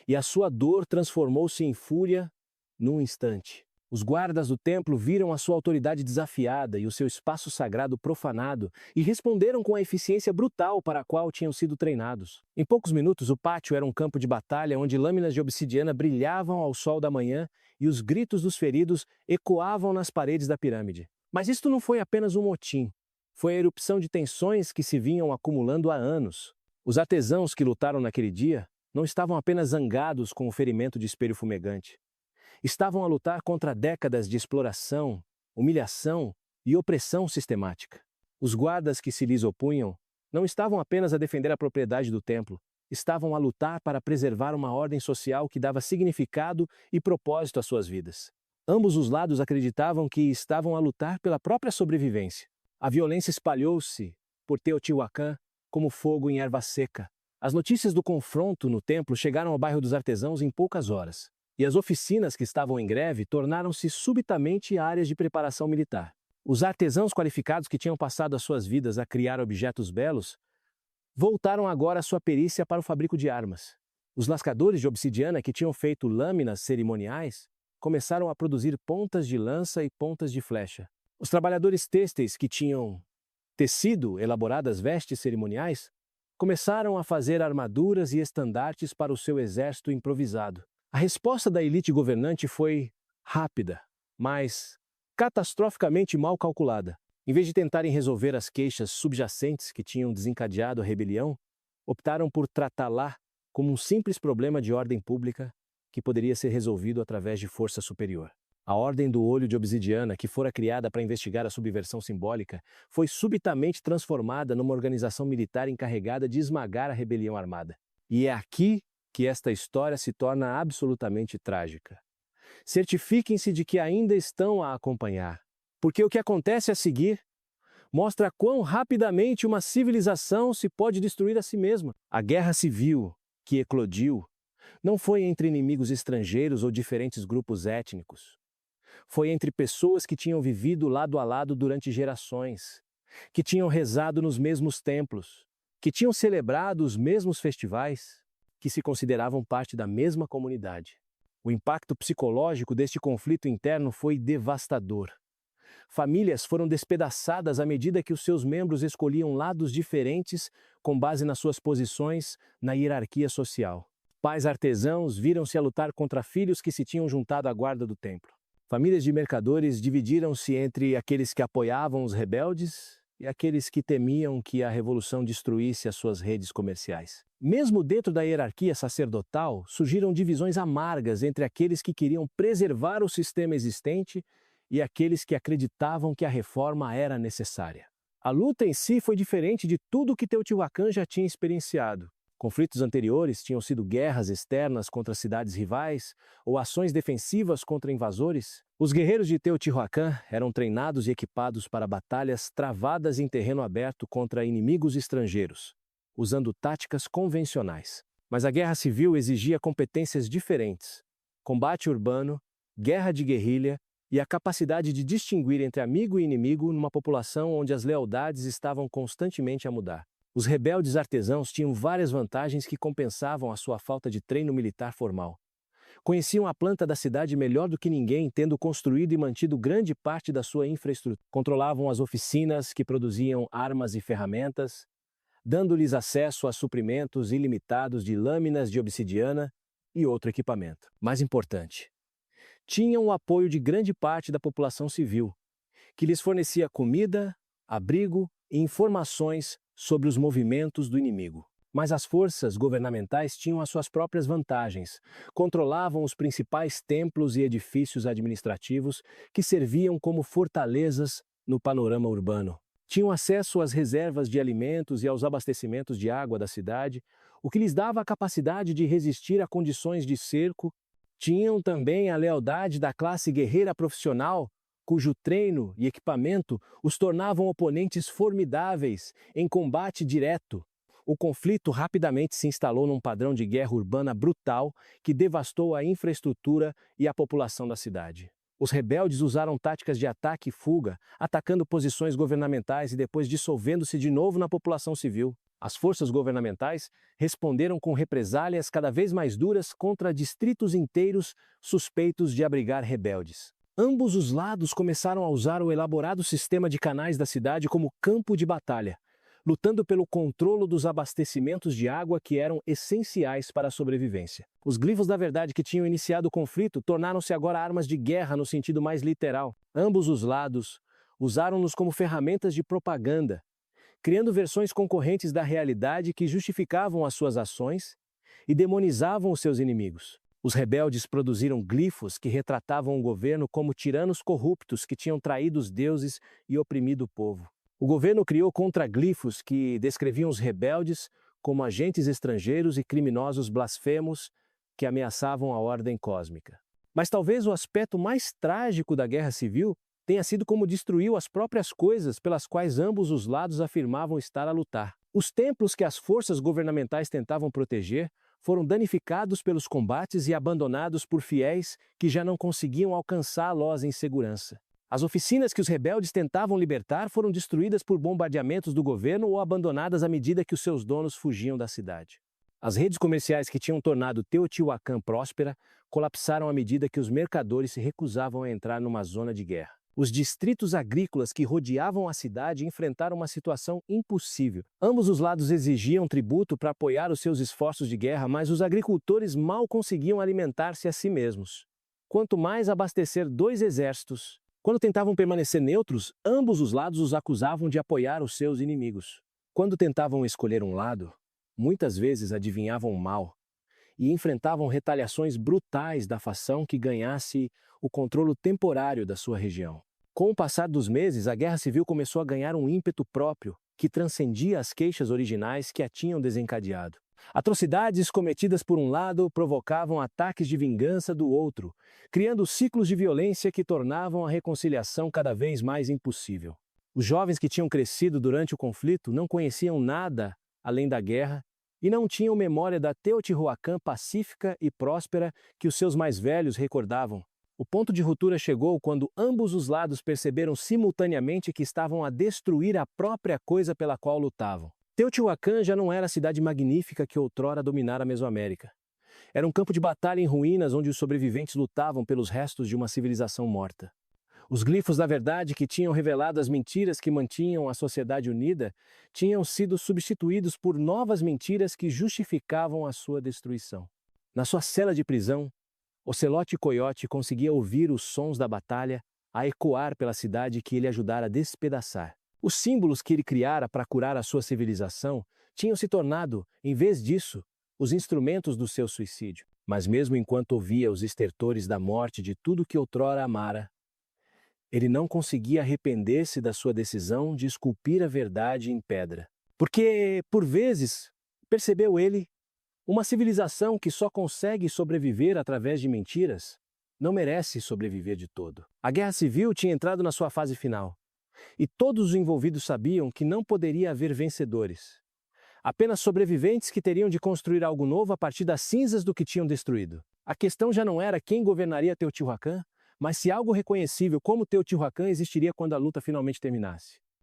e a sua dor transformou-se em fúria num instante. Os guardas do templo viram a sua autoridade desafiada e o seu espaço sagrado profanado e responderam com a eficiência brutal para a qual tinham sido treinados. Em poucos minutos, o pátio era um campo de batalha onde lâminas de obsidiana brilhavam ao sol da manhã e os gritos dos feridos ecoavam nas paredes da pirâmide. Mas isto não foi apenas um motim. Foi a erupção de tensões que se vinham acumulando há anos. Os artesãos que lutaram naquele dia não estavam apenas zangados com o ferimento de Espelho Fumegante. Estavam a lutar contra décadas de exploração, humilhação e opressão sistemática. Os guardas que se lhes opunham não estavam apenas a defender a propriedade do templo, estavam a lutar para preservar uma ordem social que dava significado e propósito às suas vidas. Ambos os lados acreditavam que estavam a lutar pela própria sobrevivência. A violência espalhou-se por Teotihuacan como fogo em erva seca. As notícias do confronto no templo chegaram ao bairro dos artesãos em poucas horas, e as oficinas que estavam em greve tornaram-se subitamente áreas de preparação militar. Os artesãos qualificados que tinham passado as suas vidas a criar objetos belos voltaram agora a sua perícia para o fabrico de armas. Os lascadores de obsidiana que tinham feito lâminas cerimoniais começaram a produzir pontas de lança e pontas de flecha. Os trabalhadores têxteis que tinham tecido elaboradas vestes cerimoniais começaram a fazer armaduras e estandartes para o seu exército improvisado. A resposta da elite governante foi rápida, mas catastroficamente mal calculada. Em vez de tentarem resolver as queixas subjacentes que tinham desencadeado a rebelião, optaram por tratá-la como um simples problema de ordem pública que poderia ser resolvido através de força superior. A Ordem do Olho de Obsidiana, que fora criada para investigar a subversão simbólica, foi subitamente transformada numa organização militar encarregada de esmagar a rebelião armada. E é aqui que esta história se torna absolutamente trágica. Certifiquem-se de que ainda estão a acompanhar, porque o que acontece a seguir mostra quão rapidamente uma civilização se pode destruir a si mesma. A guerra civil que eclodiu não foi entre inimigos estrangeiros ou diferentes grupos étnicos. Foi entre pessoas que tinham vivido lado a lado durante gerações, que tinham rezado nos mesmos templos, que tinham celebrado os mesmos festivais, que se consideravam parte da mesma comunidade. O impacto psicológico deste conflito interno foi devastador. Famílias foram despedaçadas à medida que os seus membros escolhiam lados diferentes com base nas suas posições na hierarquia social. Pais artesãos viram-se a lutar contra filhos que se tinham juntado à guarda do templo. Famílias de mercadores dividiram-se entre aqueles que apoiavam os rebeldes e aqueles que temiam que a revolução destruísse as suas redes comerciais. Mesmo dentro da hierarquia sacerdotal, surgiram divisões amargas entre aqueles que queriam preservar o sistema existente e aqueles que acreditavam que a reforma era necessária. A luta em si foi diferente de tudo o que Teotihuacan já tinha experienciado. Conflitos anteriores tinham sido guerras externas contra cidades rivais ou ações defensivas contra invasores. Os guerreiros de Teotihuacan eram treinados e equipados para batalhas travadas em terreno aberto contra inimigos estrangeiros, usando táticas convencionais. Mas a guerra civil exigia competências diferentes: combate urbano, guerra de guerrilha e a capacidade de distinguir entre amigo e inimigo numa população onde as lealdades estavam constantemente a mudar. Os rebeldes artesãos tinham várias vantagens que compensavam a sua falta de treino militar formal. Conheciam a planta da cidade melhor do que ninguém, tendo construído e mantido grande parte da sua infraestrutura. Controlavam as oficinas que produziam armas e ferramentas, dando-lhes acesso a suprimentos ilimitados de lâminas de obsidiana e outro equipamento. Mais importante, tinham o apoio de grande parte da população civil, que lhes fornecia comida, abrigo e informações sobre os movimentos do inimigo. Mas as forças governamentais tinham as suas próprias vantagens. Controlavam os principais templos e edifícios administrativos que serviam como fortalezas no panorama urbano. Tinham acesso às reservas de alimentos e aos abastecimentos de água da cidade, o que lhes dava a capacidade de resistir a condições de cerco. Tinham também a lealdade da classe guerreira profissional, cujo treino e equipamento os tornavam oponentes formidáveis em combate direto. O conflito rapidamente se instalou num padrão de guerra urbana brutal que devastou a infraestrutura e a população da cidade. Os rebeldes usaram táticas de ataque e fuga, atacando posições governamentais e depois dissolvendo-se de novo na população civil. As forças governamentais responderam com represálias cada vez mais duras contra distritos inteiros suspeitos de abrigar rebeldes. Ambos os lados começaram a usar o elaborado sistema de canais da cidade como campo de batalha, lutando pelo controle dos abastecimentos de água que eram essenciais para a sobrevivência. Os glifos da verdade que tinham iniciado o conflito tornaram-se agora armas de guerra no sentido mais literal. Ambos os lados usaram-nos como ferramentas de propaganda, criando versões concorrentes da realidade que justificavam as suas ações e demonizavam os seus inimigos. Os rebeldes produziram glifos que retratavam o governo como tiranos corruptos que tinham traído os deuses e oprimido o povo. O governo criou contraglifos que descreviam os rebeldes como agentes estrangeiros e criminosos blasfemos que ameaçavam a ordem cósmica. Mas talvez o aspecto mais trágico da guerra civil tenha sido como destruiu as próprias coisas pelas quais ambos os lados afirmavam estar a lutar. Os templos que as forças governamentais tentavam proteger foram danificados pelos combates e abandonados por fiéis que já não conseguiam alcançá-los em segurança. As oficinas que os rebeldes tentavam libertar foram destruídas por bombardeamentos do governo ou abandonadas à medida que os seus donos fugiam da cidade. As redes comerciais que tinham tornado Teotihuacan próspera colapsaram à medida que os mercadores se recusavam a entrar numa zona de guerra. Os distritos agrícolas que rodeavam a cidade enfrentaram uma situação impossível. Ambos os lados exigiam tributo para apoiar os seus esforços de guerra, mas os agricultores mal conseguiam alimentar-se a si mesmos. Quanto mais abastecer dois exércitos, quando tentavam permanecer neutros, ambos os lados os acusavam de apoiar os seus inimigos. Quando tentavam escolher um lado, muitas vezes adivinhavam mal e enfrentavam retaliações brutais da fação que ganhasse o controle temporário da sua região. Com o passar dos meses, a guerra civil começou a ganhar um ímpeto próprio que transcendia as queixas originais que a tinham desencadeado. Atrocidades cometidas por um lado provocavam ataques de vingança do outro, criando ciclos de violência que tornavam a reconciliação cada vez mais impossível. Os jovens que tinham crescido durante o conflito não conheciam nada além da guerra e não tinham memória da Teotihuacan pacífica e próspera que os seus mais velhos recordavam. O ponto de ruptura chegou quando ambos os lados perceberam simultaneamente que estavam a destruir a própria coisa pela qual lutavam. Teotihuacan já não era a cidade magnífica que outrora dominara a Mesoamérica. Era um campo de batalha em ruínas onde os sobreviventes lutavam pelos restos de uma civilização morta. Os glifos da verdade que tinham revelado as mentiras que mantinham a sociedade unida tinham sido substituídos por novas mentiras que justificavam a sua destruição. Na sua cela de prisão, Ocelote Coyote conseguia ouvir os sons da batalha a ecoar pela cidade que ele ajudara a despedaçar. Os símbolos que ele criara para curar a sua civilização tinham se tornado, em vez disso, os instrumentos do seu suicídio. Mas mesmo enquanto ouvia os estertores da morte de tudo que outrora amara, ele não conseguia arrepender-se da sua decisão de esculpir a verdade em pedra. Porque, por vezes, percebeu ele, uma civilização que só consegue sobreviver através de mentiras não merece sobreviver de todo. A guerra civil tinha entrado na sua fase final, e todos os envolvidos sabiam que não poderia haver vencedores. Apenas sobreviventes que teriam de construir algo novo a partir das cinzas do que tinham destruído. A questão já não era quem governaria Teotihuacan, mas se algo reconhecível como Teotihuacan existiria quando a luta finalmente terminasse.